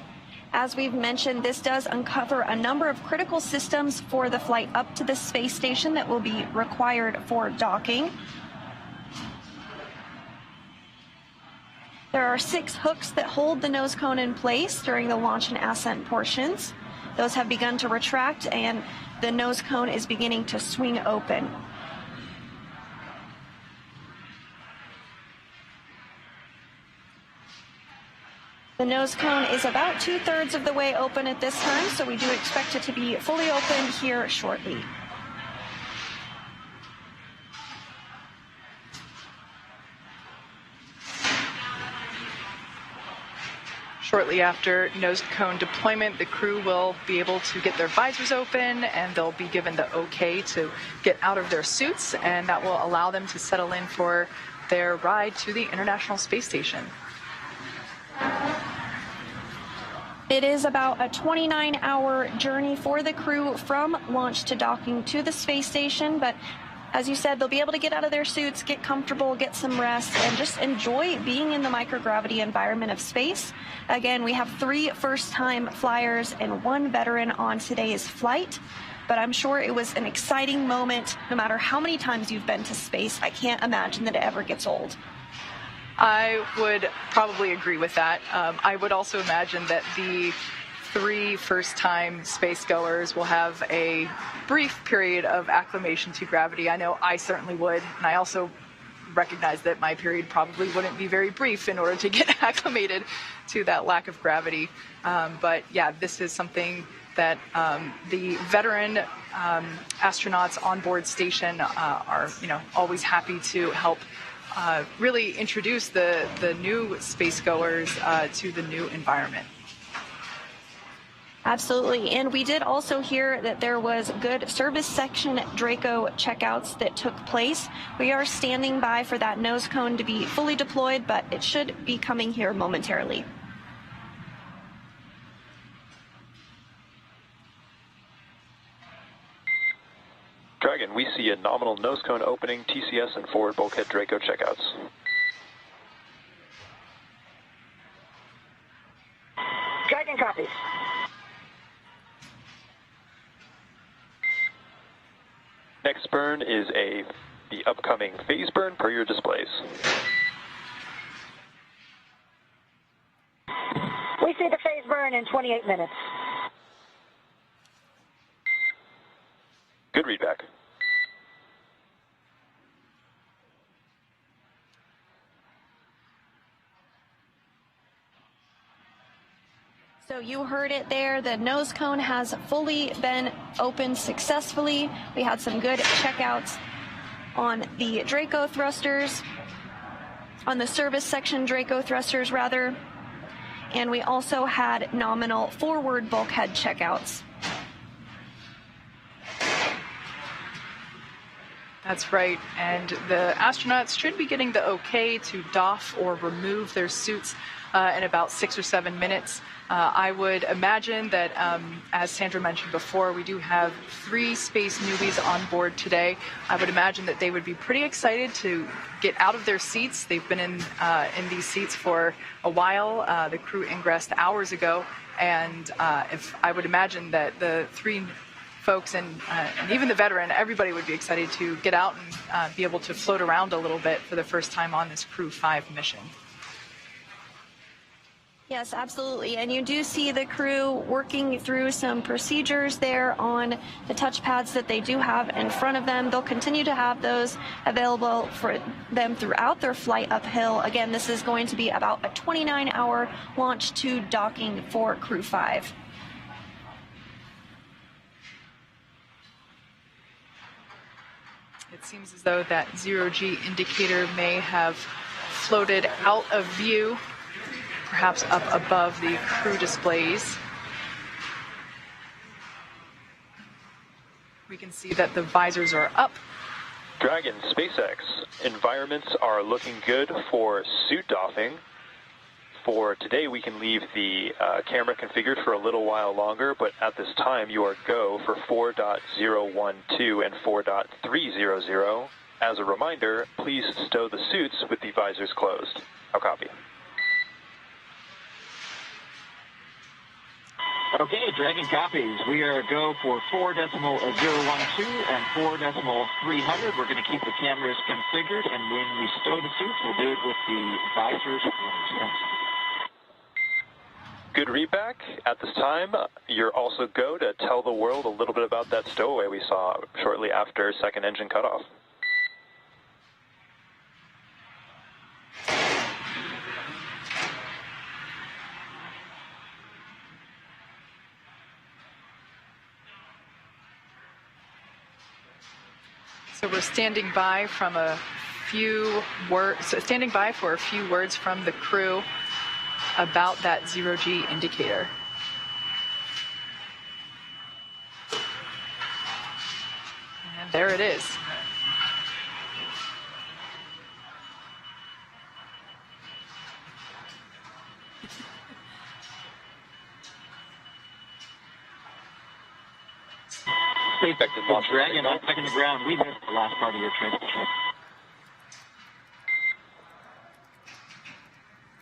As we've mentioned, this does uncover a number of critical systems for the flight up to the space station that will be required for docking. There are 6 hooks that hold the nose cone in place during the launch and ascent portions. Those have begun to retract, and the nose cone is beginning to swing open. The nose cone is about 2/3 of the way open at this time, so we do expect it to be fully open here shortly. Shortly after nose cone deployment, the crew will be able to get their visors open and they'll be given the okay to get out of their suits, and that will allow them to settle in for their ride to the International Space Station. It is about a 29-hour journey for the crew from launch to docking to the space station, but as you said, they'll be able to get out of their suits, get comfortable, get some rest, and just enjoy being in the microgravity environment of space. Again, we have 3 first-time flyers and 1 veteran on today's flight, but I'm sure it was an exciting moment. No matter how many times you've been to space, I can't imagine that it ever gets old. I would probably agree with that. I would also imagine that the 3 first-time spacegoers will have a brief period of acclimation to gravity. I know I certainly would, and I also recognize that my period probably wouldn't be very brief in order to get acclimated to that lack of gravity. But yeah, this is something that the veteran astronauts on board station are, always happy to help really introduce the new spacegoers to the new environment. Absolutely, and we did also hear that there was good service section Draco checkouts that took place. We are standing by for that nose cone to be fully deployed, but it should be coming here momentarily. Dragon, we see a nominal nose cone opening, TCS and forward bulkhead Draco checkouts. Dragon copies. Next burn is the upcoming phase burn per your displays. We see the phase burn in 28 minutes. Good readback. So you heard it there. The nose cone has fully been opened successfully. We had some good checkouts on the Draco thrusters, on the service section Draco thrusters rather, and we also had nominal forward bulkhead checkouts. That's right, and the astronauts should be getting the okay to doff or remove their suits in about 6 or 7 minutes. I would imagine that, as Sandra mentioned before, we do have 3 space newbies on board today. I would imagine that they would be pretty excited to get out of their seats. They've been in these seats for a while. The crew ingressed hours ago, and I would imagine that the 3 folks and even the veteran, everybody would be excited to get out and be able to float around a little bit for the first time on this Crew 5 mission. Yes, absolutely. And you do see the crew working through some procedures there on the touchpads that they do have in front of them. They'll continue to have those available for them throughout their flight uphill. Again, this is going to be about a 29-hour launch to docking for Crew 5. It seems as though that 0G indicator may have floated out of view, perhaps up above the crew displays. We can see that the visors are up. Dragon, SpaceX, environments are looking good for suit doffing. For today, we can leave the camera configured for a little while longer, but at this time, you are go for 4.012 and 4.300. As a reminder, please stow the suits with the visors closed. I'll copy. Okay, Dragon copies. We are go for 4.012 and 4.300. We're going to keep the cameras configured, and when we stow the suits, we'll do it with the visors closed. Good readback. At this time, you're also go to tell the world a little bit about that stowaway we saw shortly after second engine cutoff. So we're standing by for a few words from the crew. about that zero-G indicator. And there it is. SpaceX Dragon back in the ground. We missed the last part of your trip.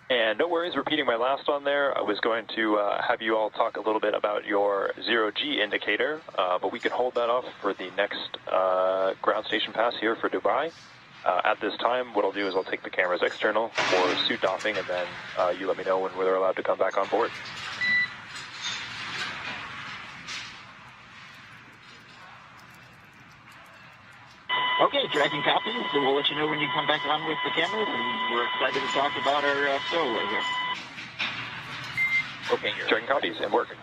And no worries, repeating my last on there. I was going to have you all talk a little bit about your zero-G indicator, but we can hold that off for the next ground station pass here for Dubai. At this time, what I'll do is I'll take the cameras external for suit doffing, and then you let me know when they're allowed to come back on board. Okay, Dragon copies, so we'll let you know when you come back on with the cameras, and we're excited to talk about our stowaway here. Okay, Dragon copies and working.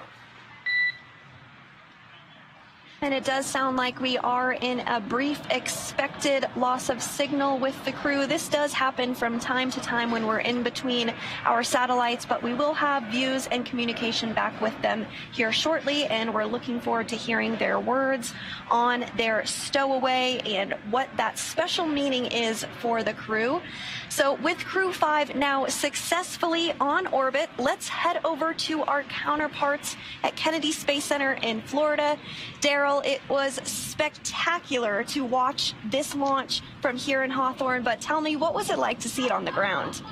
And it does sound like we are in a brief expected loss of signal with the crew. This does happen from time to time when we're in between our satellites, but we will have views and communication back with them here shortly, and we're looking forward to hearing their words on their stowaway and what that special meaning is for the crew. So with Crew 5 now successfully on orbit, let's head over to our counterparts at Kennedy Space Center in Florida. Daryl, it was spectacular to watch this launch from here in Hawthorne, but tell me, what was it like to see it on the ground?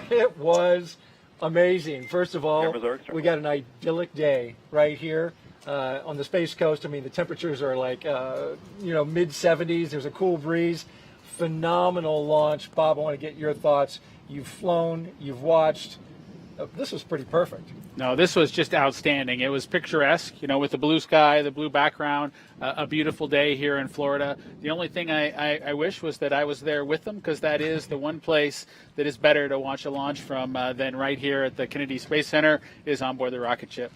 It was amazing. First of all, we got an idyllic day right here on the Space Coast. I mean, the temperatures are like, mid-70s. There's a cool breeze. Phenomenal launch. Bob, I want to get your thoughts. You've flown, you've watched. This was pretty perfect. No, this was just outstanding. It was picturesque, with the blue sky, the blue background, a beautiful day here in Florida. The only thing I wish was that I was there with them, because that is the one place that is better to watch a launch from than right here at the Kennedy Space Center is on board the rocket ship.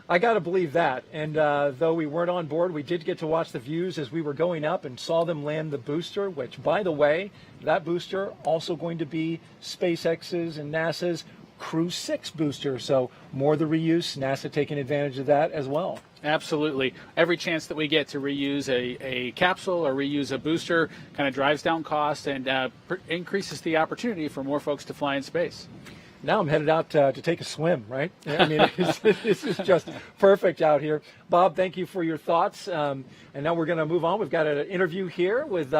I got to believe that. And though we weren't on board, we did get to watch the views as we were going up and saw them land the booster, which, by the way, that booster also going to be SpaceX's and NASA's Crew 6 booster. So more the reuse, NASA taking advantage of that as well. Absolutely. Every chance that we get to reuse a capsule or reuse a booster kind of drives down costs and increases the opportunity for more folks to fly in space. Now I'm headed out to take a swim, right? I mean, this is just perfect out here. Bob, thank you for your thoughts. And now we're going to move on. We've got an interview here with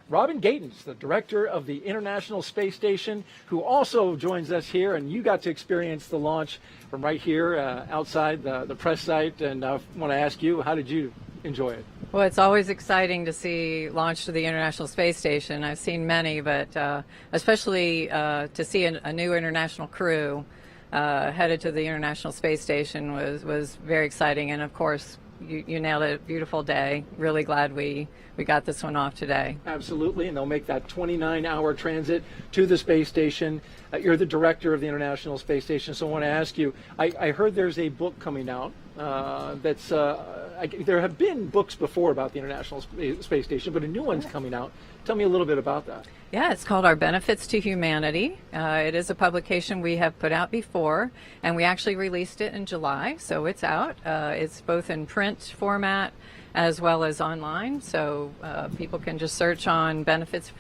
Robin Gatens, the director of the International Space Station, who also joins us here. And you got to experience the launch from right here outside the press site. And I want to ask you, how did you enjoy it? Well, it's always exciting to see launch to the International Space Station. I've seen many, but especially to see a new international crew headed to the International Space Station was very exciting. And of course, you nailed it. Beautiful day. Really glad we got this one off today. Absolutely, and they'll make that 29-hour transit to the space station. You're the director of the International Space Station, so I want to ask you, I heard there's a book coming out that's there have been books before about the International Space Station, but a new one's coming out. Tell me a little bit about that. Yeah, it's called Our Benefits to Humanity. It is a publication we have put out before, and we actually released it in July, so it's out. It's both in print format as well as online, so people can just search on Benefits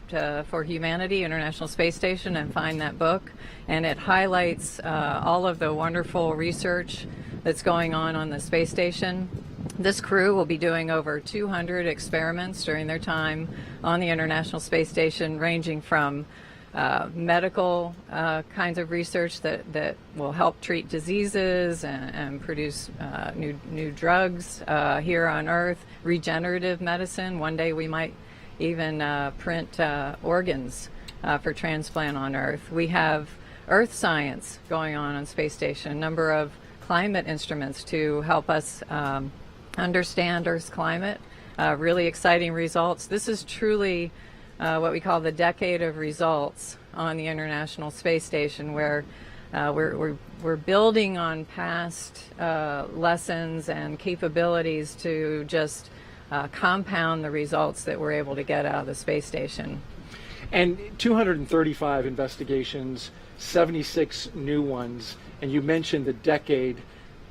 for Humanity, International Space Station, and find that book. And it highlights all of the wonderful research that's going on the space station. This crew will be doing over 200 experiments during their time on the International Space Station, ranging from medical kinds of research that will help treat diseases and produce new drugs here on Earth, regenerative medicine. One day we might even print organs for transplant on Earth. We have Earth science going on Space Station, a number of climate instruments to help us understand Earth's climate. Really exciting results. This is truly what we call the decade of results on the International Space Station, where we're building on past lessons and capabilities to just compound the results that we're able to get out of the space station. And 235 investigations, 76 new ones, and you mentioned the decade,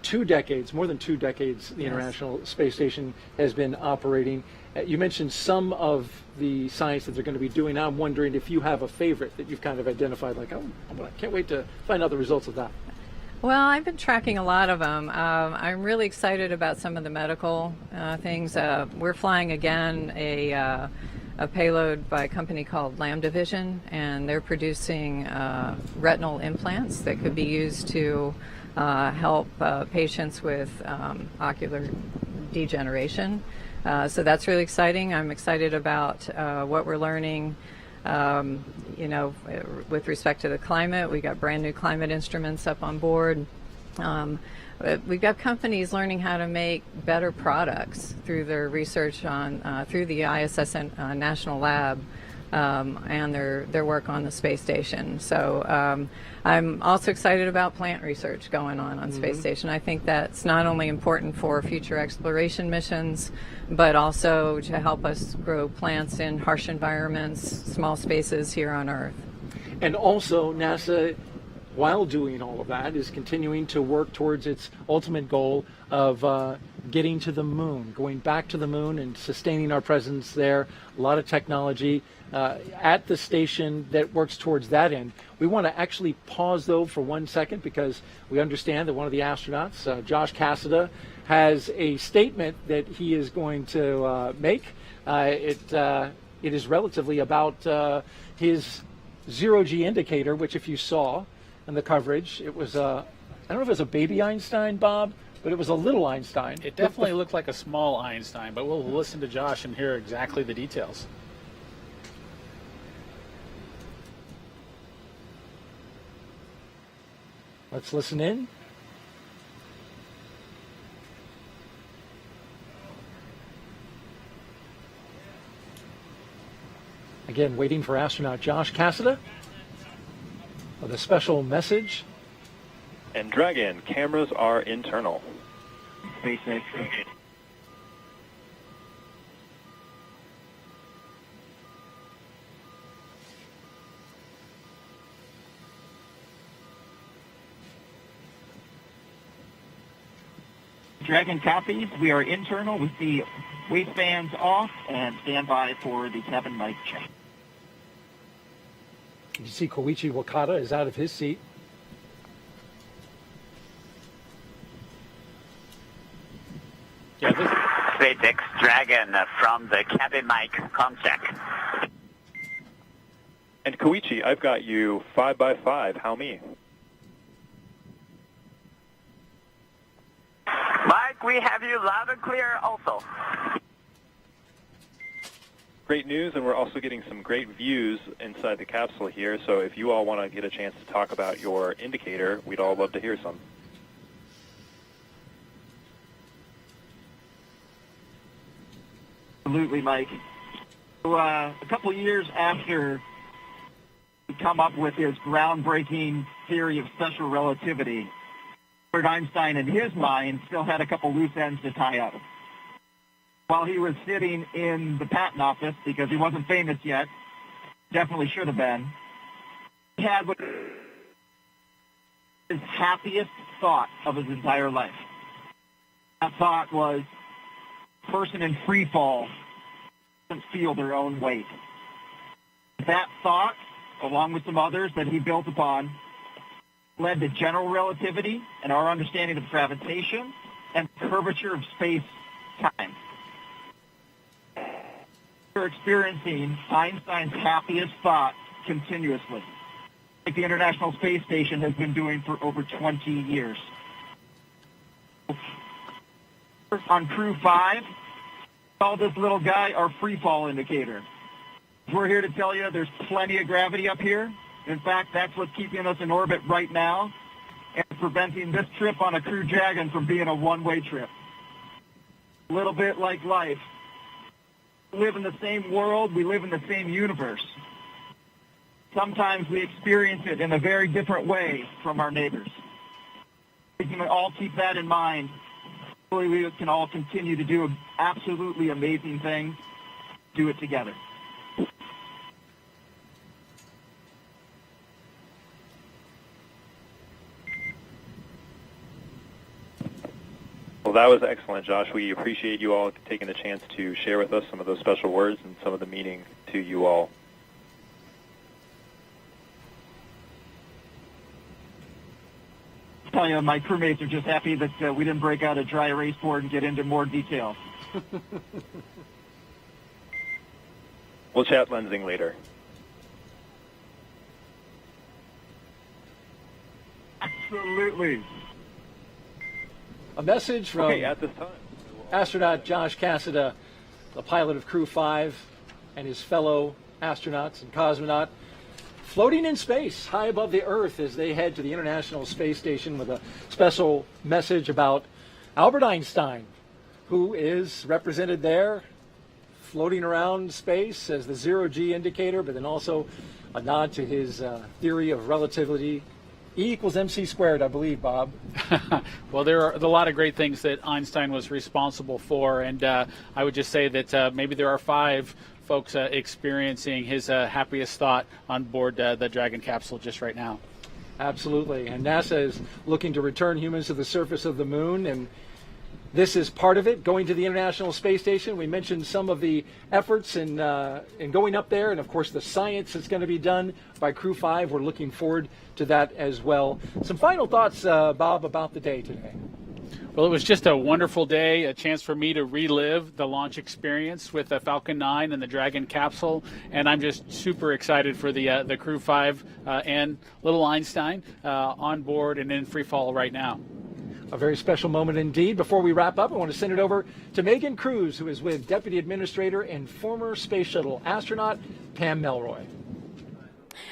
2 decades, more than 2 decades, the International Space Station has been operating. You mentioned some of the science that they're going to be doing. I'm wondering if you have a favorite that you've kind of identified, like, oh, I can't wait to find out the results of that. Well, I've been tracking a lot of them. I'm really excited about some of the medical things. We're flying again a payload by a company called Lambda Vision, and they're producing retinal implants that could be used to help patients with ocular degeneration. So that's really exciting. I'm excited about what we're learning. With respect to the climate, we got brand new climate instruments up on board. We've got companies learning how to make better products through their research on through the ISS National Lab and their work on the space station. So I'm also excited about plant research going on Space Station. I think that's not only important for future exploration missions, but also to help us grow plants in harsh environments, small spaces here on Earth. And also NASA, while doing all of that, is continuing to work towards its ultimate goal of getting to the moon, going back to the moon and sustaining our presence there. A lot of technology at the station that works towards that end. We want to actually pause, though, for 1 second, because we understand that one of the astronauts, Josh Cassada, has a statement that he is going to make. It is relatively about his zero-G indicator, which, if you saw in the coverage, it was I don't know if it was a baby Einstein, Bob, but it was a little Einstein. It definitely looked like a small Einstein, but we'll listen to Josh and hear exactly the details. Let's listen in. Again, waiting for astronaut Josh Cassada with a special message. And Dragon, cameras are internal. SpaceX. Dragon copies. We are internal with the waistbands off and stand by for the cabin mic check. You see Koichi Wakata is out of his seat. SpaceX Dragon from the cabin mic comm check. And Koichi, I've got you 5x5. How me? Mike, we have you loud and clear also. Great news, and we're also getting some great views inside the capsule here, so if you all want to get a chance to talk about your indicator, we'd all love to hear some. Absolutely, Mike. So, a couple years after he come up with his groundbreaking theory of special relativity, Albert Einstein, in his mind, still had a couple loose ends to tie up. While he was sitting in the patent office, because he wasn't famous yet, definitely should have been, he had what his happiest thought of his entire life. That thought was, a person in free fall doesn't feel their own weight. That thought, along with some others that he built upon, led to general relativity and our understanding of gravitation and curvature of space-time. We're experiencing Einstein's happiest thought continuously, like the International Space Station has been doing for over 20 years. On Crew 5, call this little guy our free fall indicator. We're here to tell you there's plenty of gravity up here. In fact, that's what's keeping us in orbit right now and preventing this trip on a Crew Dragon from being a one-way trip. A little bit like life. We live in the same world, we live in the same universe. Sometimes we experience it in a very different way from our neighbors. We can all keep that in mind. Hopefully we can all continue to do absolutely amazing things, do it together. that was excellent, Josh. We appreciate you all taking the chance to share with us some of those special words and some of the meaning to you all. Tell you, my crewmates are just happy that we didn't break out a dry erase board and get into more detail. We'll chat lensing later. Absolutely. A message from at this time, astronaut Josh Cassada, the pilot of Crew 5, and his fellow astronauts and cosmonaut, floating in space high above the Earth as they head to the International Space Station with a special message about Albert Einstein, who is represented there floating around space as the zero-G indicator, but then also a nod to his theory of relativity. E equals MC squared, I believe, Bob. Well, there are a lot of great things that Einstein was responsible for, and I would just say that maybe there are 5 folks experiencing his happiest thought on board the Dragon capsule just right now. Absolutely, and NASA is looking to return humans to the surface of the moon, and this is part of it, going to the International Space Station. We mentioned some of the efforts in going up there, and of course the science that's going to be done by Crew 5. We're looking forward to that as well. Some final thoughts, Bob, about the day today. Well, it was just a wonderful day, a chance for me to relive the launch experience with the Falcon 9 and the Dragon capsule, and I'm just super excited for the Crew 5 and little Einstein on board and in free fall right now. A very special moment indeed. Before we wrap up, I want to send it over to Megan Cruz, who is with Deputy Administrator and former Space Shuttle astronaut Pam Melroy.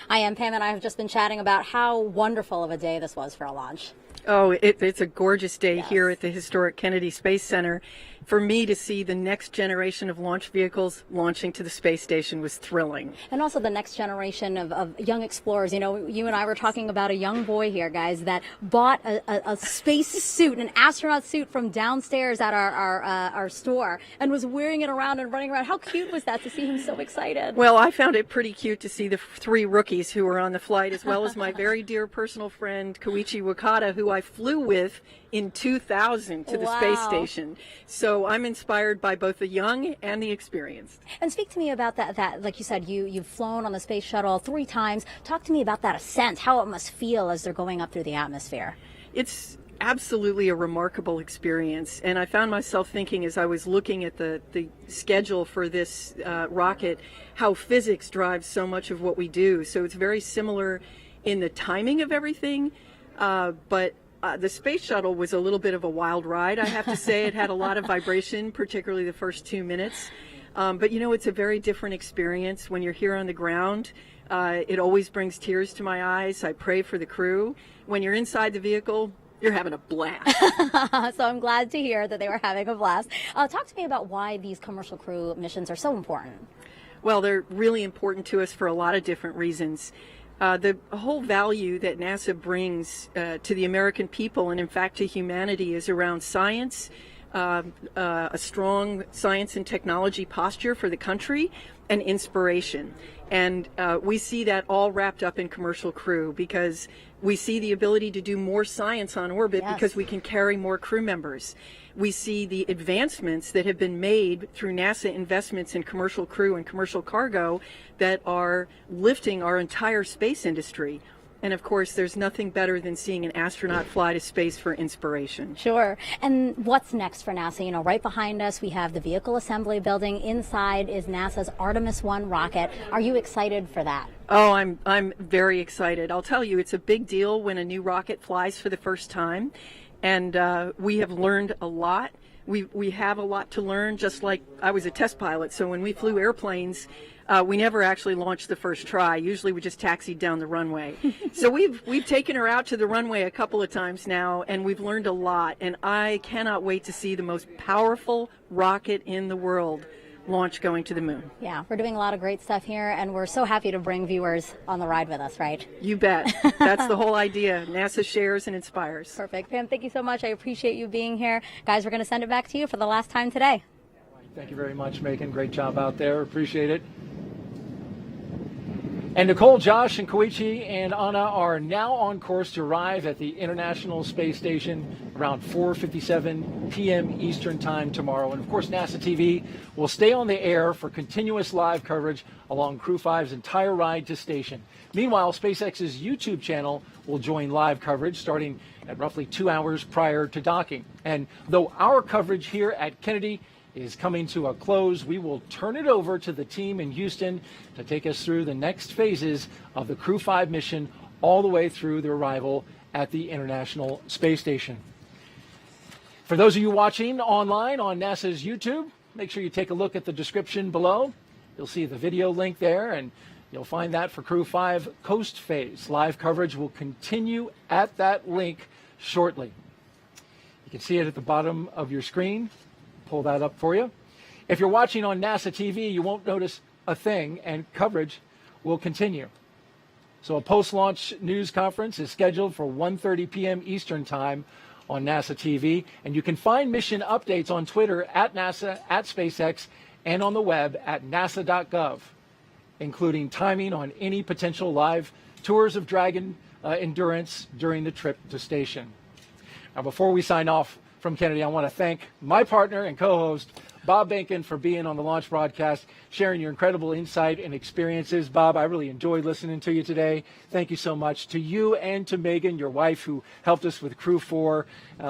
I am Pam, and I have just been chatting about how wonderful of a day this was for a launch. Oh, it's a gorgeous day here at the historic Kennedy Space Center. For me to see the next generation of launch vehicles launching to the space station was thrilling. And also the next generation of young explorers. You know, you and I were talking about a young boy here, guys, that bought a space suit, an astronaut suit from downstairs at our store and was wearing it around and running around. How cute was that to see him so excited? Well, I found it pretty cute to see the 3 rookies who were on the flight, as well as my very dear personal friend, Koichi Wakata, who I flew with in 2000 to the space station. So I'm inspired by both the young and the experienced. And speak to me about that like you said, you've flown on the space shuttle 3 times. Talk to me about that ascent, how it must feel as they're going up through the atmosphere. It's absolutely a remarkable experience. And I found myself thinking as I was looking at the schedule for this rocket, how physics drives so much of what we do. So it's very similar in the timing of everything, but the space shuttle was a little bit of a wild ride, I have to say. It had a lot of vibration, particularly the first 2 minutes. But, you know, it's a very different experience when you're here on the ground. It always brings tears to my eyes. I pray for the crew. When you're inside the vehicle, you're having a blast. So I'm glad to hear that they were having a blast. Talk to me about why these commercial crew missions are so important. Well, they're really important to us for a lot of different reasons. The whole value that NASA brings to the American people and, in fact, to humanity is around science, a strong science and technology posture for the country, and inspiration. And we see that all wrapped up in commercial crew because we see the ability to do more science on orbit because we can carry more crew members. We see the advancements that have been made through NASA investments in commercial crew and commercial cargo that are lifting our entire space industry. And of course, there's nothing better than seeing an astronaut fly to space for inspiration. Sure. And what's next for NASA? You know, right behind us, we have the vehicle assembly building. Inside is NASA's Artemis 1 rocket. Are you excited for that? Oh, I'm very excited. I'll tell you, it's a big deal when a new rocket flies for the first time. And we have learned a lot. We have a lot to learn, just like I was a test pilot. So when we flew airplanes, we never actually launched the first try. Usually we just taxied down the runway. So we've taken her out to the runway a couple of times now, and we've learned a lot. And I cannot wait to see the most powerful rocket in the world launch going to the moon. Yeah, we're doing a lot of great stuff here, and we're so happy to bring viewers on the ride with us, right? You bet. That's the whole idea. NASA shares and inspires. Perfect. Pam, thank you so much. I appreciate you being here. Guys, we're going to send it back to you for the last time today. Thank you very much, Megan. Great job out there. Appreciate it. And Nicole, Josh, and Koichi and Anna are now on course to arrive at the International Space Station around 4:57 p.m. Eastern Time tomorrow. And of course, NASA TV will stay on the air for continuous live coverage along Crew 5's entire ride to station. Meanwhile, SpaceX's YouTube channel will join live coverage starting at roughly 2 hours prior to docking. And though our coverage here at Kennedy is coming to a close, we will turn it over to the team in Houston to take us through the next phases of the Crew 5 mission all the way through their arrival at the International Space Station. For those of you watching online on NASA's YouTube, make sure you take a look at the description below. You'll see the video link there, and you'll find that for Crew 5 Coast Phase. Live coverage will continue at that link shortly. You can see it at the bottom of your screen. Pull that up for you. If you're watching on NASA TV, you won't notice a thing, and coverage will continue. So a post-launch news conference is scheduled for 1:30 p.m. Eastern Time on NASA TV, and you can find mission updates on Twitter at NASA, at SpaceX, and on the web at nasa.gov, including timing on any potential live tours of Dragon Endurance during the trip to station. Now, before we sign off from Kennedy, I want to thank my partner and co-host, Bob Benkin, for being on the launch broadcast, sharing your incredible insight and experiences. Bob, I really enjoyed listening to you today. Thank you so much to you and to Megan, your wife, who helped us with Crew 4.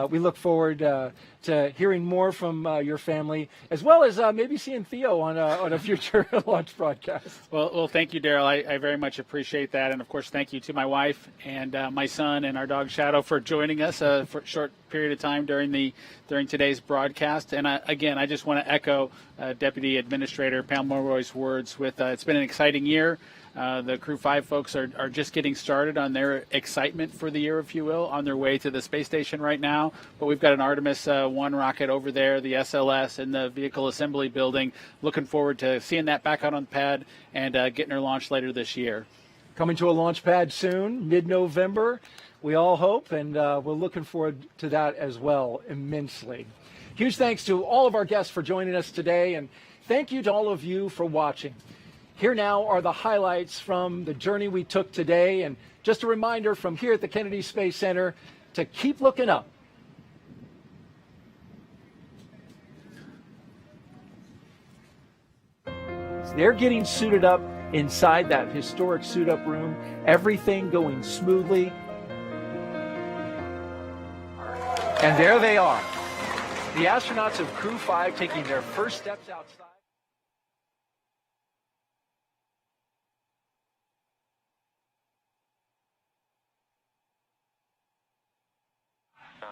We look forward to hearing more from your family, as well as maybe seeing Theo on a future launch broadcast. Well, thank you, Daryl. I very much appreciate that. And, of course, thank you to my wife and my son and our dog Shadow for joining us for a short period of time during today's broadcast. And, again, I just want to echo Deputy Administrator Pam Mulroy's words with it's been an exciting year. The Crew 5 folks are just getting started on their excitement for the year, if you will, on their way to the space station right now. But we've got an Artemis 1 rocket over there, the SLS, in the vehicle assembly building. Looking forward to seeing that back out on the pad and getting her launched later this year. Coming to a launch pad soon, mid-November, we all hope, and we're looking forward to that as well immensely. Huge thanks to all of our guests for joining us today, and thank you to all of you for watching. Here now are the highlights from the journey we took today, and just a reminder from here at the Kennedy Space Center to keep looking up. They're getting suited up inside that historic suit-up room, everything going smoothly. And there they are, the astronauts of Crew 5 taking their first steps outside. 9,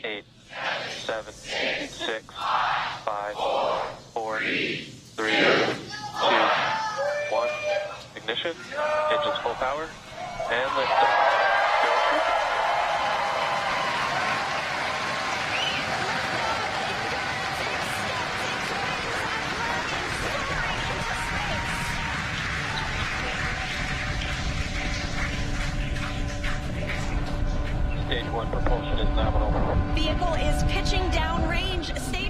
8, 7, 6, 5, 4, 3, 2, 1. Ignition, engines full power, and liftoff. Stage 1 propulsion is nominal. Vehicle is pitching downrange. Stay